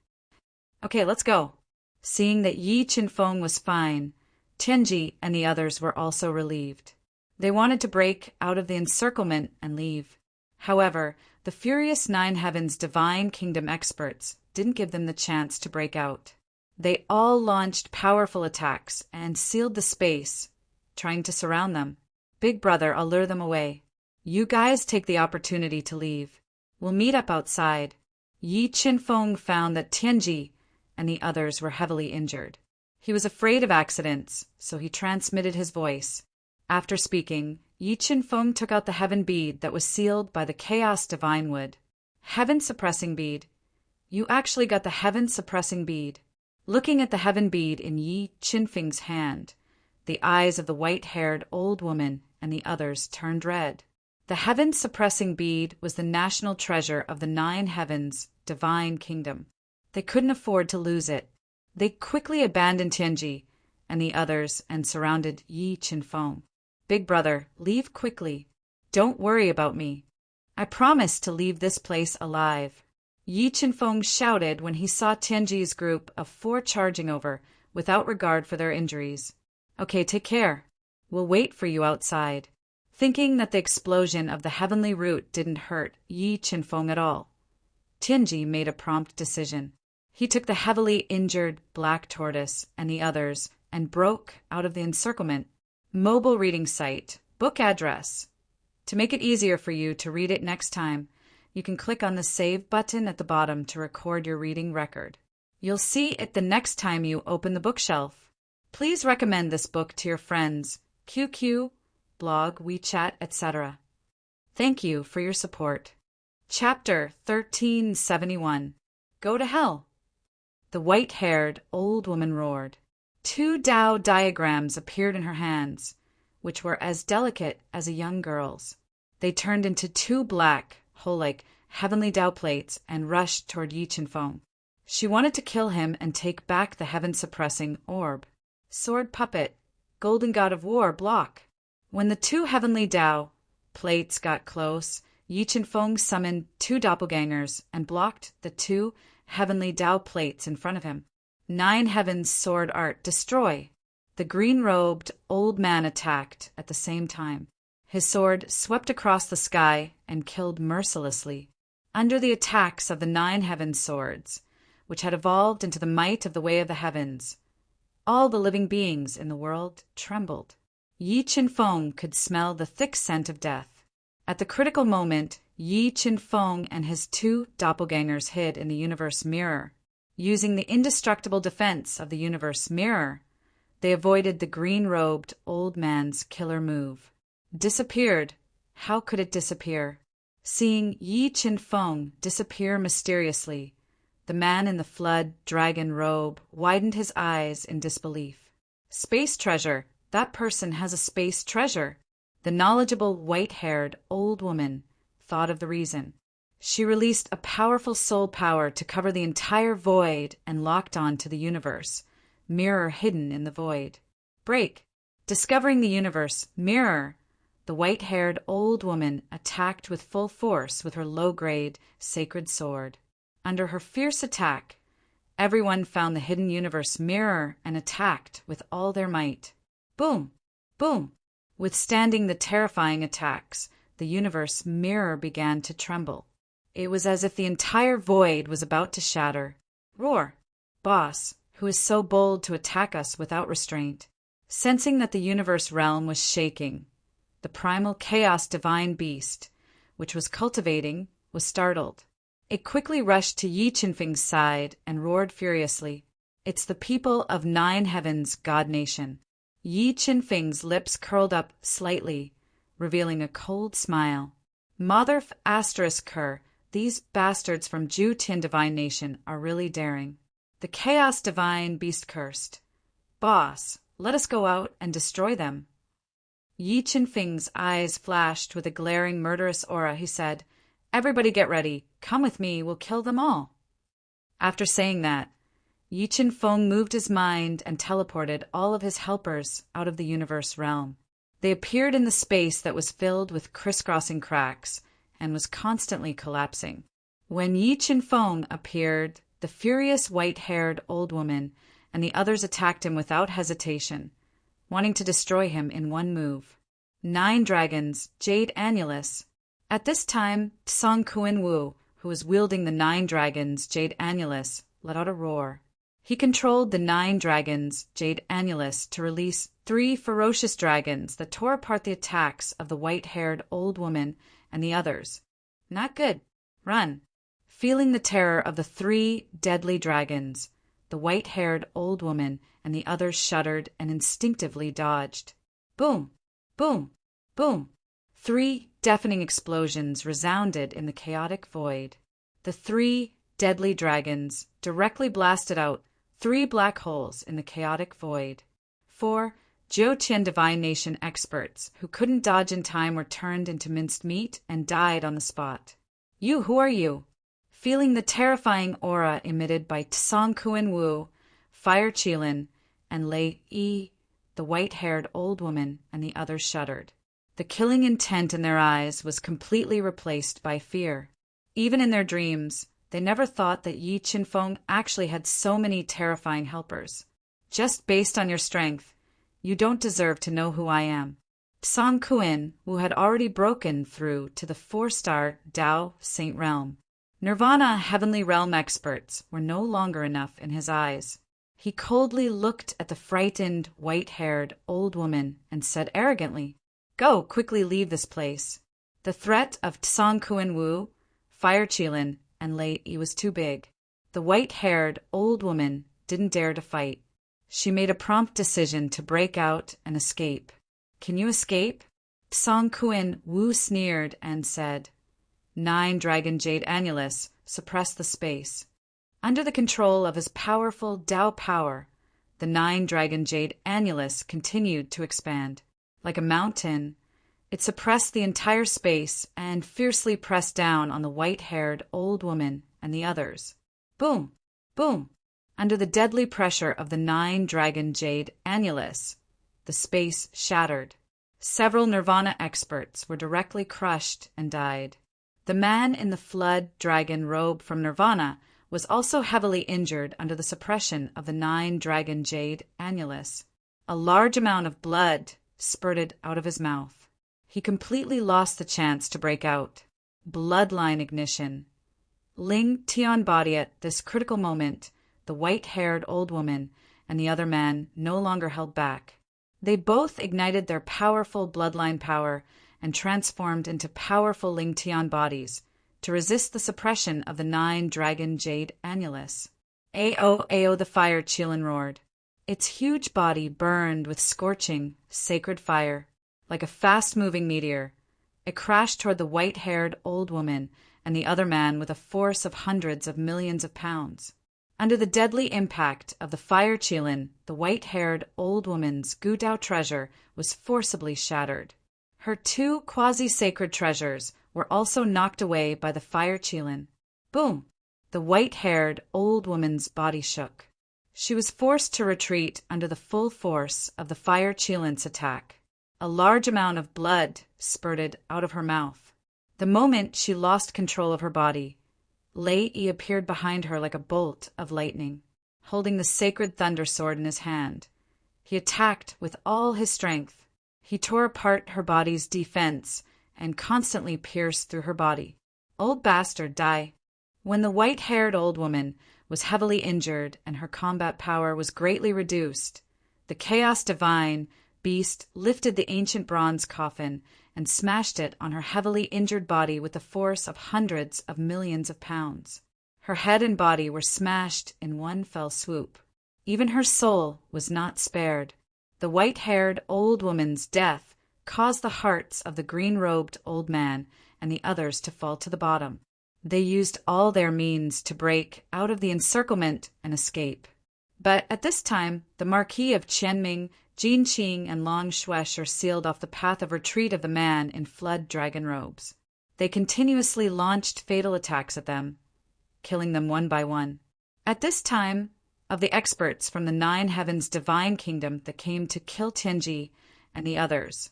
Okay, let's go. Seeing that Yi Qinfeng was fine, Tianji and the others were also relieved. They wanted to break out of the encirclement and leave. However, the furious Nine Heavens Divine Kingdom experts didn't give them the chance to break out. They all launched powerful attacks and sealed the space, trying to surround them. Big brother, I'll lure them away. You guys take the opportunity to leave. We'll meet up outside. Yi Qinfeng found that Tianji and the others were heavily injured. He was afraid of accidents, so he transmitted his voice. After speaking, Yi Qinfeng took out the heaven bead that was sealed by the Chaos Divine Wood. Heaven Suppressing Bead. You actually got the Heaven Suppressing Bead. Looking at the heaven bead in Yi Qinfeng's hand, the eyes of the white-haired old woman and the others turned red. The Heaven Suppressing Bead was the national treasure of the Nine Heavens Divine Kingdom. They couldn't afford to lose it. They quickly abandoned Tianji and the others and surrounded Yi Qinfeng. Big brother, leave quickly. Don't worry about me. I promise to leave this place alive. Yi Qinfeng shouted when he saw Tianji's group of 4 charging over, without regard for their injuries. Okay, take care. We'll wait for you outside. Thinking that the explosion of the heavenly root didn't hurt Yi Qinfeng at all, Tianji made a prompt decision. He took the heavily injured Black Tortoise and the others and broke out of the encirclement. Mobile reading site, book address. To make it easier for you to read it next time, you can click on the Save button at the bottom to record your reading record. You'll see it the next time you open the bookshelf. Please recommend this book to your friends, QQ, blog, WeChat, etc. Thank you for your support. Chapter 1371. Go to Hell. The white-haired old woman roared. 2 Tao diagrams appeared in her hands, which were as delicate as a young girl's. They turned into 2 black, hole-like, heavenly Tao plates and rushed toward Yi Qinfeng. She wanted to kill him and take back the heaven-suppressing orb. Sword puppet, golden god of war, block. When the 2 heavenly Tao plates got close, Yi Qinfeng summoned 2 doppelgangers and blocked the 2 heavenly Tao plates in front of him. 9 Heavens Sword Art, destroy. The green-robed old man attacked at the same time. His sword swept across the sky and killed mercilessly. Under the attacks of the 9 Heaven Swords, which had evolved into the might of the Way of the Heavens, all the living beings in the world trembled. Yi Qinfeng could smell the thick scent of death. At the critical moment, Yi Qinfeng and his 2 doppelgangers hid in the universe mirror. Using the indestructible defense of the universe mirror, They avoided the green-robed old man's killer move. Disappeared. How could it disappear? Seeing Yi Qin-feng disappear mysteriously, the man in the flood dragon robe widened his eyes in disbelief. Space treasure! That person has a space treasure! The knowledgeable white-haired old woman thought of the reason. She released a powerful soul power to cover the entire void and locked on to the universe, mirror hidden in the void. Break! Discovering the universe, mirror! The white-haired old woman attacked with full force with her low-grade sacred sword. Under her fierce attack, everyone found the hidden universe mirror and attacked with all their might. Boom! Boom! Withstanding the terrifying attacks, the universe mirror began to tremble. It was as if the entire void was about to shatter. Roar! Boss, who is so bold to attack us without restraint? Sensing that the universe realm was shaking, the primal chaos divine beast, which was cultivating, was startled. It quickly rushed to Yi Qinfeng's side and roared furiously. It's the people of Nine Heavens, God Nation. Yi Qinfeng's lips curled up slightly, revealing a cold smile. Motherf asterisk her, these bastards from Ju Tian Divine Nation are really daring. The chaos divine beast cursed. Boss, let us go out and destroy them. Yi Qinfeng's eyes flashed with a glaring murderous aura. He said, Everybody get ready. Come with me. We'll kill them all. After saying that, Yi Qinfeng moved his mind and teleported all of his helpers out of the universe realm. They appeared in the space that was filled with crisscrossing cracks and was constantly collapsing. When Yi Qinfeng appeared, the furious white-haired old woman and the others attacked him without hesitation, wanting to destroy him in one move. 9 dragons, Jade Annulus. At this time, Song Kuan-Wu, who was wielding the 9 dragons, Jade Annulus, let out a roar. He controlled the 9 dragons, Jade Annulus, to release 3 ferocious dragons that tore apart the attacks of the white-haired old woman and the others. Not good. Run. Feeling the terror of the 3 deadly dragons, the white-haired old woman and the others shuddered and instinctively dodged. Boom! Boom! Boom! 3 deafening explosions resounded in the chaotic void. The 3 deadly dragons directly blasted out 3 black holes in the chaotic void. 4 Jiutian Divine Nation experts who couldn't dodge in time were turned into minced meat and died on the spot. You, who are you? Feeling the terrifying aura emitted by Tsong Kuan-Wu, Fire Qilin, and Lei Yi, the white-haired old woman and the others shuddered. The killing intent in their eyes was completely replaced by fear. Even in their dreams, they never thought that Yi Qinfeng actually had so many terrifying helpers. Just based on your strength, you don't deserve to know who I am. Song Kuan, who had already broken through to the 4-star Dao Saint Realm. Nirvana Heavenly Realm experts were no longer enough in his eyes. He coldly looked at the frightened, white-haired old woman and said arrogantly, Go, quickly leave this place. The threat of Tsong Kuan-Wu, Fire Qilin, and Lei Yi was too big. The white-haired old woman didn't dare to fight. She made a prompt decision to break out and escape. Can you escape? Tsong Kuan-Wu sneered and said, 9 Dragon Jade Annulus, suppress the space. Under the control of his powerful Dao power, the 9 Dragon Jade Annulus continued to expand. Like a mountain, it suppressed the entire space and fiercely pressed down on the white-haired old woman and the others. Boom! Boom! Under the deadly pressure of the 9 Dragon Jade Annulus, the space shattered. Several Nirvana experts were directly crushed and died. The man in the flood dragon robe from Nirvana was also heavily injured under the suppression of the 9 Dragon Jade Annulus. A large amount of blood spurted out of his mouth. He completely lost the chance to break out. Bloodline ignition. Ling Tian body at this critical moment, the white-haired old woman and the other man no longer held back. They both ignited their powerful bloodline power and transformed into powerful Ling Tian bodies to resist the suppression of the 9 Dragon Jade Annulus. Ao the Fire Qilin roared. Its huge body burned with scorching, sacred fire. Like a fast-moving meteor, it crashed toward the white-haired old woman and the other man with a force of hundreds of millions of pounds. Under the deadly impact of the fire chilin, the white-haired old woman's Gudao treasure was forcibly shattered. Her two quasi-sacred treasures were also knocked away by the fire chilin. Boom! The white-haired old woman's body shook. She was forced to retreat under the full force of the fire chilin's attack. A large amount of blood spurted out of her mouth. The moment she lost control of her body, Lei appeared behind her like a bolt of lightning, holding the sacred thunder sword in his hand. He attacked with all his strength. He tore apart her body's defense and constantly pierced through her body. Old bastard, die. When the white-haired old woman was heavily injured and her combat power was greatly reduced, the Chaos Divine beast lifted the ancient bronze coffin and smashed it on her heavily injured body with the force of hundreds of millions of pounds. Her head and body were smashed in one fell swoop. Even her soul was not spared. The white-haired old woman's death caused the hearts of the green-robed old man and the others to fall to the bottom. They used all their means to break out of the encirclement and escape. But at this time, the Marquis of Qianming, Jin Qing, and Long Shueisha sealed off the path of retreat of the man in flood dragon robes. They continuously launched fatal attacks at them, killing them one by one. At this time, of the experts from the Nine Heavens Divine Kingdom that came to kill Tianji and the others,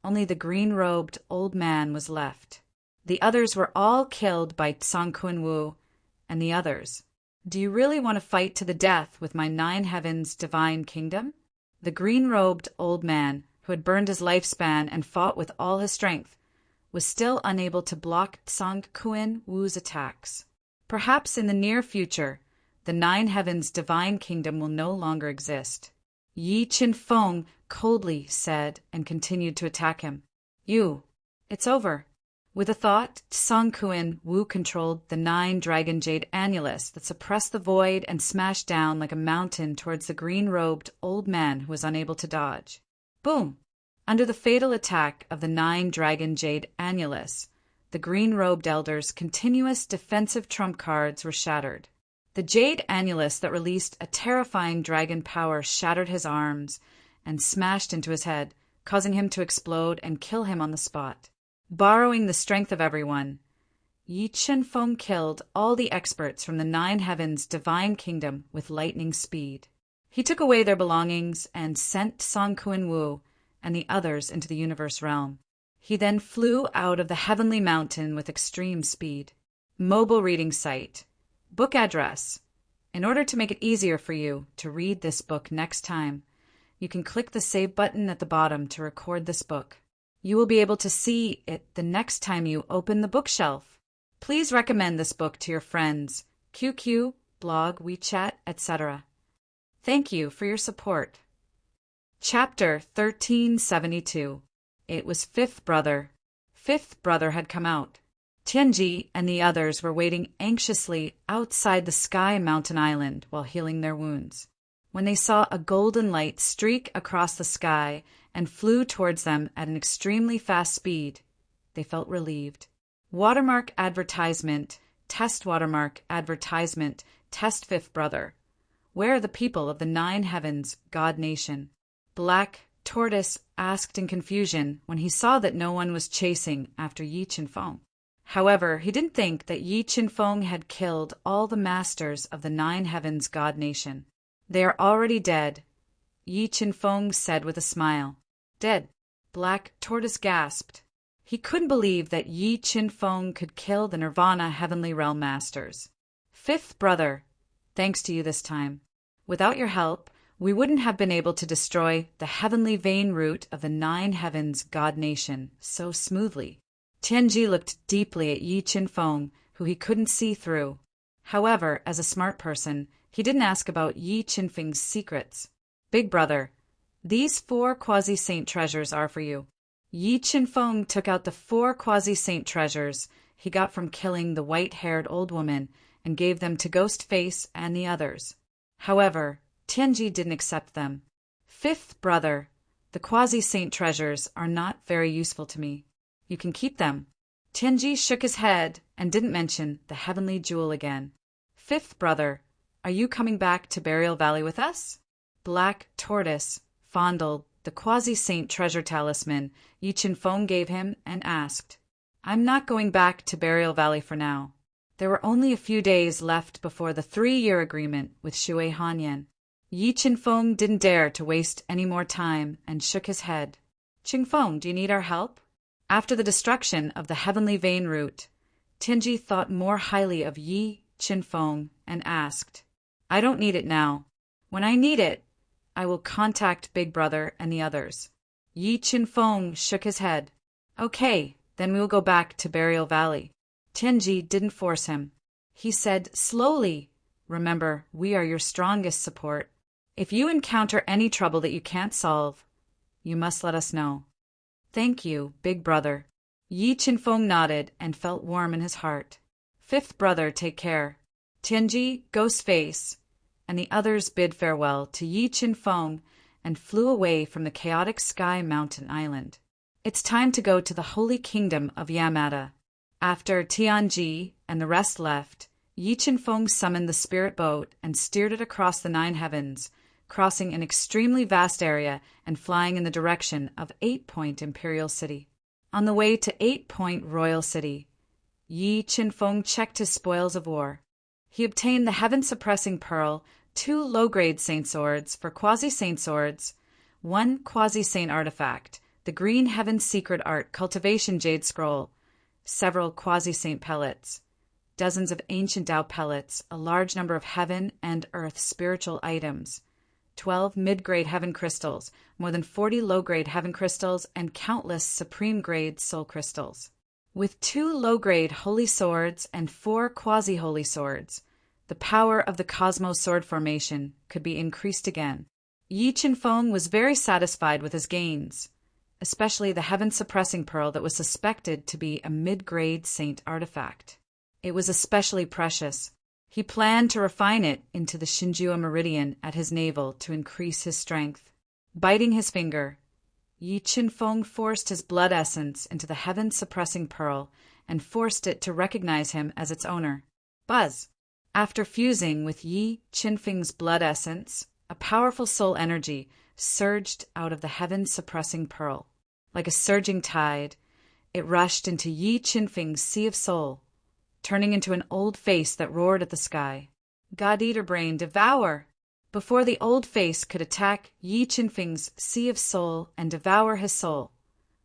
only the green-robed old man was left. The others were all killed by Song Kunwu and the others. Do you really want to fight to the death with my Nine Heavens Divine Kingdom? The green-robed old man, who had burned his lifespan and fought with all his strength, was still unable to block Song Kunwu's attacks. Perhaps in the near future, the Nine Heavens Divine Kingdom will no longer exist. Yi Qinfeng coldly said and continued to attack him. It's over. With a thought, Song Kunwu controlled the 9 dragon jade annulus that suppressed the void and smashed down like a mountain towards the green-robed old man who was unable to dodge. Boom! Under the fatal attack of the 9 dragon jade annulus, the green-robed elder's continuous defensive trump cards were shattered. The jade annulus that released a terrifying dragon power shattered his arms and smashed into his head, causing him to explode and kill him on the spot. Borrowing the strength of everyone, Yi Qinfeng killed all the experts from the Nine Heavens Divine Kingdom with lightning speed. He took away their belongings and sent Song Kunwu and the others into the universe realm. He then flew out of the heavenly mountain with extreme speed. Mobile reading site. Book address. In order to make it easier for you to read this book next time, you can click the save button at the bottom to record this book. You will be able to see it the next time you open the bookshelf. Please recommend this book to your friends, QQ, blog, WeChat, etc. Thank you for your support. Chapter 1372. It was Fifth Brother. Fifth Brother had come out. Tianji and the others were waiting anxiously outside the Sky Mountain Island while healing their wounds. When they saw a golden light streak across the sky and flew towards them at an extremely fast speed, they felt relieved. Watermark advertisement, test watermark advertisement, test Fifth Brother. Where are the people of the Nine Heavens, God Nation? Black Tortoise asked in confusion when he saw that no one was chasing after Yi Qinfeng. However, he didn't think that Yi Qinfeng had killed all the masters of the Nine Heavens, God Nation. They are already dead, Yi Qinfeng said with a smile. Dead? Black Tortoise gasped. He couldn't believe that Yi Qinfeng could kill the Nirvana Heavenly Realm Masters. Fifth Brother, thanks to you this time. Without your help, we wouldn't have been able to destroy the heavenly vein root of the Nine Heavens God Nation so smoothly. Tianji looked deeply at Yi Qinfeng, who he couldn't see through. However, as a smart person, he didn't ask about Yi Qinfeng's secrets. Big Brother, these 4 quasi-saint treasures are for you. Yi Qinfeng took out the 4 quasi-saint treasures he got from killing the white-haired old woman and gave them to Ghostface and the others. However, Tianji didn't accept them. Fifth brother, the quasi-saint treasures are not very useful to me. You can keep them. Tianji shook his head and didn't mention the heavenly jewel again. Fifth brother, are you coming back to Burial Valley with us? Black Tortoise fondled the quasi-saint treasure talisman Yi Qinfeng gave him and asked, I'm not going back to Burial Valley for now. There were only a few days left before the 3-year agreement with Shui Hanyan. Yi Qinfeng didn't dare to waste any more time and shook his head. Qingfeng, do you need our help? After the destruction of the heavenly vein root, Tianji thought more highly of Yi Qinfeng and asked, I don't need it now. When I need it, I will contact Big Brother and the others. Yi Qinfeng shook his head. Okay, then we will go back to Burial Valley. Tianji didn't force him. He said slowly, remember, we are your strongest support. If you encounter any trouble that you can't solve, you must let us know. Thank you, Big Brother. Yi Qinfeng nodded and felt warm in his heart. Fifth brother, take care. Tianji, Ghostface, and the others bid farewell to Yi Qinfeng and flew away from the chaotic Sky Mountain Island. It's time to go to the Holy Kingdom of Yamada. After Tianji and the rest left, Yi Qinfeng summoned the spirit boat and steered it across the 9 heavens, crossing an extremely vast area and flying in the direction of 8-Point Imperial City. On the way to 8-Point Royal City, Yi Qinfeng checked his spoils of war. He obtained the heaven-suppressing pearl, 2 low-grade saint swords for quasi-saint swords, 1 quasi-saint artifact, the Green Heaven Secret Art Cultivation Jade Scroll, several quasi-saint pellets, dozens of ancient Dao pellets, a large number of heaven and earth spiritual items, 12 mid-grade heaven crystals, more than 40 low-grade heaven crystals, and countless supreme-grade soul crystals. With 2 low-grade holy swords and 4 quasi-holy swords, the power of the Cosmos Sword Formation could be increased again. Yi Qinfeng was very satisfied with his gains, especially the heaven-suppressing pearl that was suspected to be a mid-grade saint artifact. It was especially precious. He planned to refine it into the Shinjua Meridian at his navel to increase his strength. Biting his finger, Yi Qinfeng forced his blood essence into the heaven-suppressing pearl and forced it to recognize him as its owner. Buzz! After fusing with Yi Qinfeng's blood essence, a powerful soul energy surged out of the heaven-suppressing pearl. Like a surging tide, it rushed into Yi Qinfeng's sea of soul, turning into an old face that roared at the sky. God-Eater Brain, devour! Before the old face could attack Yi Qinfeng's sea of soul and devour his soul,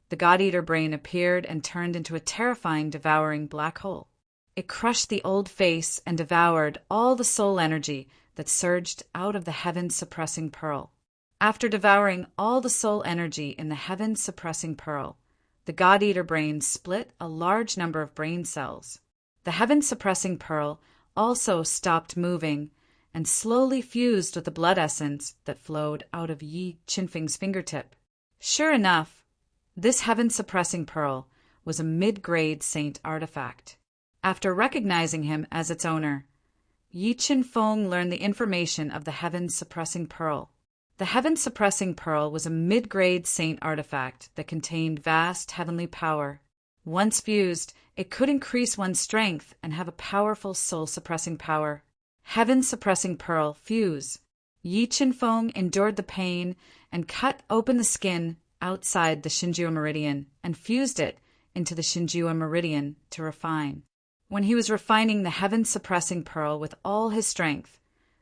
the God-Eater Brain appeared and turned into a terrifying, devouring black hole. It crushed the old face and devoured all the soul energy that surged out of the heaven-suppressing pearl. After devouring all the soul energy in the heaven-suppressing pearl, the God-Eater Brain split a large number of brain cells. The heaven-suppressing pearl also stopped moving and slowly fused with the blood essence that flowed out of Yi Qinfeng's fingertip. Sure enough, this heaven-suppressing pearl was a mid-grade saint artifact. After recognizing him as its owner, Yi Qinfeng learned the information of the heaven-suppressing pearl. The heaven-suppressing pearl was a mid-grade saint artifact that contained vast heavenly power. Once fused, it could increase one's strength and have a powerful soul-suppressing power. Heaven-suppressing pearl, fuse. Yi Qinfeng endured the pain and cut open the skin outside the Shinjua Meridian and fused it into the Shinjua Meridian to refine. When he was refining the heaven-suppressing pearl with all his strength,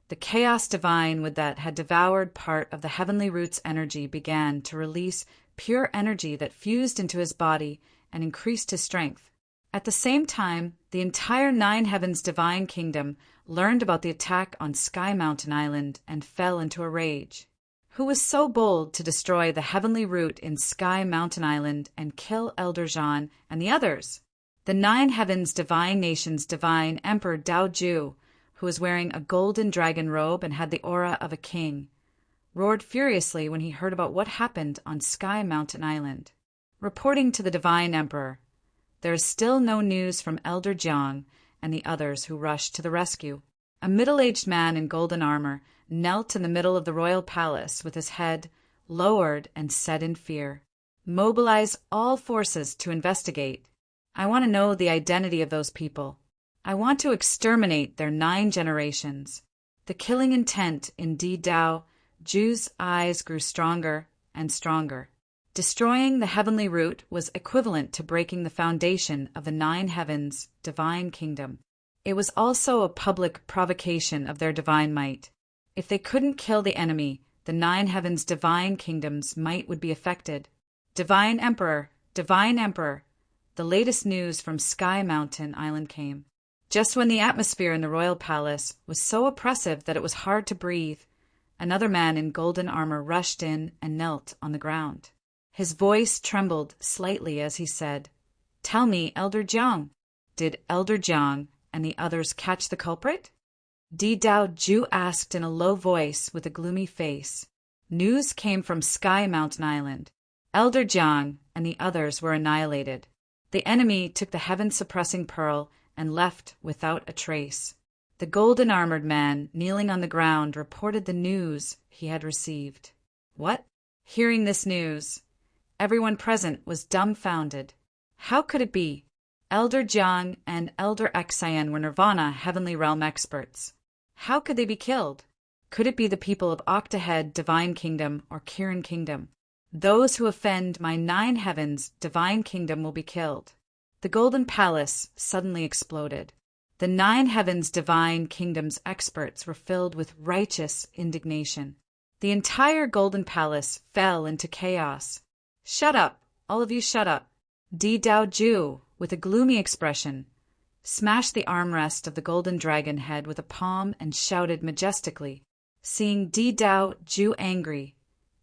the chaos divine that had devoured part of the heavenly root's energy began to release pure energy that fused into his body and increased his strength. At the same time, the entire 9 heavens divine kingdom learned about the attack on Sky Mountain Island and fell into a rage. Who was so bold to destroy the heavenly root in Sky Mountain Island and kill Elder Zhan and the others? The 9 heavens divine nation's divine Emperor Dao Ju, who was wearing a golden dragon robe and had the aura of a king, roared furiously when he heard about what happened on Sky Mountain Island. Reporting to the divine emperor, there is still no news from Elder Jiang and the others who rushed to the rescue. A middle-aged man in golden armor knelt in the middle of the royal palace with his head lowered and said in fear, "Mobilize all forces to investigate. I want to know the identity of those people. I want to exterminate their 9 generations." The killing intent in Di Dao, Zhu's eyes grew stronger and stronger. Destroying the heavenly root was equivalent to breaking the foundation of the 9 heavens' divine kingdom. It was also a public provocation of their divine might. If they couldn't kill the enemy, the 9 heavens' divine kingdom's might would be affected. Divine Emperor, Divine Emperor, the latest news from Sky Mountain Island came. Just when the atmosphere in the royal palace was so oppressive that it was hard to breathe, another man in golden armor rushed in and knelt on the ground. His voice trembled slightly as he said, "Tell me, Elder Jiang, did Elder Jiang and the others catch the culprit?" Di Dao Zhu asked in a low voice with a gloomy face. News came from Sky Mountain Island. Elder Jiang and the others were annihilated. The enemy took the heaven-suppressing pearl and left without a trace. The golden-armored man kneeling on the ground reported the news he had received. What? Hearing this news, everyone present was dumbfounded. How could it be? Elder Jiang and Elder Xian were Nirvana heavenly realm experts. How could they be killed? Could it be the people of Octahead Divine Kingdom or Kirin Kingdom? Those who offend my 9 heavens divine kingdom will be killed. The Golden Palace suddenly exploded. The 9 heavens divine kingdom's experts were filled with righteous indignation. The entire Golden Palace fell into chaos. "Shut up! All of you shut up!" Di Dao Zhu, with a gloomy expression, smashed the armrest of the golden dragon head with a palm and shouted majestically. Seeing Di Dao Zhu angry,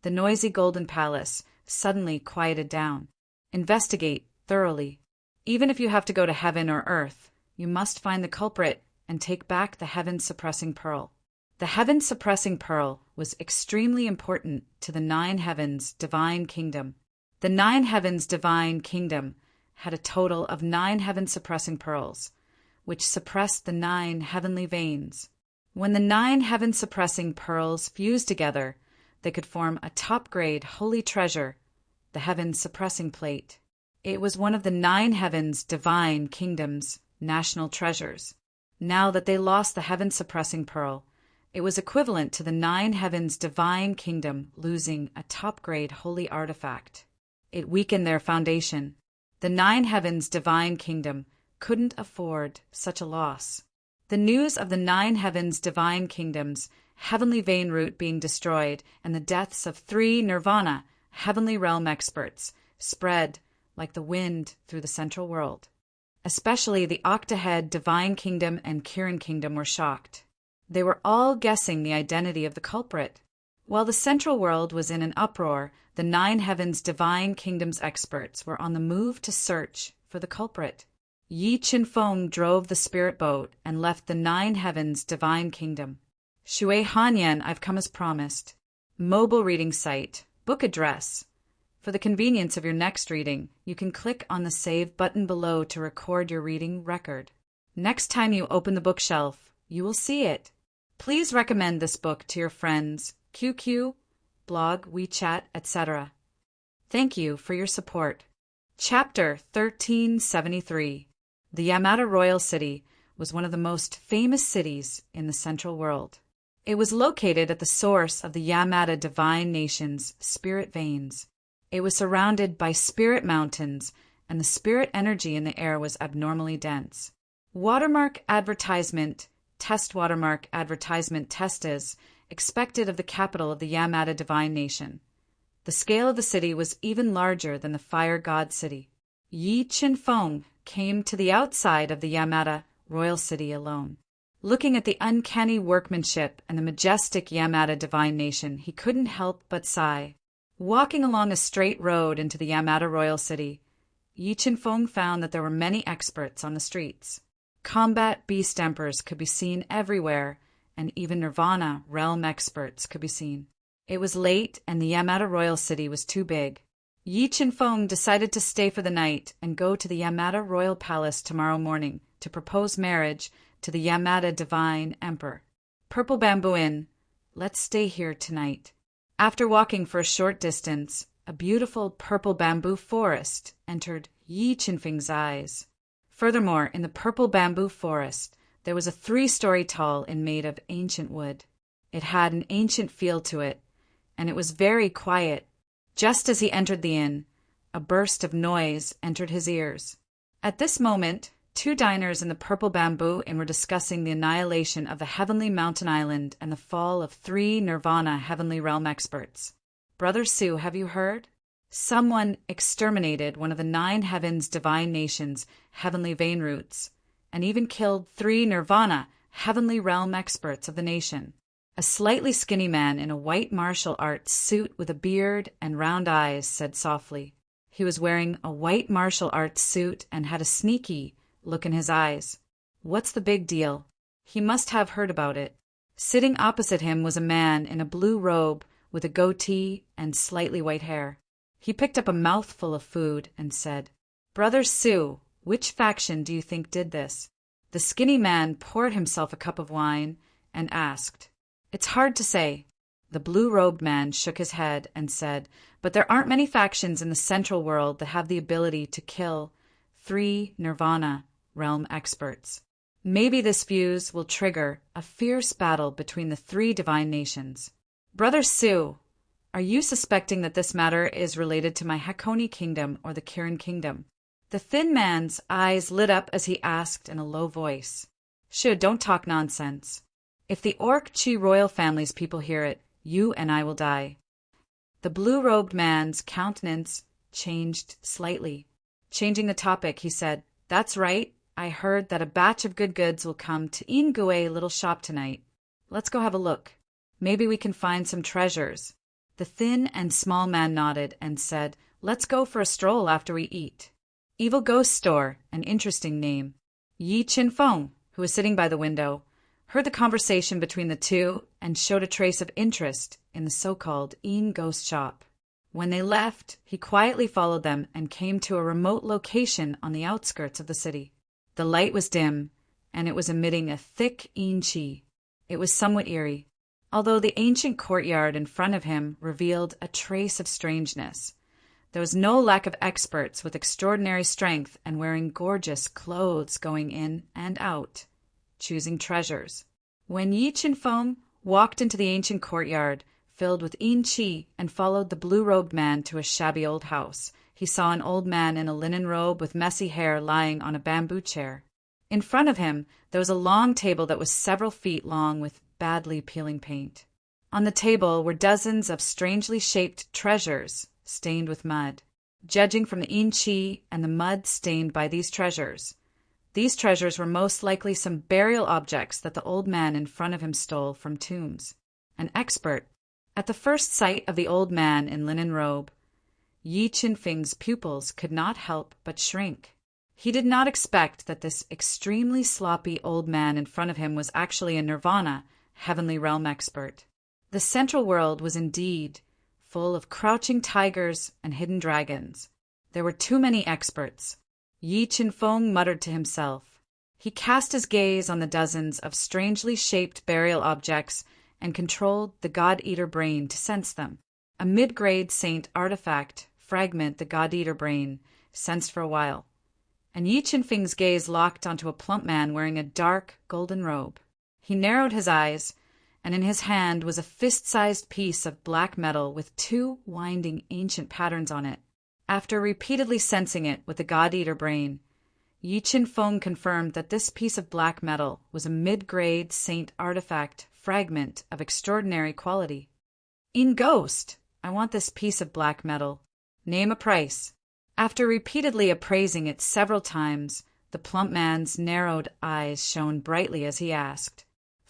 the noisy Golden Palace suddenly quieted down. "Investigate thoroughly. Even if you have to go to heaven or earth, you must find the culprit and take back the heaven-suppressing pearl." The heaven-suppressing pearl was extremely important to the 9 heavens divine kingdom. The 9 heavens divine kingdom had a total of 9 heaven-suppressing pearls, which suppressed the 9 heavenly veins. When the 9 heaven-suppressing pearls fused together, they could form a top-grade holy treasure, the heaven-suppressing plate. It was one of the 9 heavens divine kingdom's national treasures. Now that they lost the heaven-suppressing pearl, it was equivalent to the 9 heavens divine kingdom losing a top-grade holy artifact. It weakened their foundation. The 9 heavens divine kingdom couldn't afford such a loss. The news of the 9 heavens divine kingdom's heavenly vein root being destroyed and the deaths of 3 Nirvana heavenly realm experts spread like the wind through the central world. Especially the Octahead Divine Kingdom and Kirin Kingdom were shocked. They were all guessing the identity of the culprit. While the central world was in an uproar, the 9 heavens Divine Kingdom's experts were on the move to search for the culprit. Yi Qinfeng drove the spirit boat and left the 9 heavens Divine Kingdom. Shui Hanyan, I've come as promised. Mobile reading site, book address. For the convenience of your next reading, you can click on the Save button below to record your reading record. Next time you open the bookshelf, you will see it. Please recommend this book to your friends, QQ, blog, WeChat, etc. Thank you for your support. Chapter 1373. The Yamata Royal City was one of the most famous cities in the Central World. It was located at the source of the Yamata Divine Nation's spirit veins. It was surrounded by spirit mountains, and the spirit energy in the air was abnormally dense. Watermark advertisement, test watermark advertisement testes, expected of the capital of the Yamata Divine Nation. The scale of the city was even larger than the Fire God City. Yi Qinfeng came to the outside of the Yamata Royal City alone. Looking at the uncanny workmanship and the majestic Yamata Divine Nation, he couldn't help but sigh. Walking along a straight road into the Yamata Royal City, Yi Qinfeng found that there were many experts on the streets. Combat beast emperors could be seen everywhere, and even Nirvana realm experts could be seen. It was late, and the Yamata Royal City was too big. Yi Qinfeng decided to stay for the night and go to the Yamata Royal Palace tomorrow morning to propose marriage to the Yamada Divine Emperor. Purple Bamboo Inn, let's stay here tonight. After walking for a short distance, a beautiful purple bamboo forest entered Yi Qinfeng's eyes. Furthermore, in the purple bamboo forest, there was a 3-story tall and made of ancient wood. It had an ancient feel to it, and it was very quiet. Just as he entered the inn, a burst of noise entered his ears. At this moment, 2 diners in the purple bamboo inn were discussing the annihilation of the heavenly mountain island and the fall of 3 Nirvana heavenly realm experts. Brother Sue, have you heard? Someone exterminated one of the 9 heavens divine nations' heavenly vein roots, and even killed 3 Nirvana heavenly realm experts of the nation. A slightly skinny man in a white martial arts suit with a beard and round eyes said softly. He was wearing a white martial arts suit and had a sneaky look in his eyes. What's the big deal? He must have heard about it. Sitting opposite him was a man in a blue robe with a goatee and slightly white hair. He picked up a mouthful of food and said, Brother Sue, which faction do you think did this? The skinny man poured himself a cup of wine and asked. It's hard to say. The blue-robed man shook his head and said, but there aren't many factions in the central world that have the ability to kill 3 Nirvana realm experts. Maybe this fuse will trigger a fierce battle between the 3 divine nations. Brother Sue, are you suspecting that this matter is related to my Hakone kingdom or the Kirin kingdom? The thin man's eyes lit up as he asked in a low voice. Shu, don't talk nonsense. If the Orc-Chi royal family's people hear it, you and I will die. The blue-robed man's countenance changed slightly. Changing the topic, he said, That's right. I heard that a batch of good goods will come to Ingwe little shop tonight. Let's go have a look. Maybe we can find some treasures. The thin and small man nodded and said, Let's go for a stroll after we eat. Evil Ghost Store, an interesting name. Yi Qinfeng, who was sitting by the window, heard the conversation between the two and showed a trace of interest in the so-called Yin Ghost Shop. When they left, he quietly followed them and came to a remote location on the outskirts of the city. The light was dim, and it was emitting a thick yin qi. It was somewhat eerie, although the ancient courtyard in front of him revealed a trace of strangeness. There was no lack of experts with extraordinary strength and wearing gorgeous clothes going in and out, choosing treasures. When Yi Qinfeng walked into the ancient courtyard, filled with yin qi, and followed the blue-robed man to a shabby old house, he saw an old man in a linen robe with messy hair lying on a bamboo chair. In front of him, there was a long table that was several feet long with badly peeling paint. On the table were dozens of strangely shaped treasures stained with mud. Judging from the yin qi and the mud stained by these treasures were most likely some burial objects that the old man in front of him stole from tombs. An expert. At the first sight of the old man in linen robe, Yi Qinfeng's pupils could not help but shrink. He did not expect that this extremely sloppy old man in front of him was actually a Nirvana, heavenly realm expert. The central world was indeed full of crouching tigers and hidden dragons. There were too many experts. Yi Qinfeng muttered to himself. He cast his gaze on the dozens of strangely shaped burial objects and controlled the God-Eater brain to sense them. A mid-grade saint artifact fragment the God-Eater brain sensed for a while, and Yi Qinfeng's gaze locked onto a plump man wearing a dark golden robe. He narrowed his eyes, and in his hand was a fist-sized piece of black metal with 2 winding ancient patterns on it. After repeatedly sensing it with the God-Eater brain, Yi Qinfeng confirmed that this piece of black metal was a mid-grade saint artifact fragment of extraordinary quality. In Ghost, I want this piece of black metal. Name a price. After repeatedly appraising it several times, the plump man's narrowed eyes shone brightly as he asked,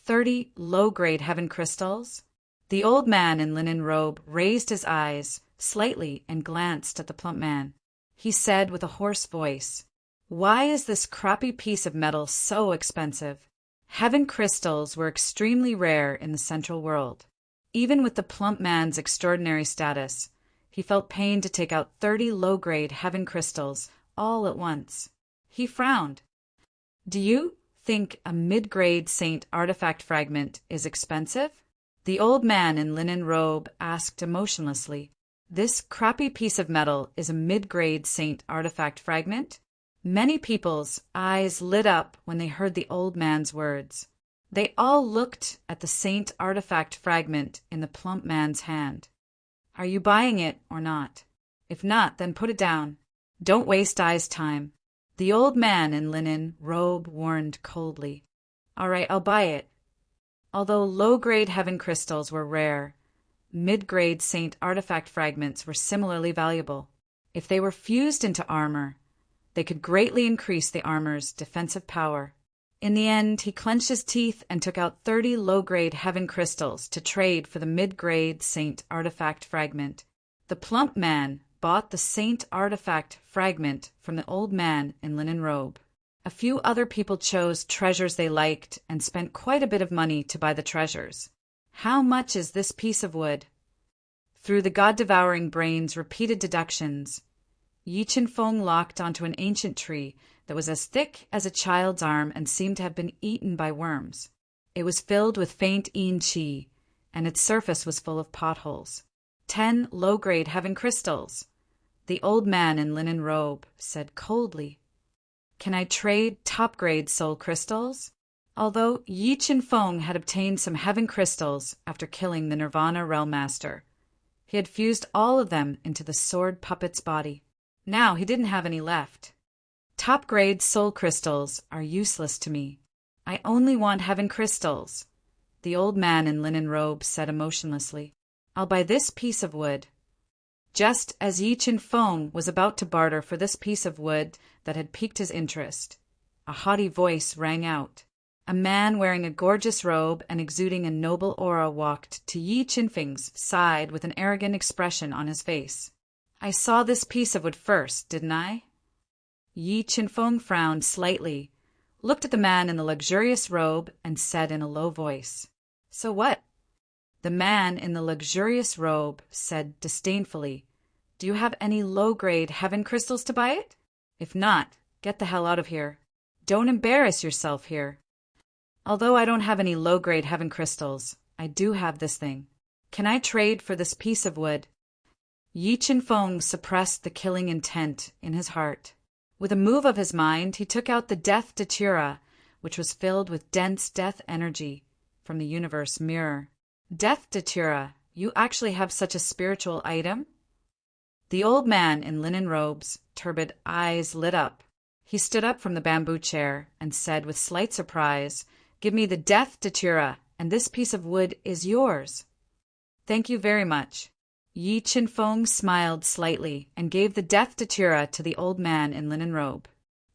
30 low-grade heaven crystals? The old man in linen robe raised his eyes slightly and glanced at the plump man. He said with a hoarse voice, Why is this crappy piece of metal so expensive? Heaven crystals were extremely rare in the central world. Even with the plump man's extraordinary status, he felt pain to take out 30 low-grade heaven crystals all at once. He frowned. Do you think a mid-grade saint artifact fragment is expensive? The old man in linen robe asked emotionlessly. This crappy piece of metal is a mid-grade saint artifact fragment? Many people's eyes lit up when they heard the old man's words. They all looked at the saint artifact fragment in the plump man's hand. Are you buying it or not? If not, then put it down. Don't waste Ai's time. The old man in linen robe warned coldly. All right, I'll buy it. Although low-grade heaven crystals were rare, mid-grade saint artifact fragments were similarly valuable. If they were fused into armor, they could greatly increase the armor's defensive power. In the end, he clenched his teeth and took out 30 low-grade heaven crystals to trade for the mid-grade saint artifact fragment. The plump man bought the saint artifact fragment from the old man in linen robe. A few other people chose treasures they liked and spent quite a bit of money to buy the treasures. How much is this piece of wood? Through the god-devouring brain's repeated deductions, Yi Chen-feng locked onto an ancient tree that was as thick as a child's arm and seemed to have been eaten by worms. It was filled with faint yin qi, and its surface was full of potholes. 10 low-grade heaven crystals. The old man in linen robe said coldly. Can I trade top-grade soul crystals? Although Yi Chen-feng had obtained some heaven crystals after killing the Nirvana Realm Master, he had fused all of them into the sword puppet's body. Now he didn't have any left. Top-grade soul crystals are useless to me. I only want heaven crystals, the old man in linen robe said emotionlessly. I'll buy this piece of wood. Just as Yi Chen-feng was about to barter for this piece of wood that had piqued his interest, a haughty voice rang out. A man wearing a gorgeous robe and exuding a noble aura walked to Yi Chen-feng's side with an arrogant expression on his face. I saw this piece of wood first, didn't I? Yi Chen-feng frowned slightly, looked at the man in the luxurious robe, and said in a low voice, So what? The man in the luxurious robe said disdainfully, Do you have any low-grade heaven crystals to buy it? If not, get the hell out of here. Don't embarrass yourself here. Although I don't have any low-grade heaven crystals, I do have this thing. Can I trade for this piece of wood? Yi Chen-feng suppressed the killing intent in his heart. With a move of his mind, he took out the death datura, which was filled with dense death energy from the universe mirror. Death datura, you actually have such a spiritual item? The old man in linen robes, turbid eyes lit up. He stood up from the bamboo chair and said with slight surprise, Give me the death datura, and this piece of wood is yours. Thank you very much. Yi Chen-feng smiled slightly and gave the death datura to the old man in linen robe.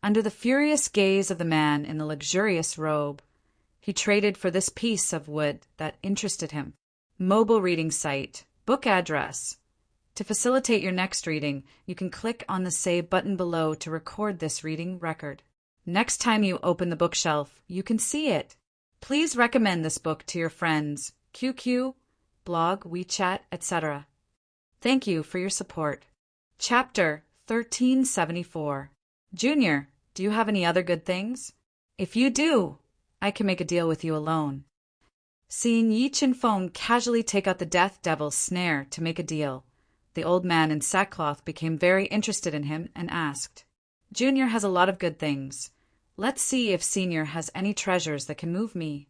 Under the furious gaze of the man in the luxurious robe, he traded for this piece of wood that interested him. Mobile reading site, book address. To facilitate your next reading, you can click on the Save button below to record this reading record. Next time you open the bookshelf, you can see it. Please recommend this book to your friends, QQ, blog, WeChat, etc. Thank you for your support. Chapter 1374. Junior, do you have any other good things? If you do, I can make a deal with you alone. Seeing Yi Chen-feng casually take out the death devil's snare to make a deal, the old man in sackcloth became very interested in him and asked, Junior has a lot of good things. Let's see if Senior has any treasures that can move me.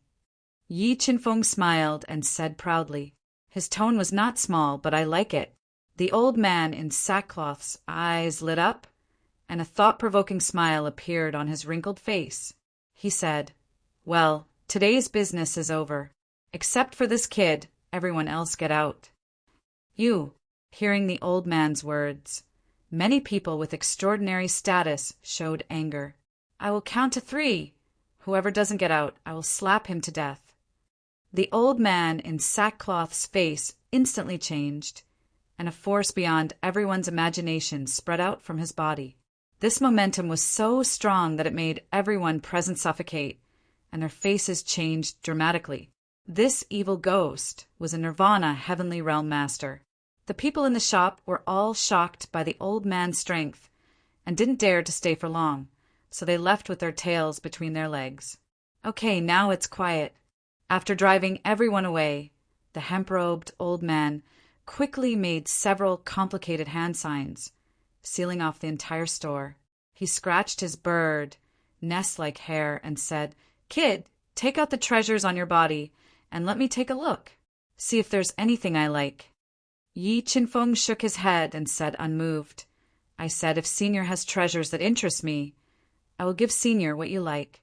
Yi Chen-feng smiled and said proudly. His tone was not small, but I like it. The old man in sackcloth's eyes lit up, and a thought-provoking smile appeared on his wrinkled face. He said, Well, today's business is over. Except for this kid, everyone else get out. You, hearing the old man's words, many people with extraordinary status showed anger. I will count to 3. Whoever doesn't get out, I will slap him to death. The old man in sackcloth's face instantly changed, and a force beyond everyone's imagination spread out from his body. This momentum was so strong that it made everyone present suffocate, and their faces changed dramatically. This evil ghost was a Nirvana Heavenly Realm Master. The people in the shop were all shocked by the old man's strength and didn't dare to stay for long, so they left with their tails between their legs. Okay, now it's quiet. After driving everyone away, the hemp-robed old man quickly made several complicated hand signs, sealing off the entire store. He scratched his bird, nest-like hair, and said, "Kid, take out the treasures on your body and let me take a look. See if there's anything I like." Yi Chinfeng shook his head and said, unmoved, "I said if Senior has treasures that interest me, I will give Senior what you like."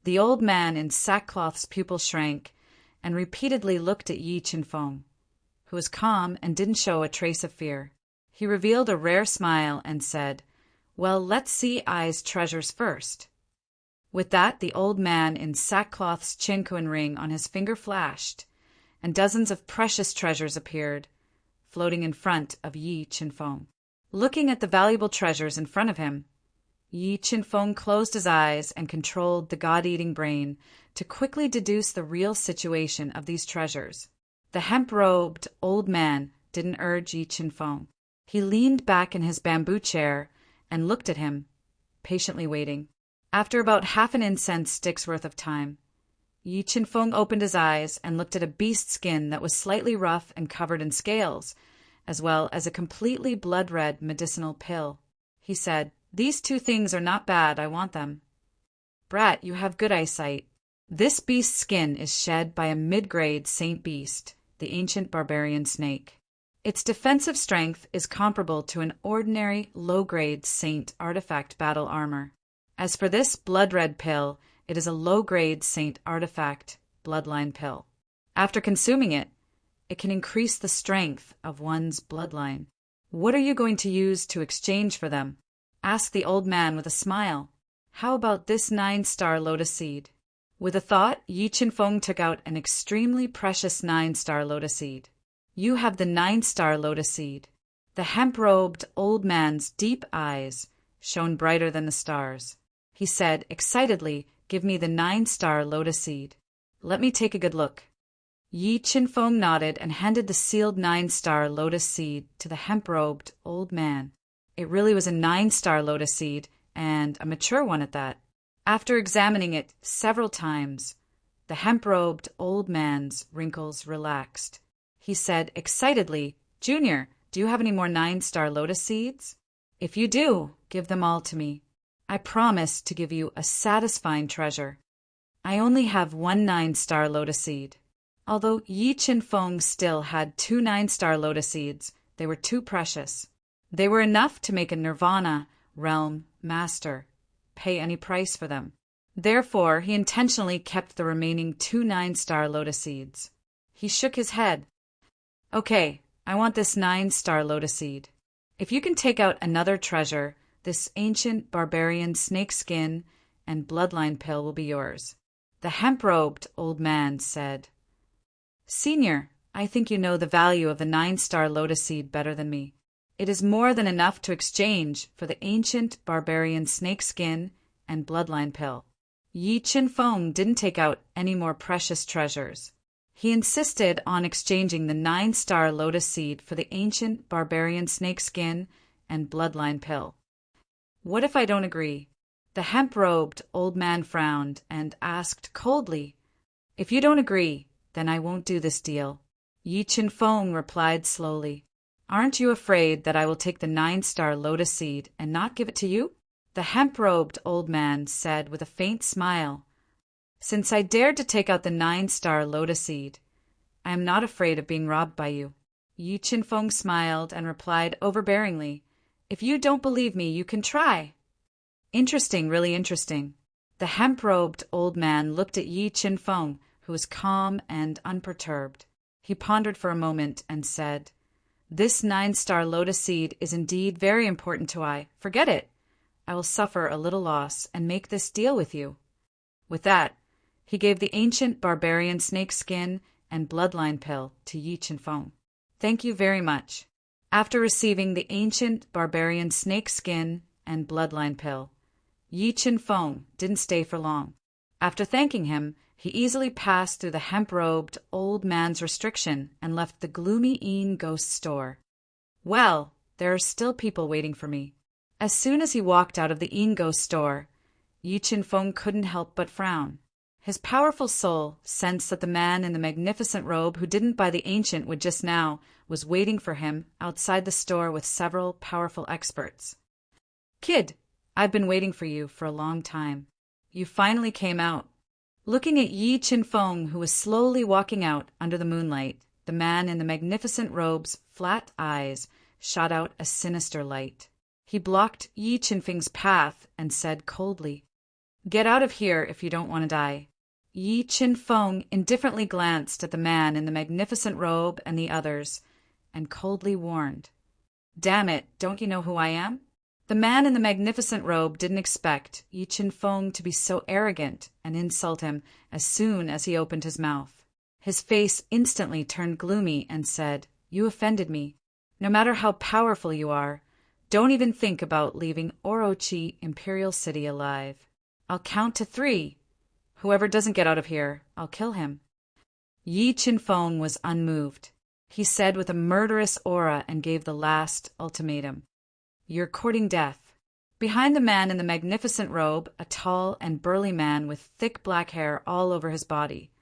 The old man in sackcloth's pupil shrank and repeatedly looked at Yi Chinfeng, who was calm and didn't show a trace of fear. He revealed a rare smile and said, "Well, let's see Ai's treasures first." With that, the old man in sackcloth's chinquin ring on his finger flashed, and dozens of precious treasures appeared, floating in front of Yi Chinfeng. Looking at the valuable treasures in front of him, Yi Chinfeng closed his eyes and controlled the god-eating brain to quickly deduce the real situation of these treasures. The hemp-robed old man didn't urge Yi Chinfeng. He leaned back in his bamboo chair and looked at him, patiently waiting. After about half an incense stick's worth of time, Yi Chinfeng opened his eyes and looked at a beast skin that was slightly rough and covered in scales, as well as a completely blood-red medicinal pill. He said, "These two things are not bad, I want them." "Brat, you have good eyesight. This beast's skin is shed by a mid-grade saint beast, the ancient barbarian snake. Its defensive strength is comparable to an ordinary low-grade saint artifact battle armor. As for this blood-red pill, it is a low-grade saint artifact bloodline pill. After consuming it, it can increase the strength of one's bloodline. What are you going to use to exchange for them?" asked the old man with a smile. "How about this 9-star lotus seed?" With a thought, Yi Chinfeng took out an extremely precious 9-star lotus seed. "You have the 9-star lotus seed." The hemp-robed old man's deep eyes shone brighter than the stars. He said excitedly, "Give me the 9-star lotus seed. Let me take a good look." Yi Chinfeng nodded and handed the sealed 9-star lotus seed to the hemp-robed old man. It really was a 9-star lotus seed, and a mature one at that. After examining it several times, the hemp-robed old man's wrinkles relaxed. He said excitedly, "Junior, do you have any more 9-star lotus seeds? If you do, give them all to me. I promise to give you a satisfying treasure." "I only have one 9-star lotus seed." Although Yi Chinfeng still had 2 9-star lotus seeds, they were too precious. They were enough to make a Nirvana realm master pay any price for them. Therefore, he intentionally kept the remaining 2 9-star lotus seeds. He shook his head. "Okay, I want this 9-star lotus seed. If you can take out another treasure, this ancient barbarian snake skin and bloodline pill will be yours." The hemp-robed old man said, "Senior, I think you know the value of the 9-star lotus seed better than me. It is more than enough to exchange for the ancient barbarian snake skin and bloodline pill." Yi Chinfeng didn't take out any more precious treasures. He insisted on exchanging the 9-star lotus seed for the ancient barbarian snake skin and bloodline pill. "What if I don't agree?" The hemp-robed old man frowned and asked coldly, "If you don't agree, then I won't do this deal." Yi Chinfeng replied slowly, "Aren't you afraid that I will take the 9-star lotus seed and not give it to you?" The hemp-robed old man said with a faint smile, "Since I dared to take out the 9-star lotus seed, I am not afraid of being robbed by you." Yi Chinfeng smiled and replied overbearingly, "If you don't believe me, you can try." "Interesting, really interesting." The hemp-robed old man looked at Yi Chinfeng, who was calm and unperturbed. He pondered for a moment and said, "This 9-star lotus seed is indeed very important to I. Forget it. I will suffer a little loss and make this deal with you." With that, he gave the ancient barbarian snake skin and bloodline pill to Yi Chinfeng. "Thank you very much." After receiving the ancient barbarian snake skin and bloodline pill, Yi Chinfeng didn't stay for long. After thanking him, he easily passed through the hemp-robed old man's restriction and left the gloomy Een Ghost store. Well, there are still people waiting for me. As soon as he walked out of the Een Ghost store, Yi Chinfeng couldn't help but frown. His powerful soul sensed that the man in the magnificent robe who didn't buy the ancient wood just now was waiting for him outside the store with several powerful experts. "Kid, I've been waiting for you for a long time. You finally came out." Looking at Yi Qinfeng, who was slowly walking out under the moonlight, the man in the magnificent robe's flat eyes shot out a sinister light. He blocked Yi Qinfeng's path and said coldly, "Get out of here if you don't want to die." Yi Qinfeng indifferently glanced at the man in the magnificent robe and the others, and coldly warned, "Damn it, don't you know who I am?" The man in the magnificent robe didn't expect Yi Qinfeng to be so arrogant and insult him as soon as he opened his mouth. His face instantly turned gloomy and said, "You offended me. No matter how powerful you are, don't even think about leaving Orochi Imperial City alive. I'll count to 3. Whoever doesn't get out of here, I'll kill him." Yi Qinfeng was unmoved. He said with a murderous aura and gave the last ultimatum. "You're courting death." Behind the man in the magnificent robe, a tall and burly man with thick black hair all over his body,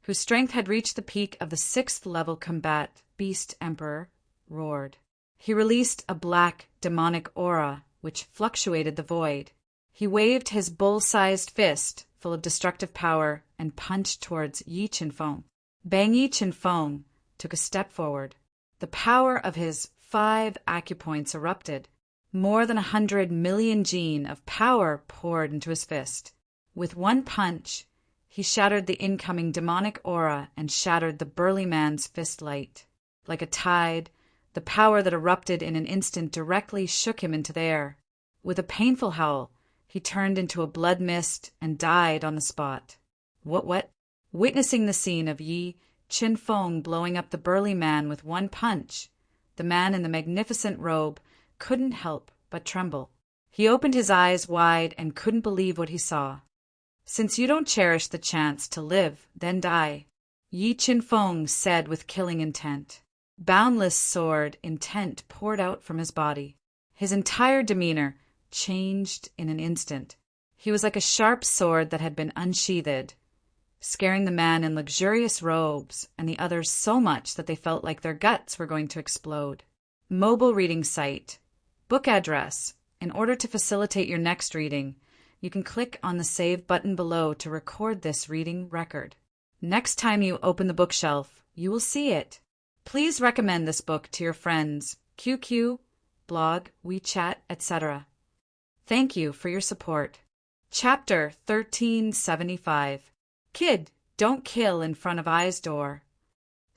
whose strength had reached the peak of the 6th level combat beast emperor, roared. He released a black, demonic aura which fluctuated the void. He waved his bull-sized fist, full of destructive power, and punched towards Yi Qinfeng. Bang! Yi Qinfeng took a step forward. The power of his 5 acupoints erupted. More than 100 million gene of power poured into his fist. With one punch, he shattered the incoming demonic aura and shattered the burly man's fist light. Like a tide, the power that erupted in an instant directly shook him into the air. With a painful howl, he turned into a blood mist and died on the spot. What? Witnessing the scene of Yi Qinfeng blowing up the burly man with one punch, the man in the magnificent robe couldn't help but tremble. He opened his eyes wide and couldn't believe what he saw. "Since you don't cherish the chance to live, then die," Yi Qinfeng said with killing intent. Boundless sword intent poured out from his body. His entire demeanor changed in an instant. He was like a sharp sword that had been unsheathed, scaring the man in luxurious robes and the others so much that they felt like their guts were going to explode. Mobile reading site. Book address. In order to facilitate your next reading, you can click on the Save button below to record this reading record. Next time you open the bookshelf, you will see it. Please recommend this book to your friends, QQ, blog, WeChat, etc. Thank you for your support. Chapter 1375. Kid, don't kill in front of I's door.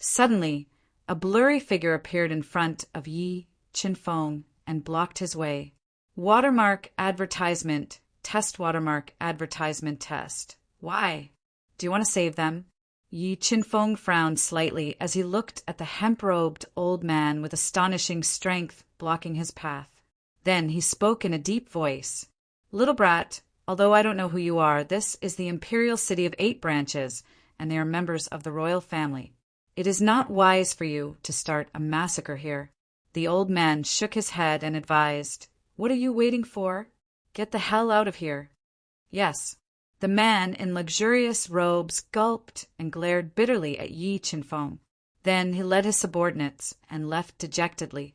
Suddenly, a blurry figure appeared in front of Yi Qinfeng and blocked his way. Watermark advertisement, test watermark advertisement test. Why? Do you want to save them? Yi Qinfeng frowned slightly as he looked at the hemp-robed old man with astonishing strength blocking his path. Then he spoke in a deep voice. "Little brat, although I don't know who you are, this is the Imperial City of 8 branches, and they are members of the royal family. It is not wise for you to start a massacre here." The old man shook his head and advised, "What are you waiting for? Get the hell out of here." "Yes." The man in luxurious robes gulped and glared bitterly at Yi Qinfeng. Then he led his subordinates and left dejectedly.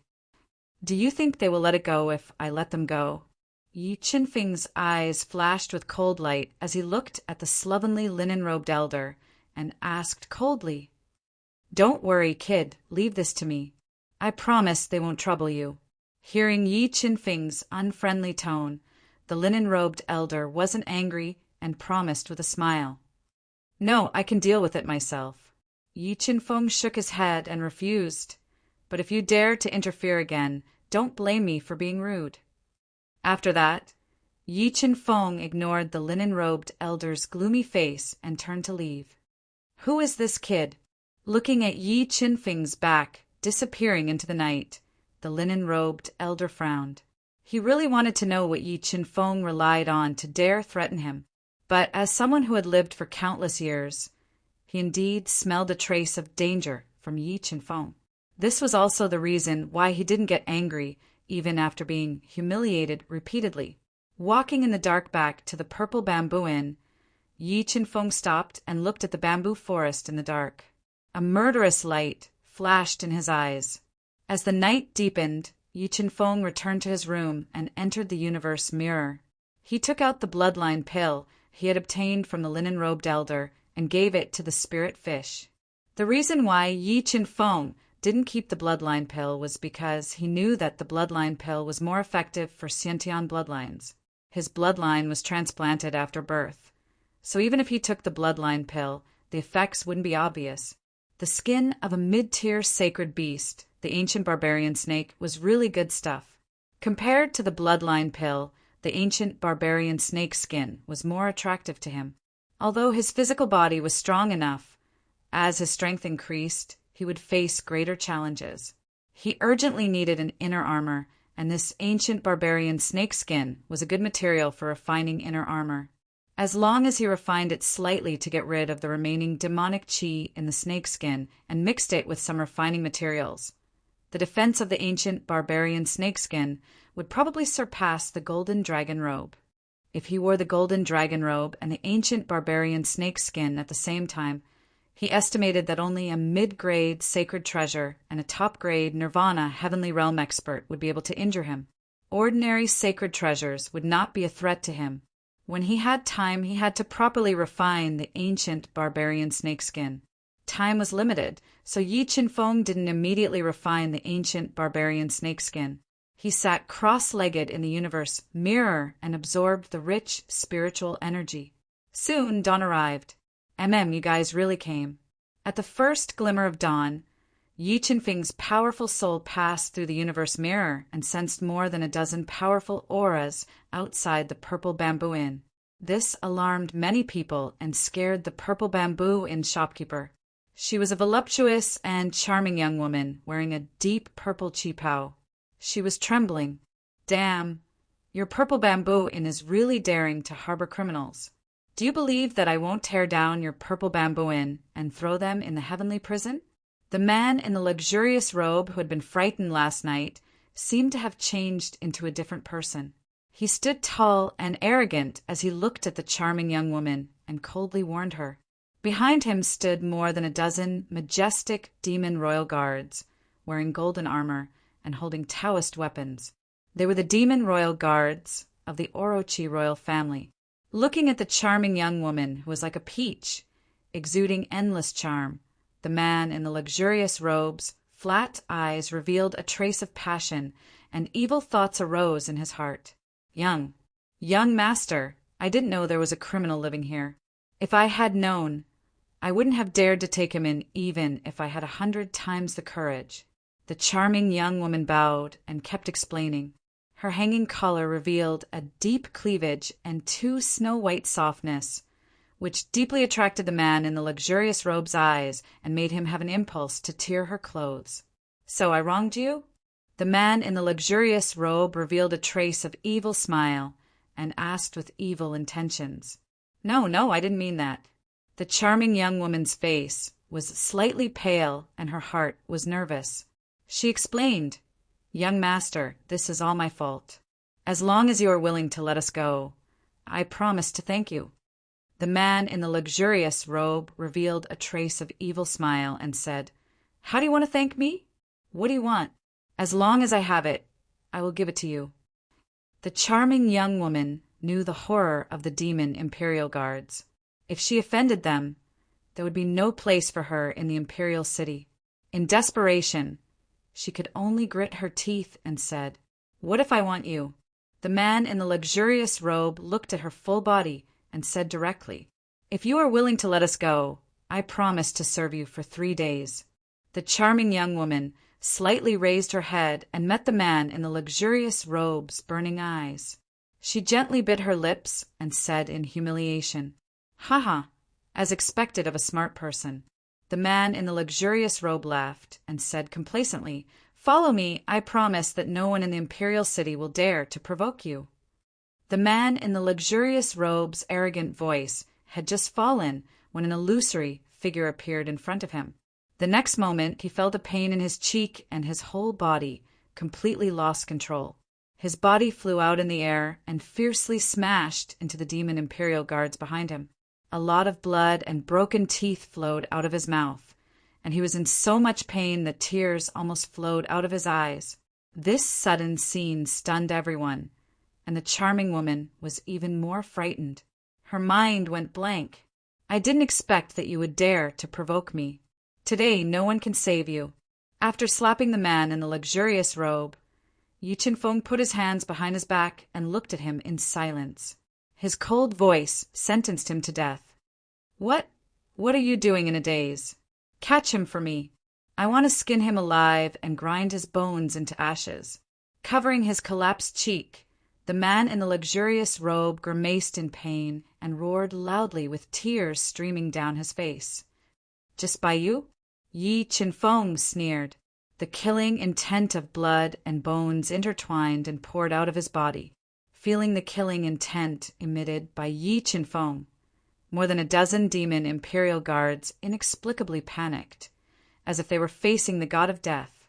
"Do you think they will let it go if I let them go?" Yi Qinfeng's eyes flashed with cold light as he looked at the slovenly linen-robed elder and asked coldly, "Don't worry, kid, leave this to me. I promise they won't trouble you." Hearing Yi Qinfeng's unfriendly tone, the linen-robed elder wasn't angry and promised with a smile. "No, I can deal with it myself." Yi Qinfeng shook his head and refused. "But if you dare to interfere again, don't blame me for being rude." After that, Yi Qinfeng ignored the linen-robed elder's gloomy face and turned to leave. "Who is this kid?" Looking at Yi Qinfeng's back disappearing into the night, the linen-robed elder frowned. He really wanted to know what Yi Qinfeng relied on to dare threaten him. But as someone who had lived for countless years, he indeed smelled a trace of danger from Yi Qinfeng. This was also the reason why he didn't get angry even after being humiliated repeatedly. Walking in the dark back to the Purple Bamboo Inn, Yi Qinfeng stopped and looked at the bamboo forest in the dark. A murderous light flashed in his eyes. As the night deepened, Yi Qinfeng returned to his room and entered the universe mirror. He took out the bloodline pill he had obtained from the linen-robed elder and gave it to the spirit fish. The reason why Yi Qinfeng didn't keep the bloodline pill was because he knew that the bloodline pill was more effective for Xiantian bloodlines. His bloodline was transplanted after birth, so even if he took the bloodline pill, the effects wouldn't be obvious. The skin of a mid-tier sacred beast, the ancient barbarian snake, was really good stuff. Compared to the bloodline pill, the ancient barbarian snake skin was more attractive to him. Although his physical body was strong enough, as his strength increased, he would face greater challenges. He urgently needed an inner armor, and this ancient barbarian snakeskin was a good material for refining inner armor. As long as he refined it slightly to get rid of the remaining demonic chi in the snakeskin and mixed it with some refining materials, the defense of the ancient barbarian snakeskin would probably surpass the golden dragon robe. If he wore the golden dragon robe and the ancient barbarian snakeskin at the same time, he estimated that only a mid-grade sacred treasure and a top-grade nirvana heavenly realm expert would be able to injure him. Ordinary sacred treasures would not be a threat to him. When he had time, he had to properly refine the ancient barbarian snakeskin. Time was limited, so Yi Qinfeng didn't immediately refine the ancient barbarian snakeskin. He sat cross-legged in the universe mirror and absorbed the rich spiritual energy. Soon dawn arrived. You guys really came. At the first glimmer of dawn, Yi Qinfeng's powerful soul passed through the universe mirror and sensed more than a dozen powerful auras outside the Purple Bamboo Inn. This alarmed many people and scared the Purple Bamboo Inn shopkeeper. She was a voluptuous and charming young woman wearing a deep purple qipao. She was trembling. Damn, your Purple Bamboo Inn is really daring to harbor criminals. Do you believe that I won't tear down your Purple Bamboo Inn and throw them in the heavenly prison? The man in the luxurious robe who had been frightened last night seemed to have changed into a different person. He stood tall and arrogant as he looked at the charming young woman and coldly warned her. Behind him stood more than a dozen majestic demon royal guards, wearing golden armor and holding Taoist weapons. They were the demon royal guards of the Orochi royal family. Looking at the charming young woman who was like a peach, exuding endless charm, the man in the luxurious robes, flat eyes revealed a trace of passion, and evil thoughts arose in his heart. Young master, I didn't know there was a criminal living here. If I had known, I wouldn't have dared to take him in even if I had 100 times the courage. The charming young woman bowed and kept explaining. Her hanging collar revealed a deep cleavage and too snow-white softness, which deeply attracted the man in the luxurious robe's eyes and made him have an impulse to tear her clothes. So I wronged you? The man in the luxurious robe revealed a trace of evil smile and asked with evil intentions. No, I didn't mean that. The charming young woman's face was slightly pale and her heart was nervous. She explained, Young master, this is all my fault. As long as you are willing to let us go, I promise to thank you. The man in the luxurious robe revealed a trace of evil smile and said, How do you want to thank me? What do you want? As long as I have it, I will give it to you. The charming young woman knew the horror of the demon imperial guards. If she offended them, there would be no place for her in the imperial city. In desperation, she could only grit her teeth and said, What if I want you? The man in the luxurious robe looked at her full body and said directly, If you are willing to let us go, I promise to serve you for 3 days. The charming young woman slightly raised her head and met the man in the luxurious robe's burning eyes. She gently bit her lips and said in humiliation, Ha, as expected of a smart person. The man in the luxurious robe laughed and said complacently, Follow me, I promise that no one in the imperial city will dare to provoke you. The man in the luxurious robe's arrogant voice had just fallen when an illusory figure appeared in front of him. The next moment he felt a pain in his cheek and his whole body completely lost control. His body flew out in the air and fiercely smashed into the demon imperial guards behind him. A lot of blood and broken teeth flowed out of his mouth, and he was in so much pain that tears almost flowed out of his eyes. This sudden scene stunned everyone, and the charming woman was even more frightened. Her mind went blank. I didn't expect that you would dare to provoke me. Today no one can save you. After slapping the man in the luxurious robe, Yi Chen-feng put his hands behind his back and looked at him in silence. His cold voice sentenced him to death. What are you doing in a daze? Catch him for me. I want to skin him alive and grind his bones into ashes. Covering his collapsed cheek, the man in the luxurious robe grimaced in pain and roared loudly with tears streaming down his face. Just by you? Yi Chen-feng sneered. The killing intent of blood and bones intertwined and poured out of his body. Feeling the killing intent emitted by Yi Chen-feng, more than a dozen demon imperial guards inexplicably panicked, as if they were facing the god of death.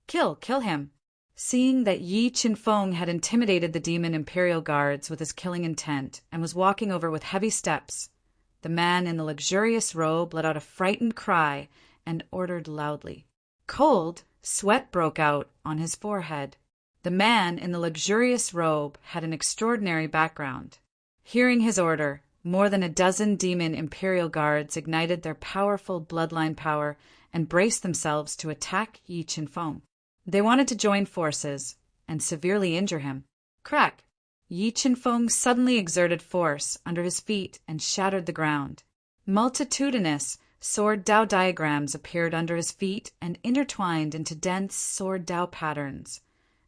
Kill him! Seeing that Yi Chen-feng had intimidated the demon imperial guards with his killing intent and was walking over with heavy steps, the man in the luxurious robe let out a frightened cry and ordered loudly. Cold sweat broke out on his forehead. The man in the luxurious robe had an extraordinary background. Hearing his order, more than a dozen demon imperial guards ignited their powerful bloodline power and braced themselves to attack Yi Chen-feng. They wanted to join forces and severely injure him. Crack! Yi Chen-feng suddenly exerted force under his feet and shattered the ground. Multitudinous sword Dao diagrams appeared under his feet and intertwined into dense sword Dao patterns,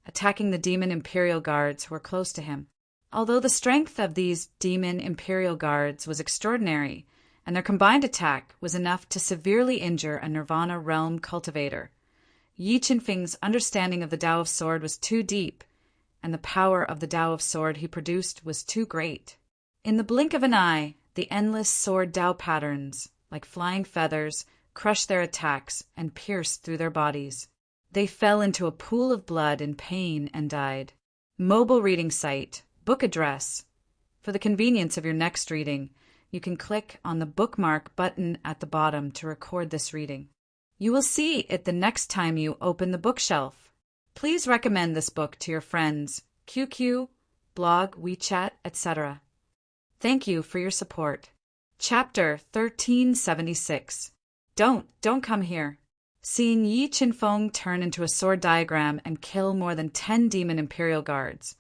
attacking the demon imperial guards who were close to him. Although the strength of these demon imperial guards was extraordinary, and their combined attack was enough to severely injure a Nirvana realm cultivator, Yi Chen-feng's understanding of the Dao of Sword was too deep, and the power of the Dao of Sword he produced was too great. In the blink of an eye, the endless sword Dao patterns, like flying feathers, crushed their attacks and pierced through their bodies. They fell into a pool of blood in pain and died. Mobile reading site, book address. For the convenience of your next reading, you can click on the bookmark button at the bottom to record this reading. You will see it the next time you open the bookshelf. Please recommend this book to your friends, QQ, blog, WeChat, etc. Thank you for your support. Chapter 1376. Don't come here. Seeing Yi Chen-feng turn into a sword diagram and kill more than 10 demon imperial guards,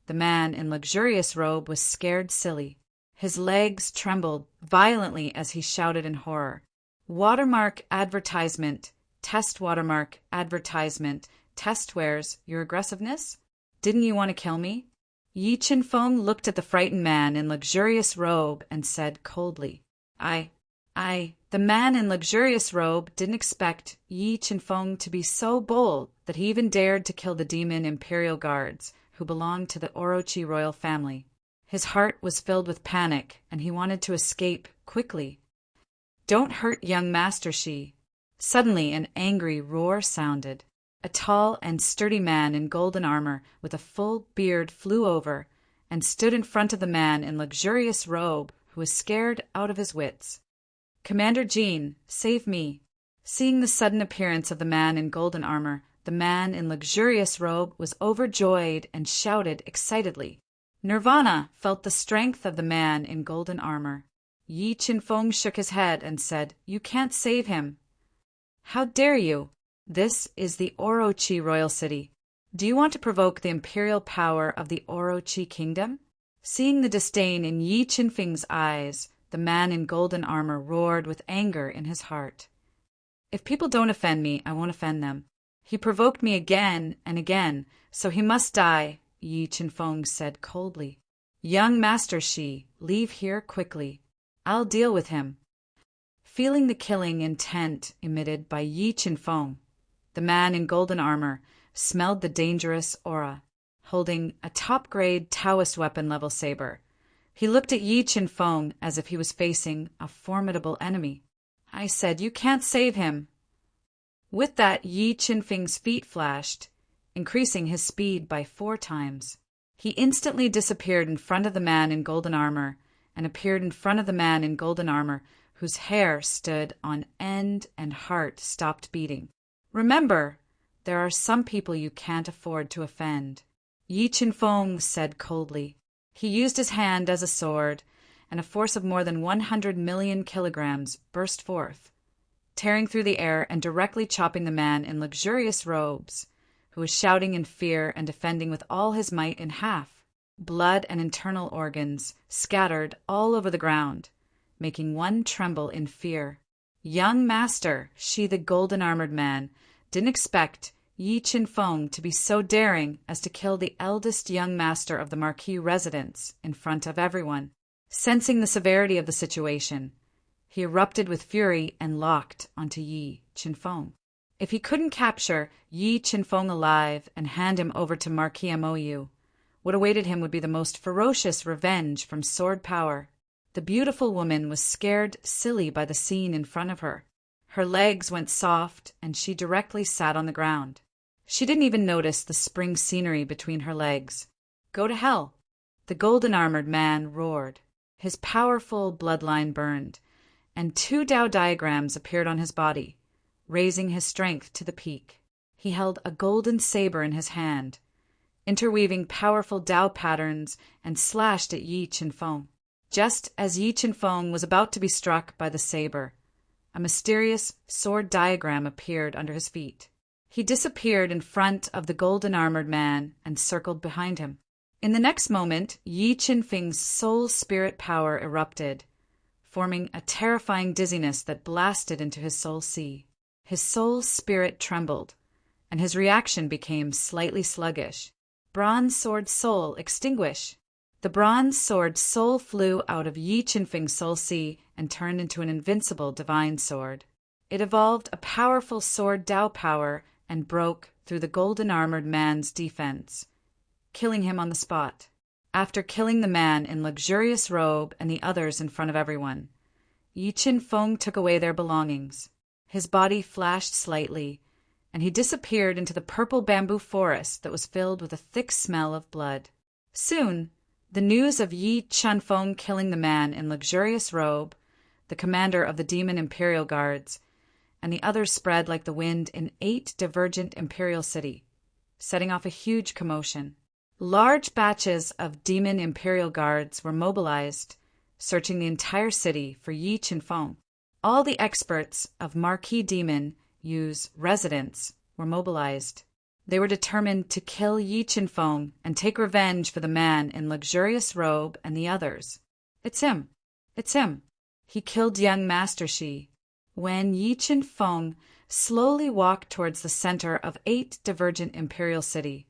the man in luxurious robe was scared silly. His legs trembled violently as he shouted in horror. Watermark advertisement, test watermark advertisement, test wears your aggressiveness? Didn't you want to kill me? Yi Chen-feng looked at the frightened man in luxurious robe and said coldly, The man in luxurious robe didn't expect Yi Chen-feng to be so bold that he even dared to kill the demon imperial guards who belonged to the Orochi royal family. His heart was filled with panic, and he wanted to escape quickly. Don't hurt young Master Shi. Suddenly an angry roar sounded. A tall and sturdy man in golden armor with a full beard flew over and stood in front of the man in luxurious robe who was scared out of his wits. Commander Jean, save me. Seeing the sudden appearance of the man in golden armor, the man in luxurious robe was overjoyed and shouted excitedly. Nirvana felt the strength of the man in golden armor. Yi Chen-feng shook his head and said, You can't save him. How dare you? This is the Orochi royal city. Do you want to provoke the imperial power of the Orochi kingdom? Seeing the disdain in Yi Chen-feng's eyes, the man in golden armor roared with anger in his heart. If people don't offend me, I won't offend them. He provoked me again and again, so he must die, Yi Chen-feng said coldly. Young Master Shi, leave here quickly. I'll deal with him. Feeling the killing intent emitted by Yi Chen-feng, the man in golden armor smelled the dangerous aura, holding a top-grade Taoist weapon-level saber. He looked at Yi Chen-feng as if he was facing a formidable enemy. I said, You can't save him. With that, Yi Chen-feng's feet flashed, increasing his speed by 4 times. He instantly disappeared in front of the man in golden armor and appeared in front of the man in golden armor, whose hair stood on end and heart stopped beating. "Remember, there are some people you can't afford to offend," Yi Qinfeng said coldly. He used his hand as a sword, and a force of more than 100 million kilograms burst forth, tearing through the air and directly chopping the man in luxurious robes, who was shouting in fear and defending with all his might, in half. Blood and internal organs scattered all over the ground, making one tremble in fear. Young master, she the golden-armored man, didn't expect Yi Qinfeng to be so daring as to kill the eldest young master of the marquis residence in front of everyone. Sensing the severity of the situation, he erupted with fury and locked onto Yi Qinfeng. If he couldn't capture Yi Qinfeng alive and hand him over to Marquis Mou, what awaited him would be the most ferocious revenge from sword power. The beautiful woman was scared silly by the scene in front of her. Her legs went soft, and she directly sat on the ground. She didn't even notice the spring scenery between her legs. "Go to hell!" The golden-armored man roared. His powerful bloodline burned, and 2 Tao diagrams appeared on his body, raising his strength to the peak. He held a golden saber in his hand, interweaving powerful Tao patterns, and slashed at Yi Qinfeng. Just as Yi Qinfeng was about to be struck by the saber, a mysterious sword diagram appeared under his feet. He disappeared in front of the golden-armored man and circled behind him. In the next moment, Yi Qinfeng's soul spirit power erupted, forming a terrifying dizziness that blasted into his soul sea. His soul spirit trembled, and his reaction became slightly sluggish. Bronze sword soul extinguish! The bronze sword soul flew out of Yi Qinfeng's soul sea and turned into an invincible divine sword. It evolved a powerful sword Tao power and broke through the golden-armored man's defense, killing him on the spot. After killing the man in luxurious robe and the others in front of everyone, Yi Qinfeng took away their belongings. His body flashed slightly, and he disappeared into the purple bamboo forest that was filled with a thick smell of blood. Soon, the news of Yi Qinfeng killing the man in luxurious robe, the commander of the demon imperial guards, and the others spread like the wind in 8 divergent imperial city, setting off a huge commotion. Large batches of demon imperial guards were mobilized, searching the entire city for Yi Qinfeng. All the experts of Marquis Demon Yu's residence were mobilized. They were determined to kill Yi Qinfeng and take revenge for the man in luxurious robe and the others. "It's him! It's him! He killed young Master Shi." When Yi Qinfeng slowly walked towards the center of 8 divergent imperial city,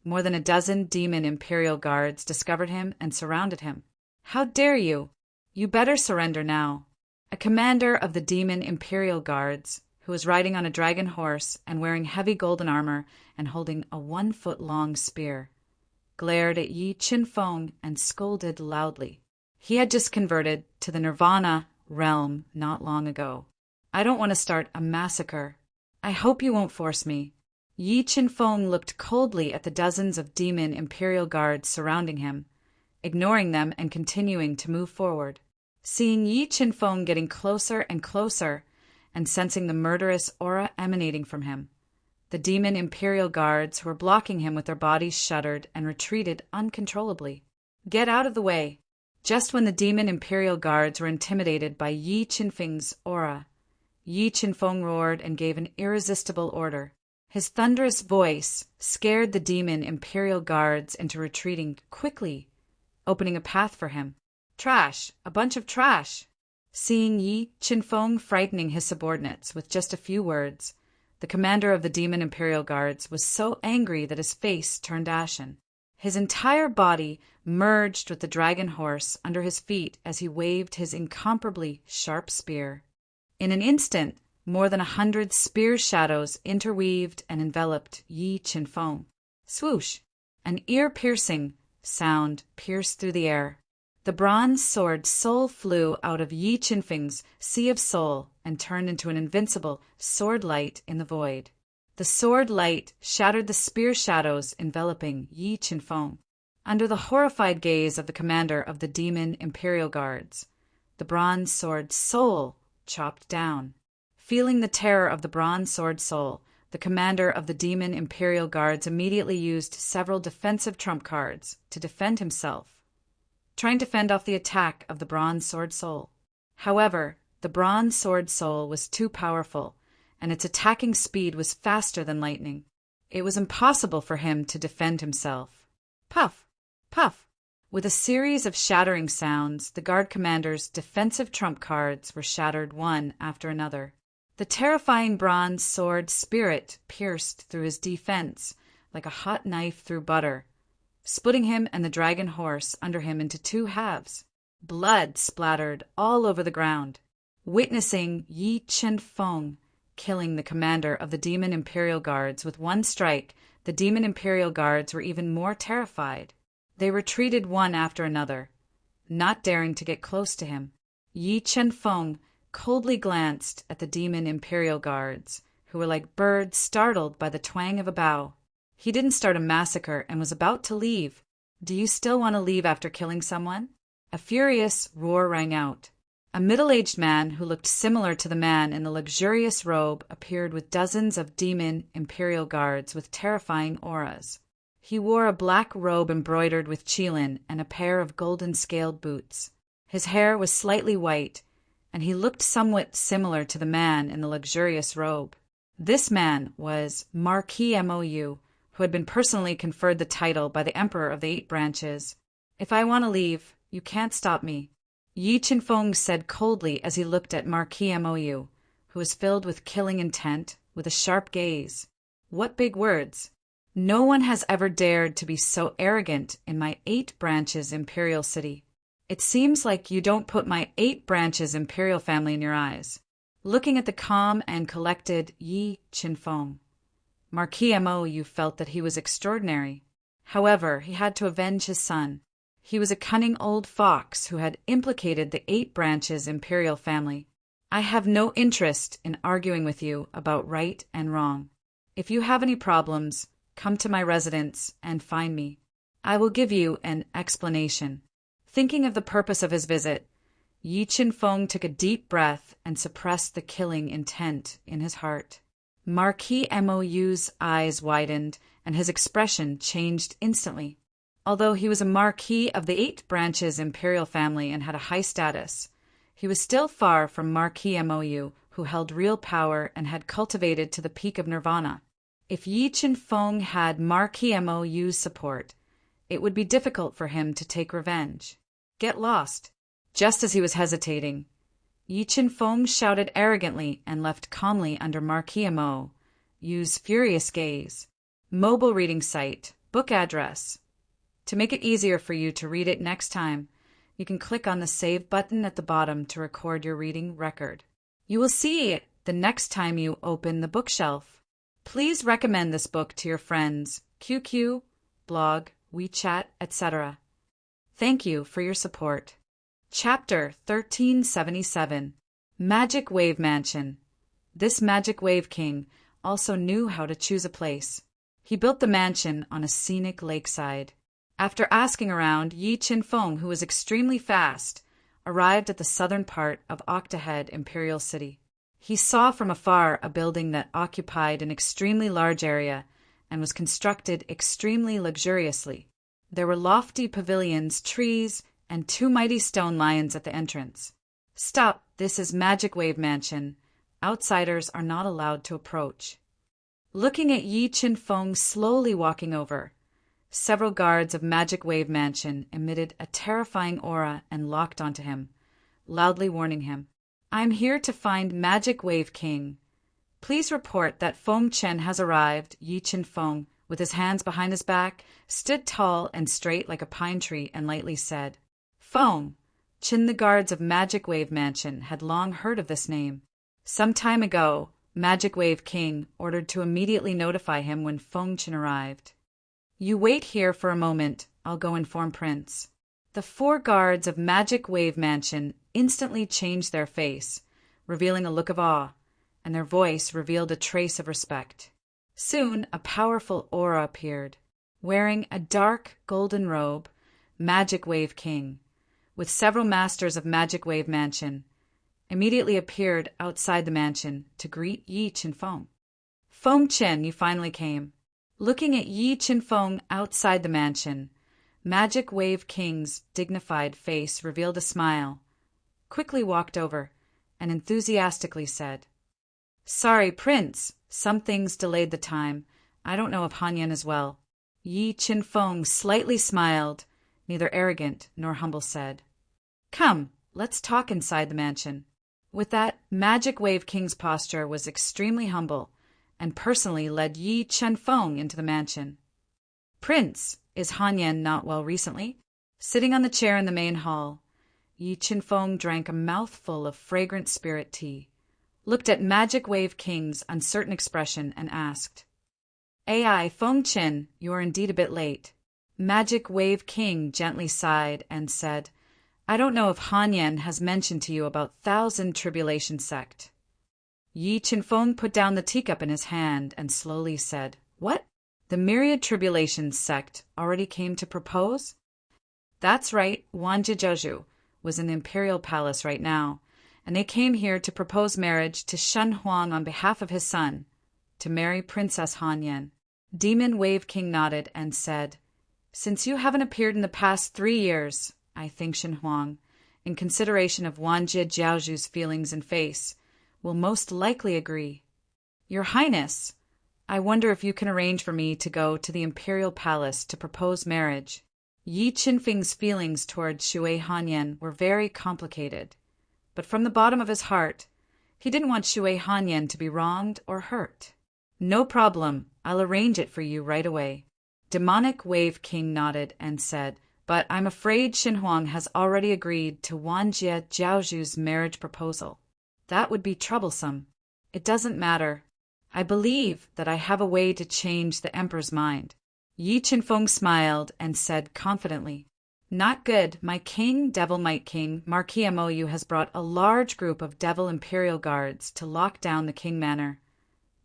more than a dozen demon imperial guards discovered him and surrounded him. "How dare you? You better surrender now." A commander of the demon imperial guards, who was riding on a dragon horse and wearing heavy golden armor and holding a 1-foot-long spear, glared at Yi Qinfeng and scolded loudly. He had just converted to the Nirvana realm not long ago. "I don't want to start a massacre. I hope you won't force me." Yi Qinfeng looked coldly at the dozens of demon imperial guards surrounding him, ignoring them and continuing to move forward. Seeing Yi Qinfeng getting closer and closer, and sensing the murderous aura emanating from him, the demon imperial guards who were blocking him with their bodies shuddered and retreated uncontrollably. "Get out of the way!" Just when the demon imperial guards were intimidated by Yi Qinfeng's aura, Yi Qinfeng roared and gave an irresistible order. His thunderous voice scared the demon imperial guards into retreating quickly, opening a path for him. "Trash! A bunch of trash!" Seeing Yi Qinfeng frightening his subordinates with just a few words, the commander of the demon imperial guards was so angry that his face turned ashen. His entire body merged with the dragon horse under his feet as he waved his incomparably sharp spear. In an instant, more than 100 spear shadows interweaved and enveloped Yi Qinfeng. Swoosh! An ear-piercing sound pierced through the air. The bronze sword soul flew out of Yi Qinfeng's sea of soul and turned into an invincible sword light in the void. The sword light shattered the spear shadows enveloping Yi Qinfeng. under the horrified gaze of the commander of the demon Imperial Guards. The bronze sword Soul chopped down. Feeling the terror of the bronze sword Soul, the commander of the demon Imperial Guards immediately used several defensive trump cards to defend himself, trying to fend off the attack of the bronze sword Soul. However, the bronze sword Soul was too powerful, and its attacking speed was faster than lightning. It was impossible for him to defend himself. Puff! Puff! With a series of shattering sounds, the guard commander's defensive trump cards were shattered one after another. The terrifying bronze sword Spirit pierced through his defense like a hot knife through butter, splitting him and the dragon horse under him into two halves. Blood splattered all over the ground. Witnessing Yi Chen-feng killing the commander of the demon Imperial Guards with one strike, the demon Imperial Guards were even more terrified. They retreated one after another, not daring to get close to him. Yi Chen-feng coldly glanced at the demon Imperial Guards, who were like birds startled by the twang of a bow. He didn't start a massacre and was about to leave. "Do you still want to leave after killing someone?" A furious roar rang out. A middle-aged man who looked similar to the man in the luxurious robe appeared with dozens of demon Imperial Guards with terrifying auras. He wore a black robe embroidered with qilin and a pair of golden-scaled boots. His hair was slightly white, and he looked somewhat similar to the man in the luxurious robe. This man was Marquis Mou, who had been personally conferred the title by the Emperor of the Eight Branches. "If I want to leave, you can't stop me," Yi Chen-feng said coldly as he looked at Marquis Mou, who was filled with killing intent, with a sharp gaze. What big words! No one has ever dared to be so arrogant in my Eight Branches Imperial City. It seems like you don't put my Eight Branches Imperial family in your eyes. Looking at the calm and collected Yi Chen-feng, Marquis Mou felt that he was extraordinary. However, he had to avenge his son. He was a cunning old fox who had implicated the Eight Branches Imperial family. "I have no interest in arguing with you about right and wrong. If you have any problems, come to my residence and find me. I will give you an explanation." Thinking of the purpose of his visit, Yi Chen-feng took a deep breath and suppressed the killing intent in his heart. Marquis Mou's eyes widened, and his expression changed instantly. Although he was a Marquis of the Eight Branches Imperial family and had a high status, he was still far from Marquis Mou, who held real power and had cultivated to the peak of nirvana. If Yi Chen-feng had Marquis Mou's support, it would be difficult for him to take revenge. "Get lost." Just as he was hesitating, Yi Chen-feng shouted arrogantly and left calmly under Marquis Mou's furious gaze. Mobile reading site, book address. To make it easier for you to read it next time, you can click on the Save button at the bottom to record your reading record. You will see it the next time you open the bookshelf. Please recommend this book to your friends, QQ, blog, WeChat, etc. Thank you for your support. Chapter 1377, Magic Wave Mansion. This Magic Wave King also knew how to choose a place. He built the mansion on a scenic lakeside. After asking around, Yi Chen-feng, who was extremely fast, arrived at the southern part of Octahead Imperial City. He saw from afar a building that occupied an extremely large area and was constructed extremely luxuriously. There were lofty pavilions, trees, and two mighty stone lions at the entrance. "Stop, this is Magic Wave Mansion. Outsiders are not allowed to approach." Looking at Yi Chen-feng slowly walking over, several guards of Magic Wave Mansion emitted a terrifying aura and locked onto him, loudly warning him, "I'm here to find Magic Wave King. Please report that Feng Chen has arrived." Yi Chen-feng, with his hands behind his back, stood tall and straight like a pine tree and lightly said, "Feng Chen." The guards of Magic Wave Mansion had long heard of this name. Some time ago, Magic Wave King ordered to immediately notify him when Feng Chen arrived. "You wait here for a moment, I'll go inform Prince." The four guards of Magic Wave Mansion instantly changed their face, revealing a look of awe, and their voice revealed a trace of respect. Soon, a powerful aura appeared. wearing a dark golden robe, Magic Wave King, with several masters of Magic Wave Mansion, immediately appeared outside the mansion to greet Yi Qinfeng. Feng Chen, you finally came. Looking at Yi Qinfeng outside the mansion, Magic Wave King's dignified face revealed a smile, quickly walked over, and enthusiastically said, "Sorry, Prince. Some things delayed the time. I don't know if Hanyan is well." Yi Qinfeng slightly smiled, neither arrogant nor humble, said, "Come, let's talk inside the mansion." With that, Magic Wave King's posture was extremely humble, and personally led Yi Qinfeng into the mansion. "Prince, is Hanyan not well recently?" Sitting on the chair in the main hall, Yi Qinfeng drank a mouthful of fragrant spirit tea, looked at Magic Wave King's uncertain expression, and asked, "Ai, Feng Chen, you are indeed a bit late." Magic Wave King gently sighed and said, "I don't know if Hanyan has mentioned to you about Thousand Tribulation Sect." Yi Qinfeng put down the teacup in his hand and slowly said, "What? The Myriad Tribulation Sect already came to propose?" "That's right, Wanjie Jiaozhu was in the Imperial Palace right now, and they came here to propose marriage to Shen Huang on behalf of his son, to marry Princess Hanyan." Demon Wave King nodded and said, "Since you haven't appeared in the past 3 years, I think Shen Huang, in consideration of Wanjie Jiaozhu's feelings and face, will most likely agree. Your Highness, I wonder if you can arrange for me to go to the Imperial Palace to propose marriage." Yi Qinfeng's feelings toward Shui Hanyan were very complicated, but from the bottom of his heart, he didn't want Shui Hanyan to be wronged or hurt. "No problem, I'll arrange it for you right away." Demonic Wave King nodded and said, "But I'm afraid Shen Huang has already agreed to Wanjie Jiaozhu's marriage proposal. That would be troublesome." "It doesn't matter. I believe that I have a way to change the Emperor's mind." Yi Qinfeng smiled and said confidently, "Not good. My king, Devil Might King, Marquis Mou, has brought a large group of Devil Imperial Guards to lock down the King Manor,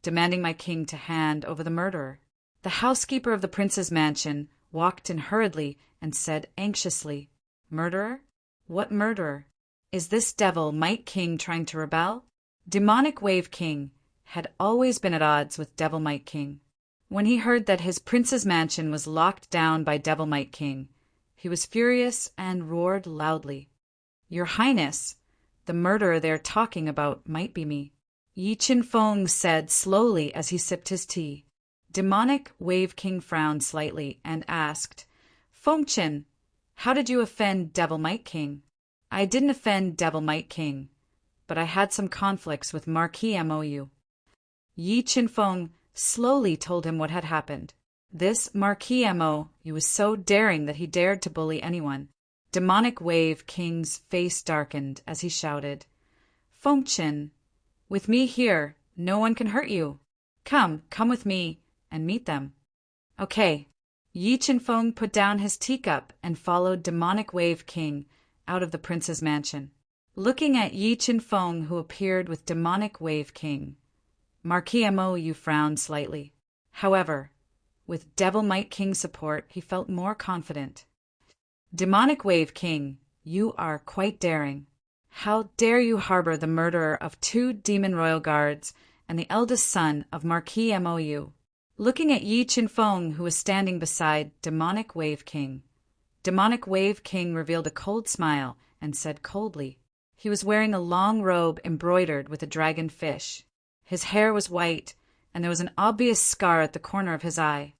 demanding my king to hand over the murderer." The housekeeper of the prince's mansion walked in hurriedly and said anxiously, "Murderer? What murderer? Is this Devil Might King trying to rebel?" Demonic Wave King had always been at odds with Devil Might King. When he heard that his prince's mansion was locked down by Devil Might King, he was furious and roared loudly, "Your Highness, the murderer they're talking about might be me." Yi Qinfeng said slowly as he sipped his tea. Demonic Wave King frowned slightly and asked, "Feng Chen, how did you offend Devil Might King?" "I didn't offend Devil Might King, but I had some conflicts with Marquis Mou." Yi Qinfeng slowly told him what had happened. This Marquis Mou was so daring that he dared to bully anyone. Demonic Wave King's face darkened as he shouted, "Feng Chen, with me here, no one can hurt you. Come with me and meet them." "Okay." Yi Qinfeng put down his teacup and followed Demonic Wave King out of the prince's mansion. Looking at Yi Qinfeng, who appeared with Demonic Wave King, Marquis Mou frowned slightly. However, with Devil Might King's support, he felt more confident. "Demonic Wave King, you are quite daring. How dare you harbor the murderer of 2 demon royal guards and the eldest son of Marquis Mou?" Looking at Yi Qinfeng, who was standing beside Demonic Wave King, Demonic Wave King revealed a cold smile and said coldly, he was wearing a long robe embroidered with a dragon fish. His hair was white, and there was an obvious scar at the corner of his eye.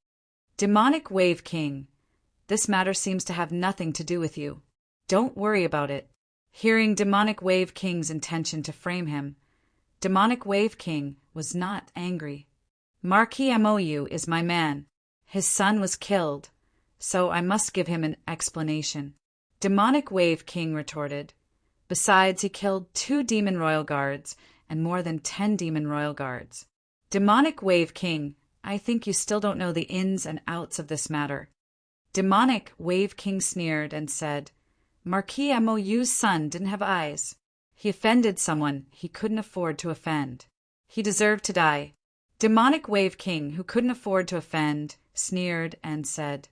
"Demonic Wave King, this matter seems to have nothing to do with you. Don't worry about it." Hearing Demonic Wave King's intention to frame him, Demonic Wave King was not angry. "Marquis Mou is my man. His son was killed, so I must give him an explanation." Demonic Wave King retorted, "Besides, he killed 2 demon royal guards and more than 10 demon royal guards." Demonic Wave King, I think you still don't know the ins and outs of this matter. Demonic Wave King sneered and said, "Marquis Mou's son didn't have eyes. He offended someone he couldn't afford to offend. He deserved to die." Demonic Wave King, who couldn't afford to offend, sneered, and said,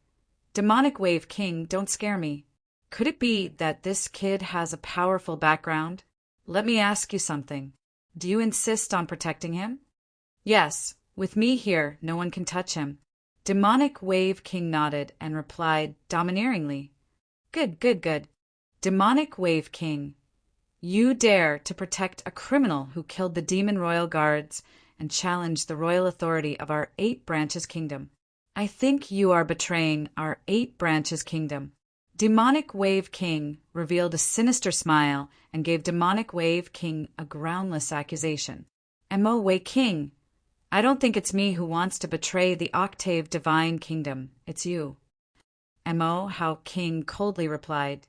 "Demonic Wave King, don't scare me. Could it be that this kid has a powerful background? Let me ask you something. Do you insist on protecting him?" "Yes, with me here, no one can touch him." Demonic Wave King nodded and replied domineeringly, "Good, good, good. Demonic Wave King, you dare to protect a criminal who killed the demon royal guards and challenged the royal authority of our 8 branches kingdom. I think you are betraying our 8 branches kingdom." Demonic Wave King revealed a sinister smile and gave Demonic Wave King a groundless accusation. "Mo Wei King, I don't think it's me who wants to betray the Octave Divine Kingdom. It's you." Mo Hao King coldly replied,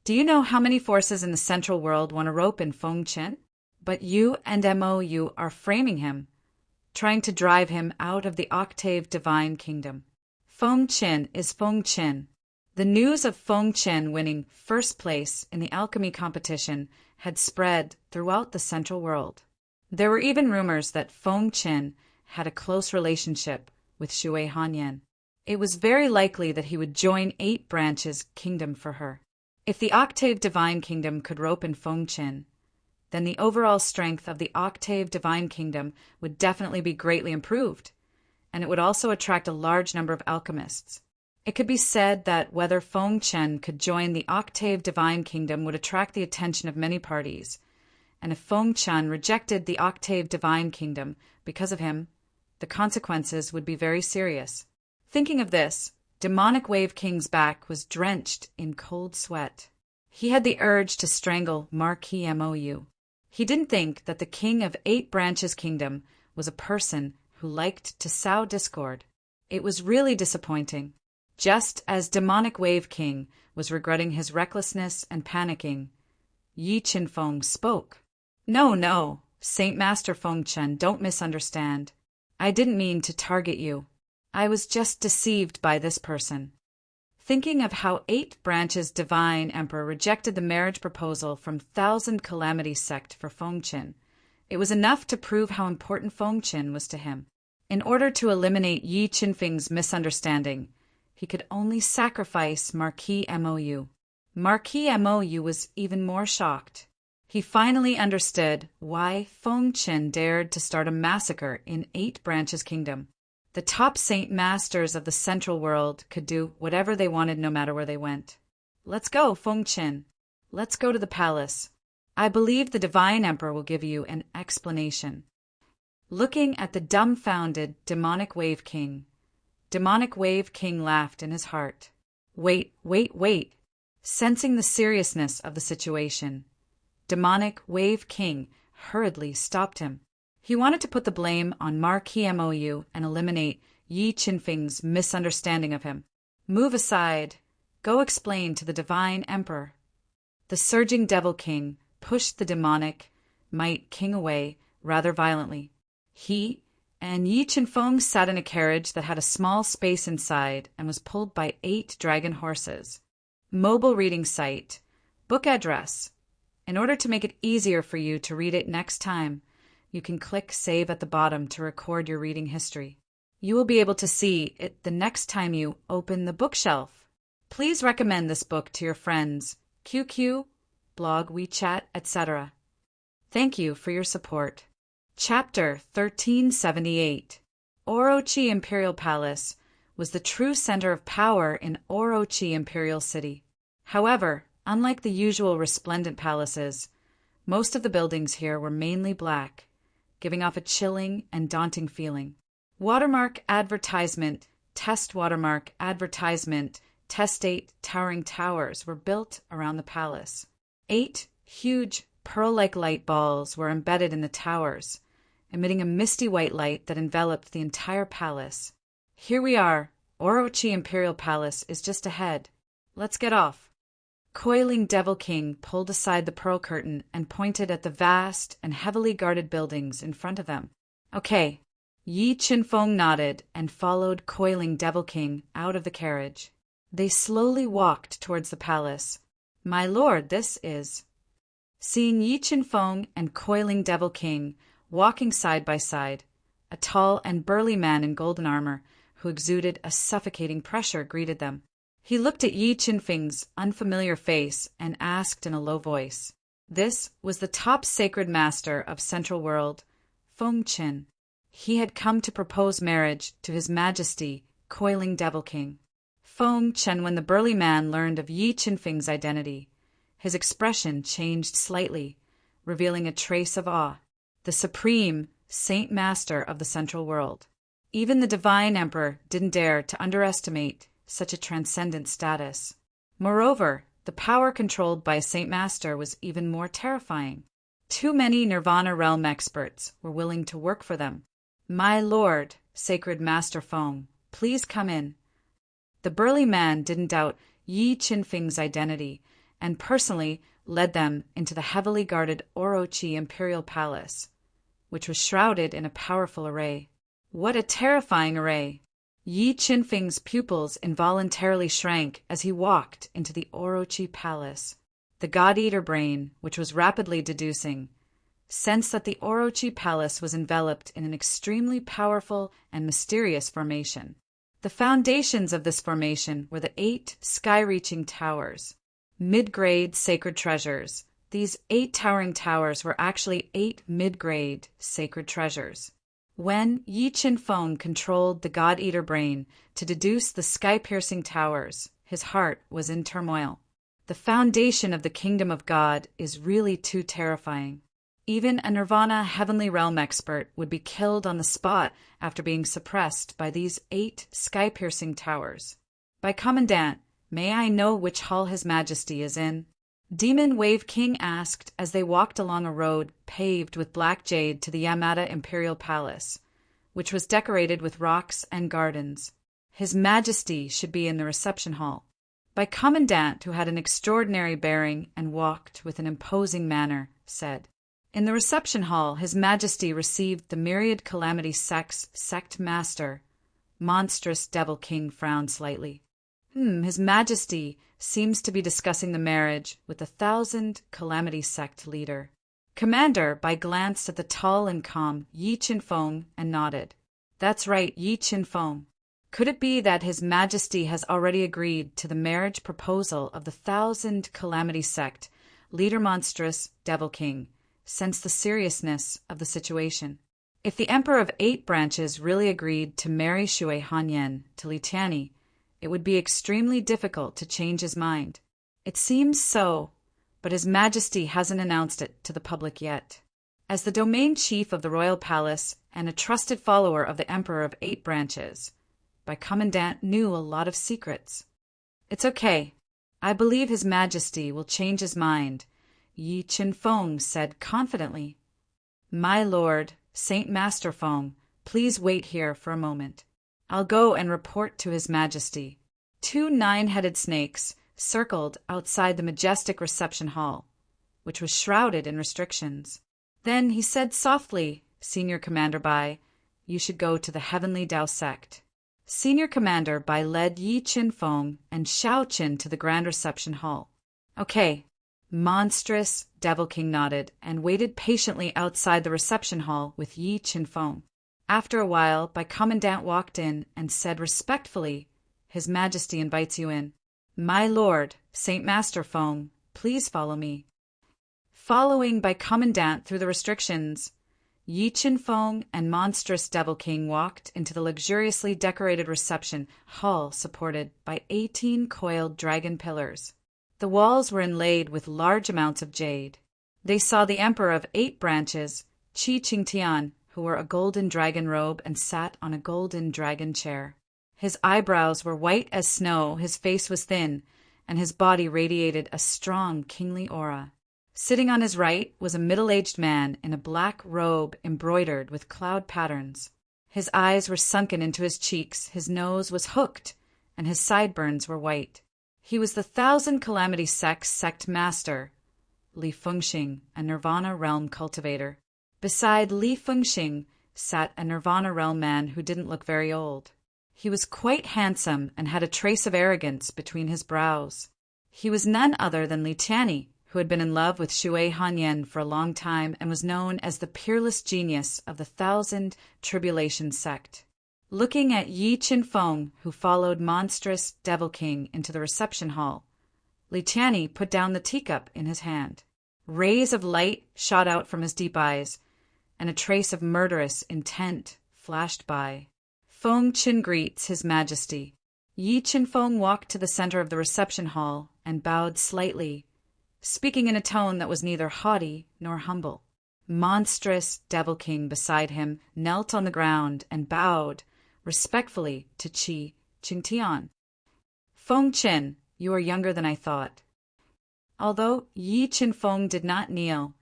"Do you know how many forces in the central world want a rope in Feng Qin? But you and Mou are framing him, trying to drive him out of the Octave Divine Kingdom. Feng Qin is Feng Qin." The news of Feng Qin winning first place in the alchemy competition had spread throughout the central world. There were even rumors that Feng Qin had a close relationship with Shui Hanyan. It was very likely that he would join 8 branches kingdom for her. If the Octave Divine Kingdom could rope in Feng Qin, then the overall strength of the Octave Divine Kingdom would definitely be greatly improved, and it would also attract a large number of alchemists. It could be said that whether Feng Qin could join the Octave Divine Kingdom would attract the attention of many parties, and if Feng Qin rejected the Octave Divine Kingdom because of him, the consequences would be very serious. Thinking of this, Demonic Wave King's back was drenched in cold sweat. He had the urge to strangle Marquis Mou. He didn't think that the King of 8 Branches Kingdom was a person who liked to sow discord. It was really disappointing. Just as Demonic Wave King was regretting his recklessness and panicking, Yi Qinfeng spoke. "No, no, Saint Master Feng Qin, don't misunderstand. I didn't mean to target you. I was just deceived by this person." Thinking of how 8 Branches Divine Emperor rejected the marriage proposal from Thousand Calamity sect for Feng Qin, it was enough to prove how important Feng Qin was to him. In order to eliminate Yi Qinfeng's misunderstanding, he could only sacrifice Marquis Mou. Marquis Mou was even more shocked. He finally understood why Feng Qin dared to start a massacre in 8 Branches Kingdom. The top saint masters of the central world could do whatever they wanted no matter where they went. "Let's go, Feng Qin. Let's go to the palace. I believe the Divine Emperor will give you an explanation." Looking at the dumbfounded Demonic Wave King, Demonic Wave King laughed in his heart. Wait. Sensing the seriousness of the situation, Demonic Wave King hurriedly stopped him. He wanted to put the blame on Marquis Mou and eliminate Yi Qinfeng's misunderstanding of him. "Move aside. Go explain to the Divine Emperor." The surging Devil King pushed the Demonic Might King away rather violently. He and Yi Qinfeng sat in a carriage that had a small space inside and was pulled by 8 dragon horses. Mobile reading site. Book address. In order to make it easier for you to read it next time, you can click Save at the bottom to record your reading history. You will be able to see it the next time you open the bookshelf. Please recommend this book to your friends, QQ, blog, WeChat, etc. Thank you for your support. Chapter 1378. Orochi Imperial Palace was the true center of power in Orochi Imperial City. However, unlike the usual resplendent palaces, most of the buildings here were mainly black, giving off a chilling and daunting feeling. Watermark advertisement, test watermark advertisement, test 8 towering towers were built around the palace. 8 huge pearl-like light balls were embedded in the towers, emitting a misty white light that enveloped the entire palace. "Here we are. Orochi Imperial Palace is just ahead. Let's get off." Coiling Devil King pulled aside the pearl curtain and pointed at the vast and heavily guarded buildings in front of them. "Okay." Yi Qinfeng nodded and followed Coiling Devil King out of the carriage. They slowly walked towards the palace. "My lord, this is..." Seeing Yi Qinfeng and Coiling Devil King walking side by side, a tall and burly man in golden armor, who exuded a suffocating pressure, greeted them. He looked at Yi Qinfeng's unfamiliar face and asked in a low voice. This was the top sacred master of Central World, Feng Qin. He had come to propose marriage to His Majesty, Coiling Devil King. Feng Qin, when the burly man learned of Yi Qinfeng's identity, his expression changed slightly, revealing a trace of awe. The supreme Saint Master of the Central World. Even the divine emperor didn't dare to underestimate such a transcendent status. Moreover, the power controlled by a Saint Master was even more terrifying. Too many Nirvana realm experts were willing to work for them. My lord, Sacred Master Feng, please come in. The burly man didn't doubt Yi Qinfeng's identity and personally led them into the heavily guarded Orochi Imperial Palace, which was shrouded in a powerful array. What a terrifying array! Yi Qinfeng's pupils involuntarily shrank as he walked into the Orochi Palace. The God-Eater brain, which was rapidly deducing, sensed that the Orochi Palace was enveloped in an extremely powerful and mysterious formation. The foundations of this formation were the 8 sky-reaching towers, mid-grade sacred treasures. These 8 towering towers were actually 8 mid-grade sacred treasures. When Yi Qinfeng controlled the God-Eater brain to deduce the sky-piercing towers, his heart was in turmoil. The foundation of the kingdom of God is really too terrifying. Even a Nirvana heavenly realm expert would be killed on the spot after being suppressed by these 8 sky-piercing towers. By Commandant, may I know which hall His Majesty is in? Demon Wave King asked as they walked along a road paved with black jade to the Yamada Imperial Palace, which was decorated with rocks and gardens. His Majesty should be in the reception hall. By Commandant, who had an extraordinary bearing and walked with an imposing manner, said. In the reception hall, His Majesty received the myriad calamity sect master. Monstrous Devil King frowned slightly. His Majesty seems to be discussing the marriage with the 1,000 Calamity Sect leader. Commander Bai glanced at the tall and calm Yi Qinfeng and nodded. That's right, Yi Qinfeng. Could it be that His Majesty has already agreed to the marriage proposal of the 1,000 Calamity Sect leader monstrous Devil King, since the seriousness of the situation? If the Emperor of 8 branches really agreed to marry Shui Hanyan to Li Tianyi, it would be extremely difficult to change his mind. It seems so, but His Majesty hasn't announced it to the public yet. As the domain chief of the royal palace and a trusted follower of the Emperor of 8 branches, Bai Commandant knew a lot of secrets. It's okay. I believe His Majesty will change his mind, Yi Qinfeng said confidently. My lord, Saint Master Feng, please wait here for a moment. I'll go and report to His Majesty. 2 9-headed snakes circled outside the majestic reception hall, which was shrouded in restrictions. Then he said softly, Senior Commander Bai, you should go to the Heavenly Dao Sect. Senior Commander Bai led Yi Qinfeng and Xiao Qin to the grand reception hall. Okay. Monstrous Devil King nodded and waited patiently outside the reception hall with Yi Qinfeng. After a while, Bai Commandant walked in and said respectfully, His Majesty invites you in. My lord, Saint Master Feng, please follow me. Following Bai Commandant through the restrictions, Yi Qinfeng and Monstrous Devil King walked into the luxuriously decorated reception hall supported by 18 coiled dragon pillars. The walls were inlaid with large amounts of jade. They saw the Emperor of 8 branches, Qi Qingtian, who wore a golden dragon robe and sat on a golden dragon chair. His eyebrows were white as snow, his face was thin, and his body radiated a strong kingly aura. Sitting on his right was a middle-aged man in a black robe embroidered with cloud patterns. His eyes were sunken into his cheeks, his nose was hooked, and his sideburns were white. He was the 1,000 Calamity Sect master, Li Fengxing, a Nirvana realm cultivator. Beside Li Fengxing sat a Nirvana realm man who didn't look very old. He was quite handsome and had a trace of arrogance between his brows. He was none other than Li Tianyi, who had been in love with Shui Hanyan for a long time and was known as the peerless genius of the 1,000 Tribulation Sect. looking at Yi Qinfeng, who followed monstrous Devil King into the reception hall. Li Tianyi put down the teacup in his hand. Rays of light shot out from his deep eyes, and a trace of murderous intent flashed by. Feng Qin greets His Majesty. Yi Qinfeng walked to the center of the reception hall and bowed slightly, speaking in a tone that was neither haughty nor humble. Monstrous Devil King beside him knelt on the ground and bowed respectfully to Qi Qingtian. Feng Qin, you are younger than I thought. Although Yi Qinfeng did not kneel,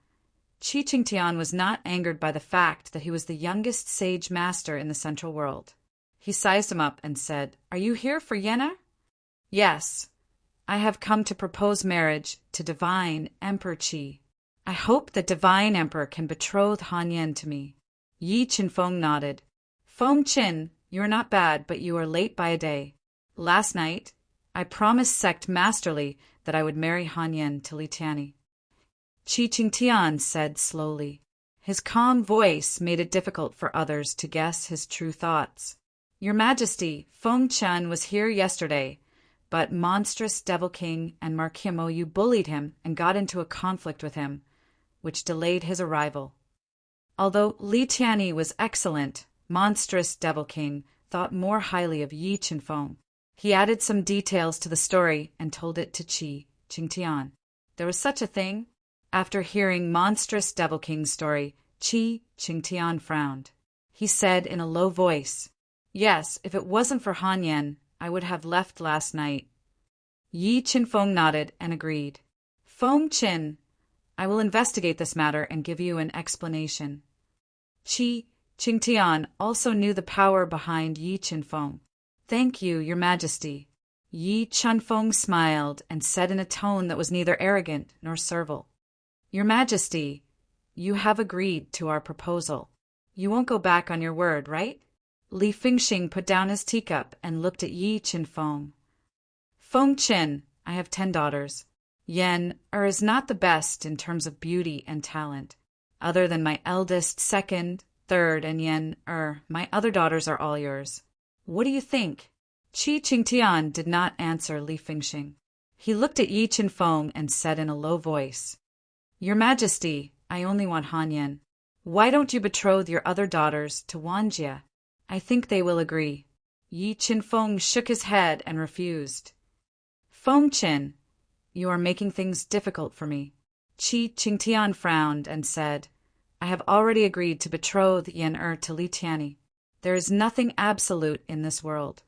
Qi Qingtian was not angered by the fact that he was the youngest sage master in the Central World. He sized him up and said, "Are you here for Yenna?" "Yes. I have come to propose marriage to Divine Emperor Qi. I hope that Divine Emperor can betroth Han Yan to me." Yi Qinfeng nodded. "Feng Qin, you are not bad, but you are late by a day. Last night, I promised Sect Masterly that I would marry Han Yan to Li Tianyi." Qi Qingtian said slowly. His calm voice made it difficult for others to guess his true thoughts. "Your Majesty, Feng Chen was here yesterday, but monstrous Devil King and Marquis Mo Yu bullied him and got into a conflict with him, which delayed his arrival." Although Li Tianyi was excellent, monstrous Devil King thought more highly of Yi Qinfeng. He added some details to the story and told it to Qi Qingtian. There was such a thing? After hearing monstrous Devil King's story, Qi Qingtian frowned. He said in a low voice, "Yes, if it wasn't for Han Yan, I would have left last night." Yi Qinfeng nodded and agreed. "Feng Qin, I will investigate this matter and give you an explanation." Qi Qingtian also knew the power behind Yi Qinfeng. "Thank you, Your Majesty." Yi Qinfeng smiled and said in a tone that was neither arrogant nor servile, "Your Majesty, you have agreed to our proposal. You won't go back on your word, right?" Li Fengxing put down his teacup and looked at Yi Qinfeng. "Feng Qin, I have 10 daughters. Yan is not the best in terms of beauty and talent. Other than my eldest, second, third, and Yan my other daughters are all yours. What do you think?" Qi Qingtian did not answer Li Fengxing. He looked at Yi Qinfeng and said in a low voice, "Your Majesty, I only want Han Yan. Why don't you betroth your other daughters to Wanjie? I think they will agree." Yi Qinfeng shook his head and refused. "Feng Qin, you are making things difficult for me." Qi Qingtian frowned and said, "I have already agreed to betroth Yan to Li Tianyi. There is nothing absolute in this world."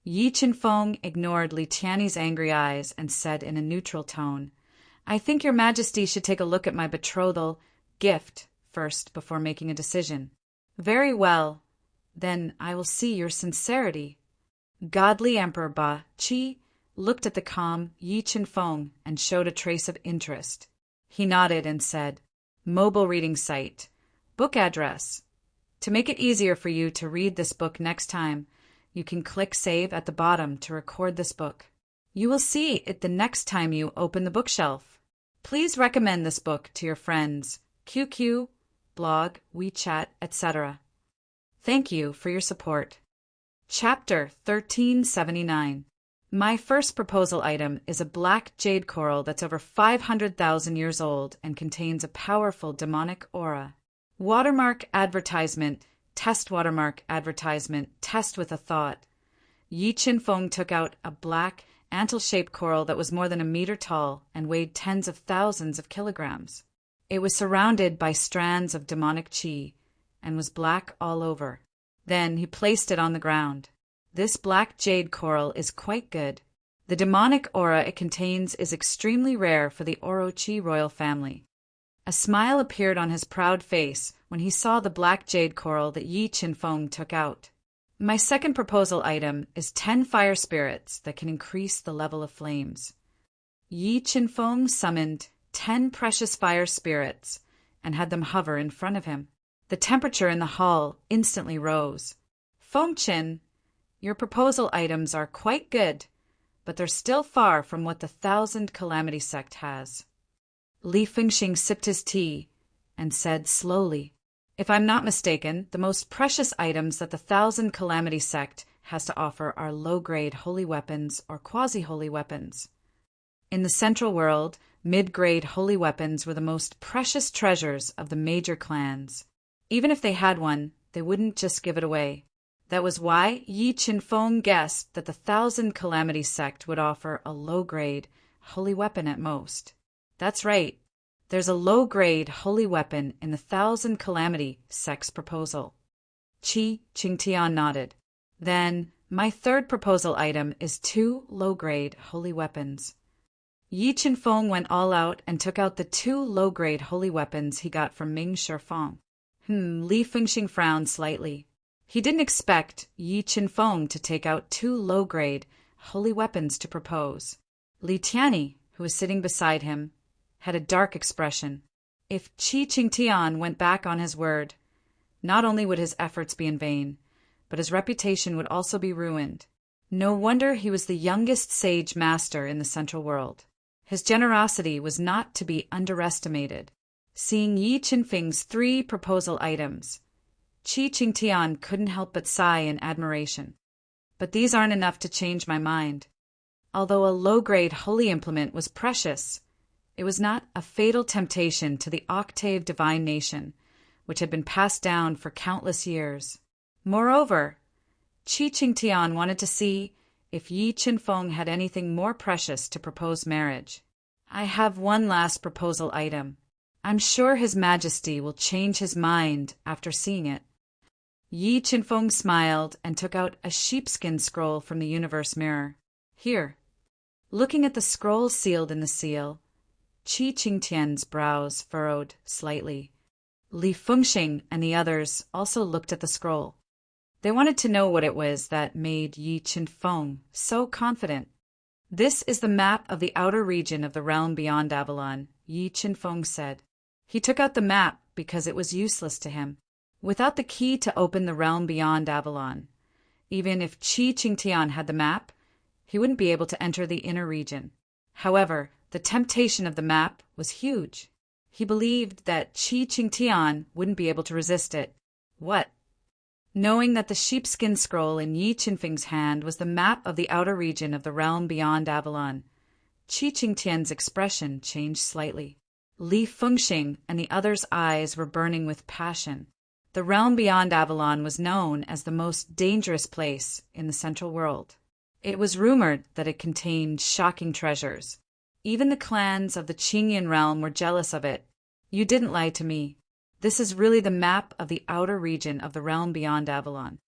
Yi Qinfeng ignored Li Tianyi's angry eyes and said in a neutral tone, "I think Your Majesty should take a look at my betrothal gift first before making a decision." "Very well. Then I will see your sincerity." Godly Emperor Ba Qi looked at the calm Yi Qinfeng and showed a trace of interest. He nodded and said, "Mobile reading site. Book address. To make it easier for you to read this book next time, you can click Save at the bottom to record this book. You will see it the next time you open the bookshelf. Please recommend this book to your friends, QQ, blog, WeChat, etc. Thank you for your support." Chapter 1379. My first proposal item is a black jade coral that's over 500,000 years old and contains a powerful demonic aura. Watermark advertisement, test watermark advertisement, test with a thought. Yi Qinfeng took out a black, antle-shaped coral that was more than 1 meter tall and weighed tens of thousands of kilograms. It was surrounded by strands of demonic qi and was black all over. Then he placed it on the ground. This black jade coral is quite good. The demonic aura it contains is extremely rare for the Orochi royal family. A smile appeared on his proud face when he saw the black jade coral that Yi Qinfeng took out. My second proposal item is 10 fire spirits that can increase the level of flames. Yi Qinfeng summoned 10 precious fire spirits and had them hover in front of him. The temperature in the hall instantly rose. "Feng Qin, your proposal items are quite good, but they're still far from what the 1,000 Calamity Sect has." Li Fengxing sipped his tea and said slowly, If I'm not mistaken, the most precious items that the Thousand Calamity sect has to offer are low-grade holy weapons or quasi-holy weapons. In the Central World, mid-grade holy weapons were the most precious treasures of the major clans. Even if they had one, they wouldn't just give it away. That was why Yi Qinfeng guessed that the Thousand Calamity sect would offer a low-grade holy weapon at most. That's right. There's a low-grade holy weapon in the Thousand Calamity sect's proposal. Qi Qingtian nodded. Then, my third proposal item is 2 low-grade holy weapons. Yi Qinfeng went all out and took out the 2 low-grade holy weapons he got from Ming Shifeng. Li Fengxing frowned slightly. He didn't expect Yi Qinfeng to take out 2 low-grade holy weapons to propose. Li Tianyi, who was sitting beside him, had a dark expression. If Qi Qingtian went back on his word, not only would his efforts be in vain, but his reputation would also be ruined. No wonder he was the youngest sage master in the Central World. His generosity was not to be underestimated. Seeing Yi Qinfeng's 3 proposal items, Qi Qingtian couldn't help but sigh in admiration. But these aren't enough to change my mind. Although a low-grade holy implement was precious, it was not a fatal temptation to the Octave Divine Nation, which had been passed down for countless years. Moreover, Qi Qingtian wanted to see if Yi Qinfeng had anything more precious to propose marriage. I have one last proposal item. I'm sure His Majesty will change his mind after seeing it. Yi Qinfeng smiled and took out a sheepskin scroll from the universe mirror. Here. Looking at the scroll sealed in the seal, Qi Qingtian's brows furrowed slightly. Li Fengxing and the others also looked at the scroll. They wanted to know what it was that made Yi Qinfeng so confident. This is the map of the outer region of the realm beyond Avalon, Yi Qinfeng said. He took out the map because it was useless to him. Without the key to open the realm beyond Avalon, even if Qi Qingtian had the map, he wouldn't be able to enter the inner region. However, the temptation of the map was huge. He believed that Qi Qingtian wouldn't be able to resist it. What? Knowing that the sheepskin scroll in Yi Qinfeng's hand was the map of the outer region of the realm beyond Avalon, Qi Qingtian's expression changed slightly. Li Fengxing and the others' eyes were burning with passion. The realm beyond Avalon was known as the most dangerous place in the Central World. It was rumored that it contained shocking treasures. Even the clans of the Qingyan realm were jealous of it. You didn't lie to me. This is really the map of the outer region of the realm beyond Avalon.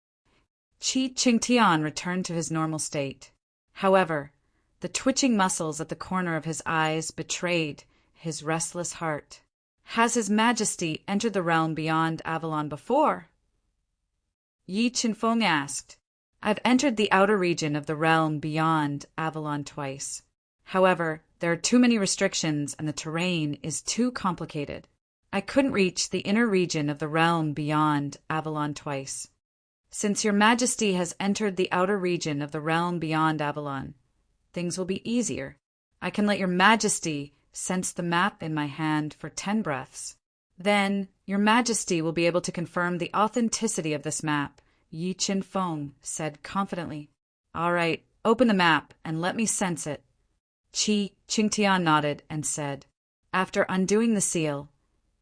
Qi Qingtian returned to his normal state. However, the twitching muscles at the corner of his eyes betrayed his restless heart. Has His Majesty entered the realm beyond Avalon before? Yi Qinfeng asked. I've entered the outer region of the realm beyond Avalon twice. However, there are too many restrictions and the terrain is too complicated. I couldn't reach the inner region of the realm beyond Avalon twice. Since Your Majesty has entered the outer region of the realm beyond Avalon, things will be easier. I can let Your Majesty sense the map in my hand for 10 breaths. Then, Your Majesty will be able to confirm the authenticity of this map, Yi Qinfeng said confidently. All right, open the map and let me sense it. Qi Qingtian nodded and said. After undoing the seal,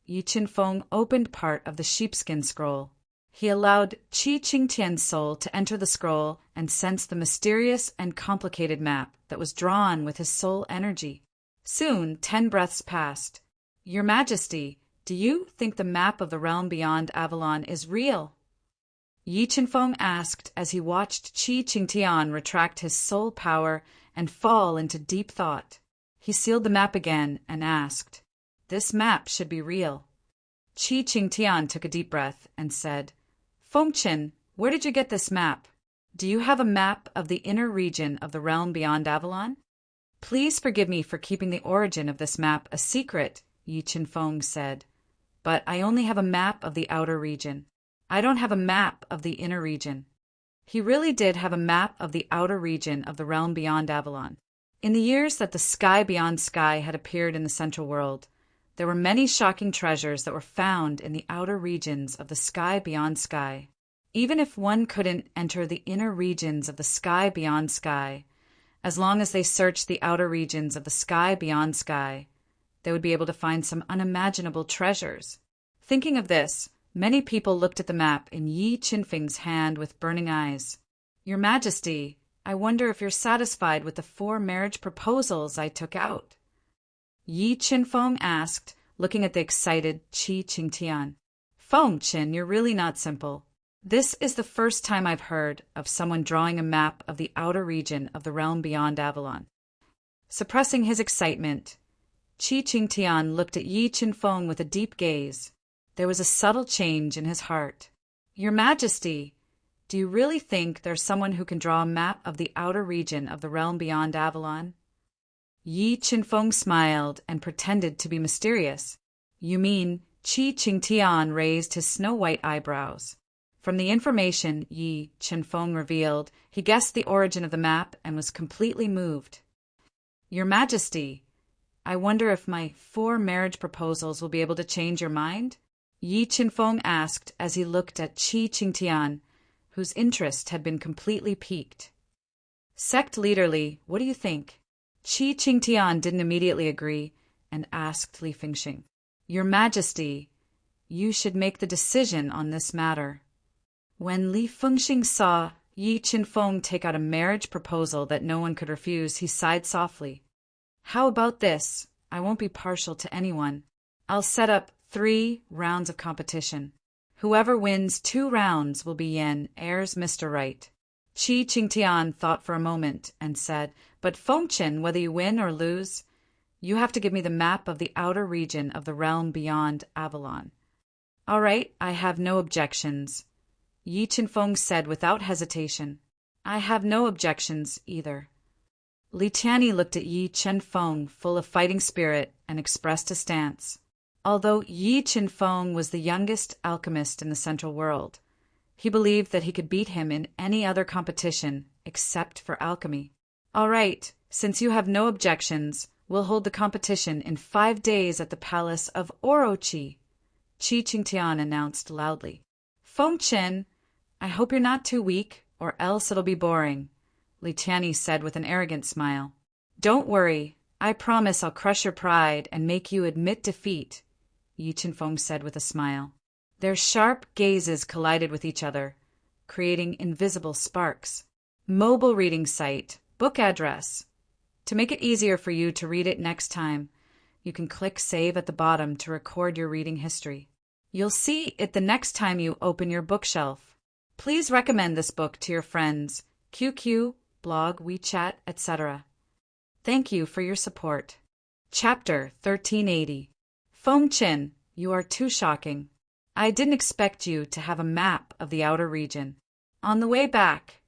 Yi Qinfeng opened part of the sheepskin scroll. He allowed Qi Qingtian's soul to enter the scroll and sense the mysterious and complicated map that was drawn with his soul energy. Soon, 10 breaths passed. Your Majesty, do you think the map of the realm beyond Avalon is real? Yi Qinfeng asked as he watched Qi Qingtian retract his soul power and fall into deep thought. He sealed the map again and asked, This map should be real. Qi Qingtian took a deep breath and said, Fengchen, where did you get this map? Do you have a map of the inner region of the realm beyond Avalon? Please forgive me for keeping the origin of this map a secret, Yi Qinfeng said, but I only have a map of the outer region. I don't have a map of the inner region. He really did have a map of the outer region of the realm beyond Avalon. In the years that the sky beyond sky had appeared in the Central World, There were many shocking treasures that were found in the outer regions of the sky beyond sky. Even if one couldn't enter the inner regions of the sky beyond sky, as long as they searched the outer regions of the sky beyond sky, they would be able to find some unimaginable treasures. Thinking of this, many people looked at the map in Yi Qinfeng's hand with burning eyes. Your Majesty, I wonder if you're satisfied with the 4 marriage proposals I took out? Yi Qinfeng asked, looking at the excited Qi Qingtian. Feng Qin, you're really not simple. This is the first time I've heard of someone drawing a map of the outer region of the realm beyond Avalon. Suppressing his excitement, Qi Qingtian looked at Yi Qinfeng with a deep gaze. There was a subtle change in his heart. Your Majesty, do you really think there's someone who can draw a map of the outer region of the realm beyond Avalon? Yi Qinfeng smiled and pretended to be mysterious. You mean? Qi Qingtian raised his snow-white eyebrows. From the information Yi Qinfeng revealed, he guessed the origin of the map and was completely moved. Your Majesty, I wonder if my 4 marriage proposals will be able to change your mind? Yi Qinfeng asked as he looked at Qi Qingtian, whose interest had been completely piqued. Sect leader Li, what do you think? Qi Qingtian didn't immediately agree and asked Li Fengxing. Your Majesty, you should make the decision on this matter. When Li Fengxing saw Yi Qinfeng take out a marriage proposal that no one could refuse, he sighed softly. How about this? I won't be partial to anyone. I'll set up 3 rounds of competition. Whoever wins 2 rounds will be Yan, heirs Mr. Right. Qi Qingtian thought for a moment and said, But Feng Qin, whether you win or lose, you have to give me the map of the outer region of the realm beyond Avalon. All right, I have no objections, Yi Qinfeng said without hesitation. I have no objections either. Li Tianyi looked at Yi Qinfeng full of fighting spirit and expressed a stance. Although Yi Qinfeng was the youngest alchemist in the Central World, he believed that he could beat him in any other competition except for alchemy. All right, since you have no objections, we'll hold the competition in 5 days at the palace of Orochi, Qi Qingtian announced loudly. Feng Qin, I hope you're not too weak, or else it'll be boring, Li Tianyi said with an arrogant smile. Don't worry, I promise I'll crush your pride and make you admit defeat, Yi Qinfeng said with a smile. Their sharp gazes collided with each other, creating invisible sparks. Mobile reading site, book address. To make it easier for you to read it next time, you can click Save at the bottom to record your reading history. You'll see it the next time you open your bookshelf. Please recommend this book to your friends, QQ, blog, WeChat, etc. Thank you for your support. Chapter 1380. Feng Qin, you are too shocking. I didn't expect you to have a map of the outer region. On the way back,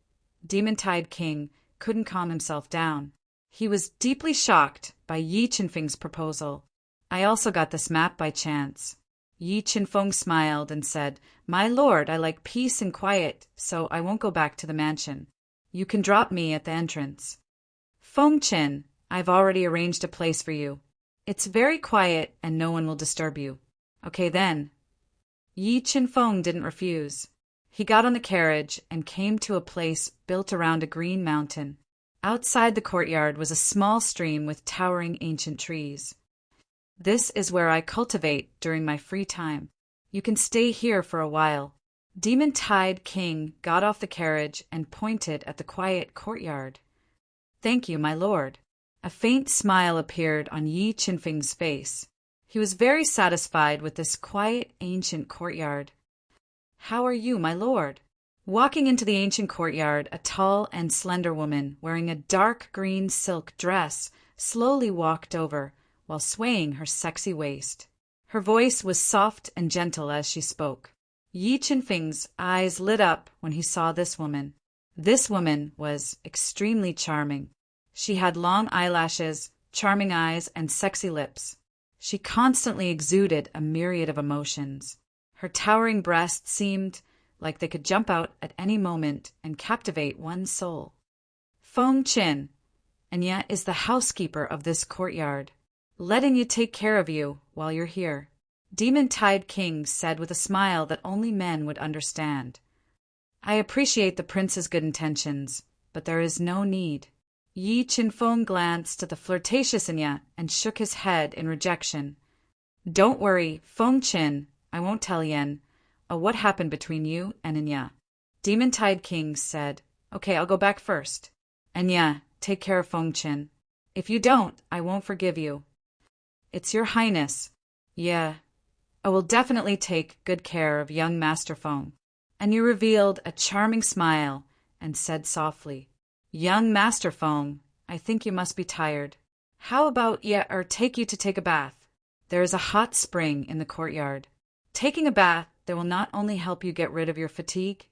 Demon-Tide King couldn't calm himself down. He was deeply shocked by Yi Qinfeng's proposal. I also got this map by chance. Yi Qinfeng smiled and said, My lord, I like peace and quiet, so I won't go back to the mansion. You can drop me at the entrance. Feng Qin, I've already arranged a place for you. It's very quiet and no one will disturb you. Okay then. Yi Qinfeng didn't refuse. He got on the carriage and came to a place built around a green mountain. Outside the courtyard was a small stream with towering ancient trees. This is where I cultivate during my free time. You can stay here for a while. Demon-Tide King got off the carriage and pointed at the quiet courtyard. Thank you, my lord. A faint smile appeared on Yi Qinfeng's face. He was very satisfied with this quiet, ancient courtyard. How are you, my lord? Walking into the ancient courtyard, a tall and slender woman wearing a dark green silk dress slowly walked over while swaying her sexy waist. Her voice was soft and gentle as she spoke. Yi Qinfeng's eyes lit up when he saw this woman. This woman was extremely charming. She had long eyelashes, charming eyes, and sexy lips. She constantly exuded a myriad of emotions. Her towering breasts seemed like they could jump out at any moment and captivate one's soul. Feng Qin, and yet is the housekeeper of this courtyard. Letting you take care of you while you're here. Demon Tide King said with a smile that only men would understand. I appreciate the prince's good intentions, but there is no need. Yi Qinfeng glanced at the flirtatious Enya and shook his head in rejection. Don't worry, Feng Qin, I won't tell Yen. What happened between you and Enya? Demon Tide King said, Okay, I'll go back first. Enya, take care of Feng Qin. If you don't, I won't forgive you. It's your highness. Yeah, I will definitely take good care of young Master Feng. And you revealed a charming smile and said softly, Young Master Feng, I think you must be tired. How about take you to take a bath? There is a hot spring in the courtyard. Taking a bath, that will not only help you get rid of your fatigue,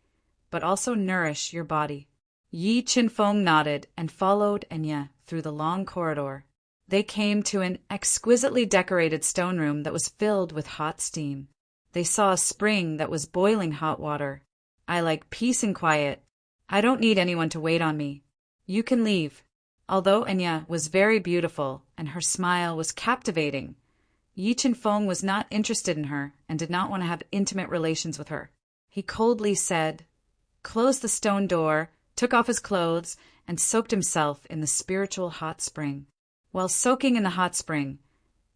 but also nourish your body. Yi Qinfeng nodded and followed Enya through the long corridor. They came to an exquisitely decorated stone room that was filled with hot steam. They saw a spring that was boiling hot water. I like peace and quiet. I don't need anyone to wait on me. You can leave. Although Enya was very beautiful and her smile was captivating, Yi Qinfeng was not interested in her and did not want to have intimate relations with her. He coldly said, closed the stone door, took off his clothes, and soaked himself in the spiritual hot spring. While soaking in the hot spring,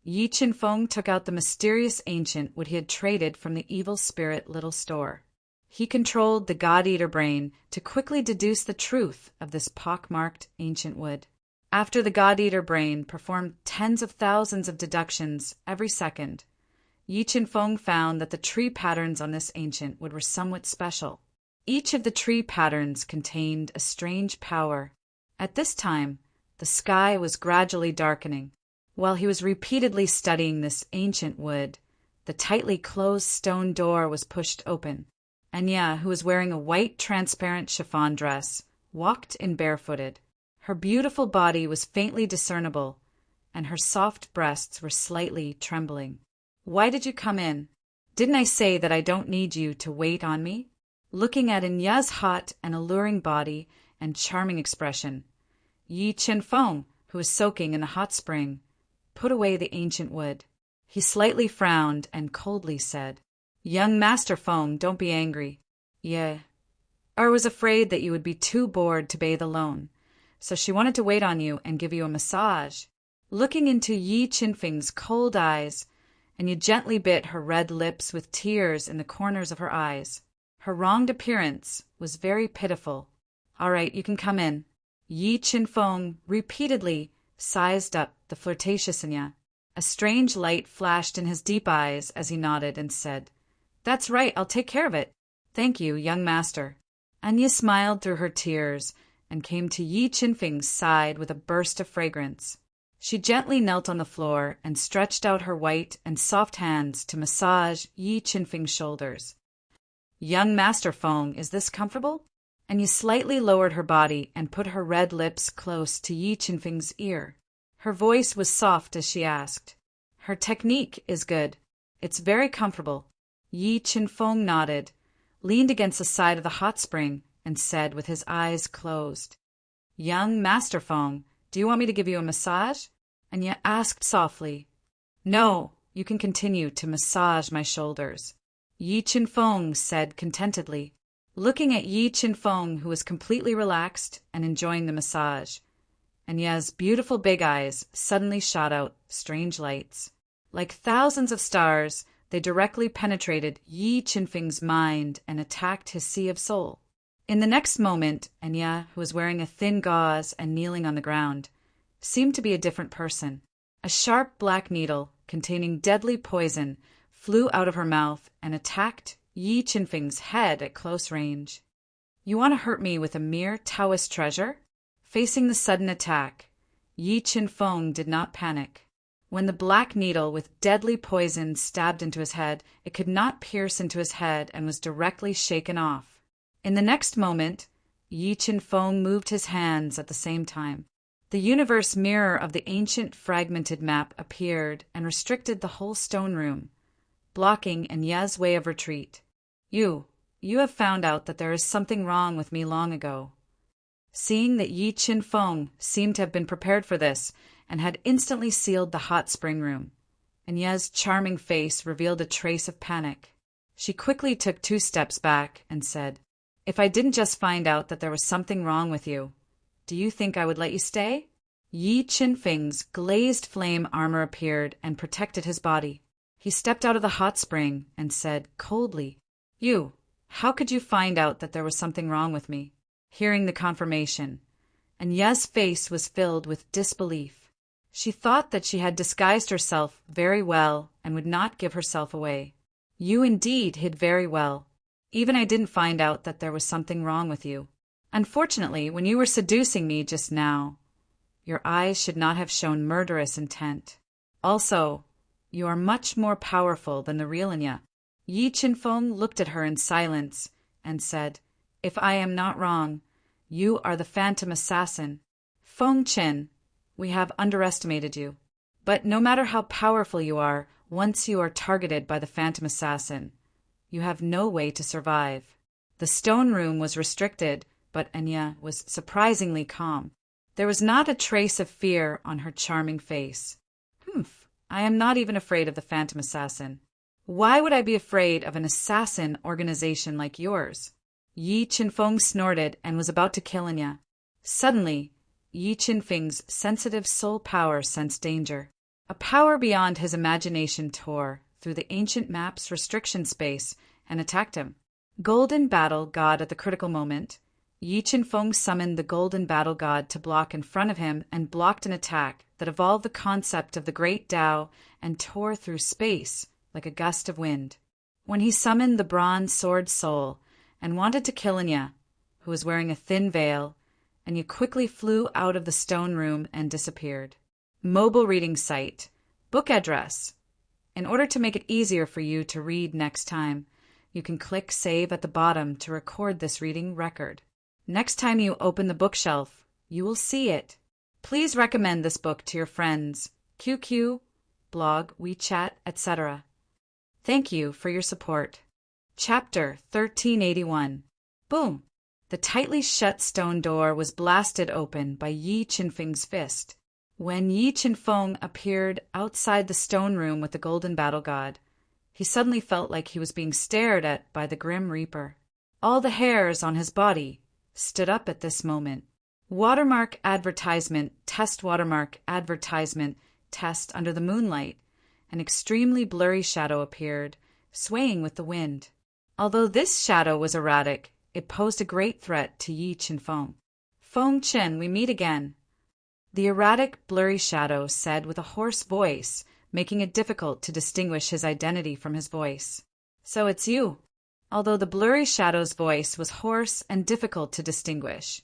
Yi Qinfeng took out the mysterious ancient wood he had traded from the evil spirit little store. He controlled the God-Eater brain to quickly deduce the truth of this pockmarked ancient wood. After the God-Eater brain performed tens of thousands of deductions every second, Yi Qinfeng found that the tree patterns on this ancient wood were somewhat special. Each of the tree patterns contained a strange power. At this time, the sky was gradually darkening. While he was repeatedly studying this ancient wood, the tightly closed stone door was pushed open. Enya, who was wearing a white transparent chiffon dress, walked in barefooted. Her beautiful body was faintly discernible, and her soft breasts were slightly trembling. Why did you come in? Didn't I say that I don't need you to wait on me? Looking at Enya's hot and alluring body and charming expression, Yi Qinfeng, who was soaking in the hot spring, put away the ancient wood. He slightly frowned and coldly said, Young Master Feng, don't be angry. I was afraid that you would be too bored to bathe alone, so she wanted to wait on you and give you a massage. Looking into Yi Qinfeng's cold eyes, Enya gently bit her red lips with tears in the corners of her eyes. Her wronged appearance was very pitiful. All right, you can come in. Yi Qinfeng repeatedly sized up the flirtatious Enya. A strange light flashed in his deep eyes as he nodded and said, That's right, I'll take care of it. Thank you, young master. Enya smiled through her tears and came to Yi Qinfeng's side with a burst of fragrance. She gently knelt on the floor and stretched out her white and soft hands to massage Yi Qinfeng's shoulders. Young Master Feng, is this comfortable? Enya slightly lowered her body and put her red lips close to Yi Qinfeng's ear. Her voice was soft as she asked, Her technique is good. It's very comfortable. Yi Qinfeng nodded, leaned against the side of the hot spring, and said with his eyes closed, Young Master Feng, do you want me to give you a massage? Enya asked softly. No, you can continue to massage my shoulders. Yi Qinfeng said contentedly, looking at Yi Qinfeng, who was completely relaxed and enjoying the massage. Enya's beautiful big eyes suddenly shot out strange lights. Like thousands of stars, they directly penetrated Yi Qinfeng's mind and attacked his sea of soul. In the next moment, Enya, who was wearing a thin gauze and kneeling on the ground, seemed to be a different person. A sharp black needle containing deadly poison flew out of her mouth and attacked Yi Qinfeng's head at close range. You want to hurt me with a mere Taoist treasure? Facing the sudden attack, Yi Qinfeng did not panic. When the black needle with deadly poison stabbed into his head, it could not pierce into his head and was directly shaken off. In the next moment, Yi Qinfeng moved his hands at the same time. The universe mirror of the ancient fragmented map appeared and restricted the whole stone room, blocking Enya's way of retreat. You have found out that there is something wrong with me long ago. Seeing that Yi Qinfeng seemed to have been prepared for this and had instantly sealed the hot spring room, Anya's charming face revealed a trace of panic. She quickly took 2 steps back and said, "If I didn't just find out that there was something wrong with you, do you think I would let you stay?" Yi Qinfeng's glazed flame armor appeared and protected his body. He stepped out of the hot spring and said coldly, "How could you find out that there was something wrong with me?" Hearing the confirmation, Anya's face was filled with disbelief. She thought that she had disguised herself very well and would not give herself away. "You indeed hid very well. Even I didn't find out that there was something wrong with you. Unfortunately, when you were seducing me just now, your eyes should not have shown murderous intent. Also, you are much more powerful than the real Anya." Yi Qinfeng looked at her in silence and said, "If I am not wrong, you are the phantom assassin. Feng Qin, we have underestimated you. But no matter how powerful you are, once you are targeted by the phantom assassin, you have no way to survive." The stone room was restricted, but Anya was surprisingly calm. There was not a trace of fear on her charming face. I am not even afraid of the phantom assassin. Why would I be afraid of an assassin organization like yours?" Yi Qinfeng snorted and was about to kill Anya. Suddenly, Yi Qinfeng's sensitive soul power sensed danger. A power beyond his imagination tore through the ancient map's restriction space and attacked him. Golden Battle God. At the critical moment, Yi Qinfeng summoned the Golden Battle God to block in front of him and blocked an attack that evolved the concept of the Great Tao and tore through space like a gust of wind. When he summoned the Bronze Sword Soul and wanted to kill Anya, who was wearing a thin veil, Anya quickly flew out of the stone room and disappeared. Mobile reading site. Book address. In order to make it easier for you to read next time, you can click Save at the bottom to record this reading record. Next time you open the bookshelf, you will see it. Please recommend this book to your friends, QQ, blog, WeChat, etc. Thank you for your support. Chapter 1381. Boom! The tightly shut stone door was blasted open by Yi Qinfeng's fist. When Yi Qinfeng appeared outside the stone room with the Golden Battle God, he suddenly felt like he was being stared at by the Grim Reaper. All the hairs on his body stood up at this moment. Watermark advertisement, test watermark advertisement, test under the moonlight. An extremely blurry shadow appeared, swaying with the wind. Although this shadow was erratic, it posed a great threat to Yi Qinfeng. "Feng Qin, we meet again." The erratic, blurry shadow said with a hoarse voice, making it difficult to distinguish his identity from his voice. "So it's you." Although the blurry shadow's voice was hoarse and difficult to distinguish,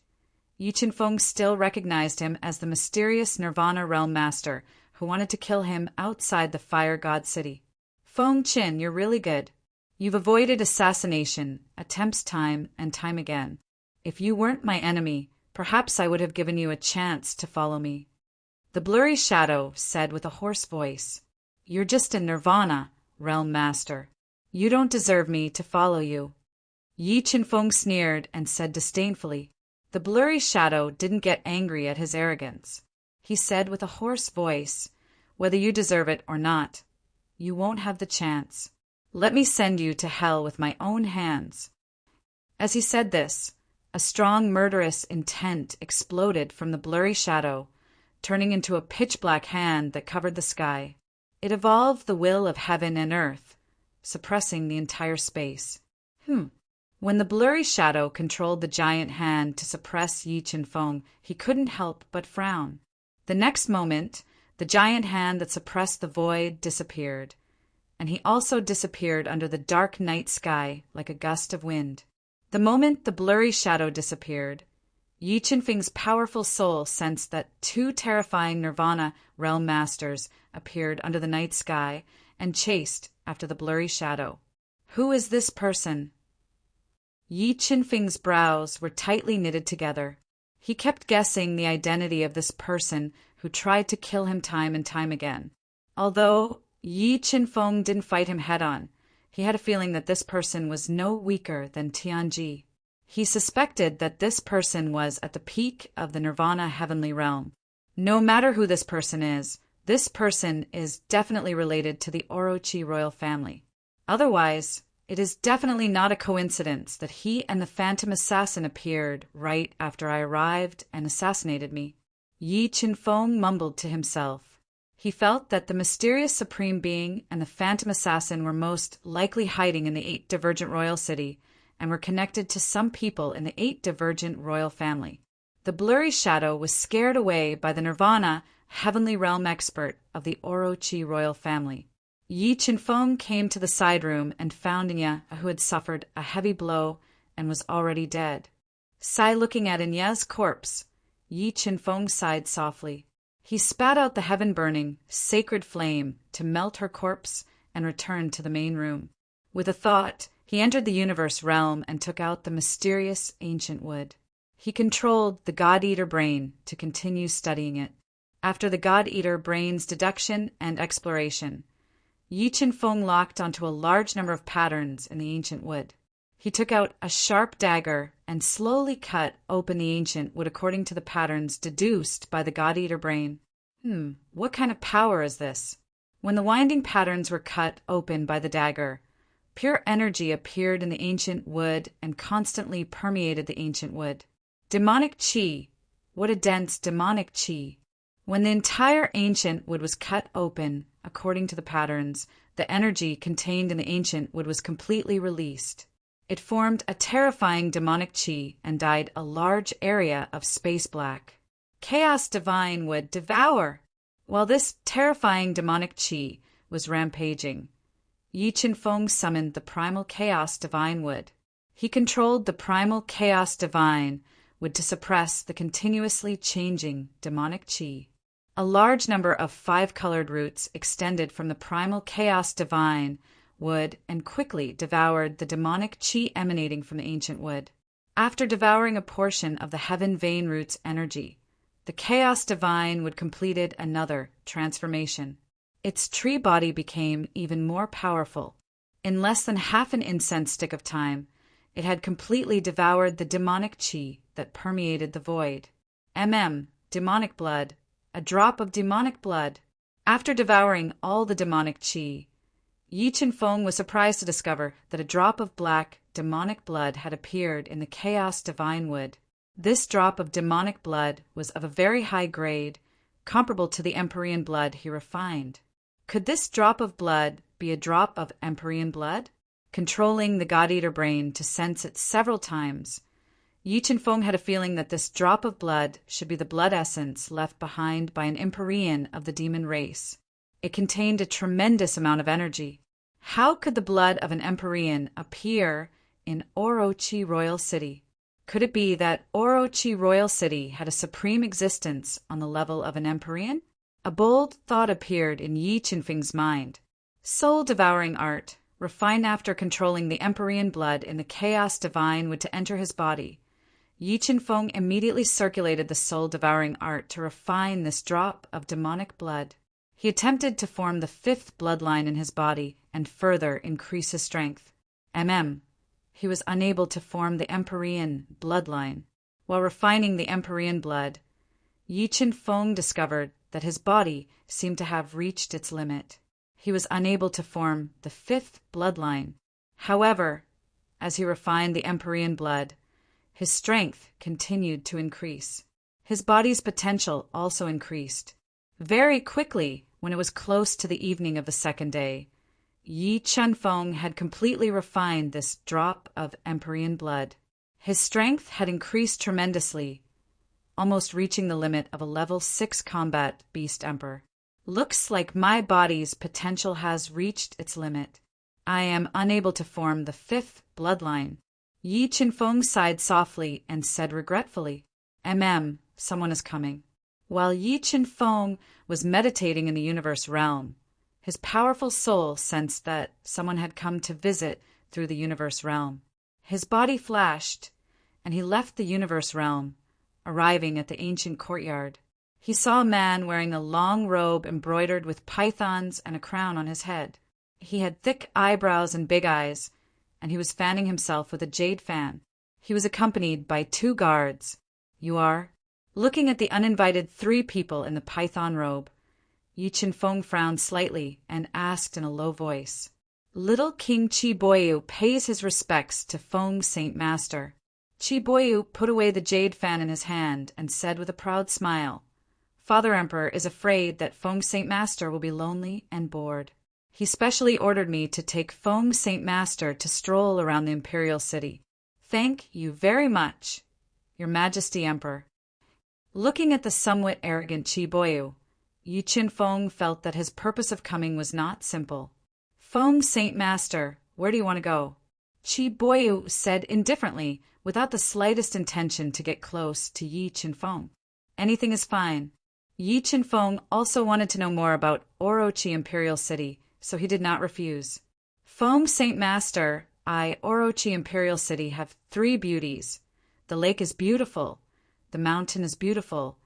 Yi Qinfeng still recognized him as the mysterious Nirvana Realm Master who wanted to kill him outside the Fire God City. "Feng Qin, you're really good. You've avoided assassination attempts time and time again. If you weren't my enemy, perhaps I would have given you a chance to follow me." The blurry shadow said with a hoarse voice, "You're just a Nirvana Realm Master. You don't deserve me to follow you." Yi Qinfeng sneered and said disdainfully. The blurry shadow didn't get angry at his arrogance. He said with a hoarse voice, "Whether you deserve it or not, you won't have the chance. Let me send you to hell with my own hands." As he said this, a strong murderous intent exploded from the blurry shadow, turning into a pitch-black hand that covered the sky. It evolved the will of heaven and earth, suppressing the entire space. When the blurry shadow controlled the giant hand to suppress Yi Qinfeng, he couldn't help but frown. The next moment, the giant hand that suppressed the void disappeared, and he also disappeared under the dark night sky like a gust of wind. The moment the blurry shadow disappeared, Yi Qinfeng's powerful soul sensed that 2 terrifying Nirvana Realm Masters appeared under the night sky and chased after the blurry shadow. Who is this person? Yi Qinfeng's brows were tightly knitted together. He kept guessing the identity of this person who tried to kill him time and time again. Although Yi Qinfeng didn't fight him head-on, he had a feeling that this person was no weaker than Tianji. He suspected that this person was at the peak of the Nirvana heavenly realm. No matter who this person is, This person is definitely related to the Orochi royal family. Otherwise, it is definitely not a coincidence that he and the phantom assassin appeared right after I arrived and assassinated me. Yi Qinfeng mumbled to himself. He felt that the mysterious supreme being and the phantom assassin were most likely hiding in the 8 Divergent royal city and were connected to some people in the 8 Divergent royal family. The blurry shadow was scared away by the Nirvana heavenly realm expert of the Orochi royal family. Yi Qinfeng came to the side room and found Inya, who had suffered a heavy blow and was already dead. Looking at Inya's corpse, Yi Qinfeng sighed softly. He spat out the heaven-burning, sacred flame to melt her corpse and returned to the main room. With a thought, he entered the universe realm and took out the mysterious ancient wood. He controlled the God-Eater brain to continue studying it. After the God-Eater brain's deduction and exploration, Yi Qinfeng locked onto a large number of patterns in the ancient wood. He took out a sharp dagger and slowly cut open the ancient wood according to the patterns deduced by the God-Eater brain. What kind of power is this? When the winding patterns were cut open by the dagger, pure energy appeared in the ancient wood and constantly permeated the ancient wood. Demonic chi. What a dense demonic chi. When the entire ancient wood was cut open, according to the patterns, the energy contained in the ancient wood was completely released. It formed a terrifying demonic chi and dyed a large area of space black. Chaos divine would devour. While this terrifying demonic chi was rampaging, Yi Qinfeng summoned the primal chaos divine wood. He controlled the primal chaos divine wood to suppress the continuously changing demonic chi. A large number of 5-colored roots extended from the primal chaos divine wood and quickly devoured the demonic chi emanating from the ancient wood. After devouring a portion of the heaven vein root's energy, the chaos divine wood completed another transformation. Its tree body became even more powerful. In less than half an incense stick of time, it had completely devoured the demonic chi that permeated the void. Demonic blood. A drop of demonic blood. After devouring all the demonic chi, Yi Qinfeng was surprised to discover that a drop of black, demonic blood had appeared in the chaos divine wood. This drop of demonic blood was of a very high grade, comparable to the Empyrean blood he refined. Could this drop of blood be a drop of Empyrean blood? Controlling the God-Eater brain to sense it several times, Yi Qinfeng had a feeling that this drop of blood should be the blood essence left behind by an Empyrean of the demon race. It contained a tremendous amount of energy. How could the blood of an Empyrean appear in Orochi Royal City? Could it be that Orochi Royal City had a supreme existence on the level of an Empyrean? A bold thought appeared in Yi Qinfeng's mind. Soul-devouring art, refined after controlling the Empyrean blood in the chaos divine would to enter his body. Yi Qinfeng immediately circulated the soul-devouring art to refine this drop of demonic blood. He attempted to form the 5th bloodline in his body and further increase his strength. He was unable to form the Empyrean bloodline. While refining the Empyrean blood, Yi Qinfeng discovered that his body seemed to have reached its limit. He was unable to form the 5th bloodline. However, as he refined the Empyrean blood, his strength continued to increase. His body's potential also increased. Very quickly, when it was close to the evening of the 2nd day, Yi Qinfeng had completely refined this drop of Empyrean blood. His strength had increased tremendously, almost reaching the limit of a level 6 combat beast emperor. Looks like my body's potential has reached its limit. I am unable to form the 5th bloodline. Yi Qinfeng sighed softly and said regretfully, someone is coming. While Yi Qinfeng was meditating in the universe realm, his powerful soul sensed that someone had come to visit through the universe realm. His body flashed, and he left the universe realm, arriving at the ancient courtyard. He saw a man wearing a long robe embroidered with pythons and a crown on his head. He had thick eyebrows and big eyes, and he was fanning himself with a jade fan. He was accompanied by 2 guards. You are? Looking at the uninvited 3 people in the python robe, Yi Chinfeng frowned slightly and asked in a low voice. Little King Chi Boyu pays his respects to Feng Saint Master. Chi Boyu put away the jade fan in his hand and said with a proud smile, Father Emperor is afraid that Feng Saint Master will be lonely and bored. He specially ordered me to take Feng Saint Master to stroll around the imperial city. Thank you very much, Your Majesty Emperor. Looking at the somewhat arrogant Chi Boyu, Yi Chinfeng felt that his purpose of coming was not simple. Feng Saint Master, where do you want to go? Chi Boyu said indifferently, without the slightest intention to get close to Yi Chinfeng. Anything is fine. Yi Chinfeng also wanted to know more about Orochi Imperial City, so he did not refuse. Feng Saint Master, Orochi Imperial City have 3 beauties. The lake is beautiful, the mountain is beautiful,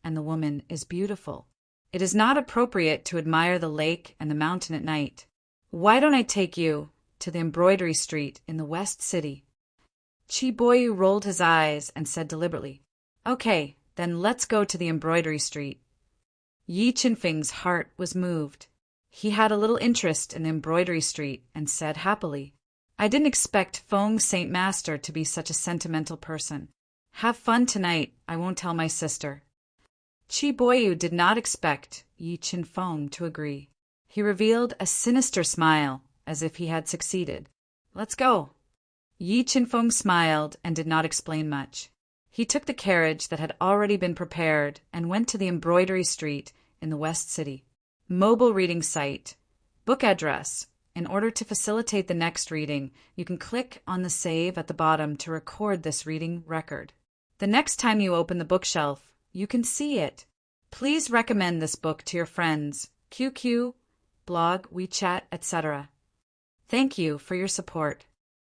and the woman is beautiful. It is not appropriate to admire the lake and the mountain at night. Why don't I take you to the embroidery street in the West City? Chi Boyu rolled his eyes and said deliberately, Okay, then let's go to the embroidery street. Yi Chinfeng's heart was moved. He had a little interest in the embroidery street and said happily, I didn't expect Feng Saint Master to be such a sentimental person. Have fun tonight, I won't tell my sister. Chi Boyu did not expect Yi Chinfeng to agree. He revealed a sinister smile, as if he had succeeded. Let's go. Yi Chinfeng smiled and did not explain much. He took the carriage that had already been prepared and went to the embroidery street in the West City. Mobile reading site. Book address. In order to facilitate the next reading, you can click on the save at the bottom to record this reading record. The next time you open the bookshelf, you can see it. Please recommend this book to your friends, QQ, blog, WeChat, etc. Thank you for your support.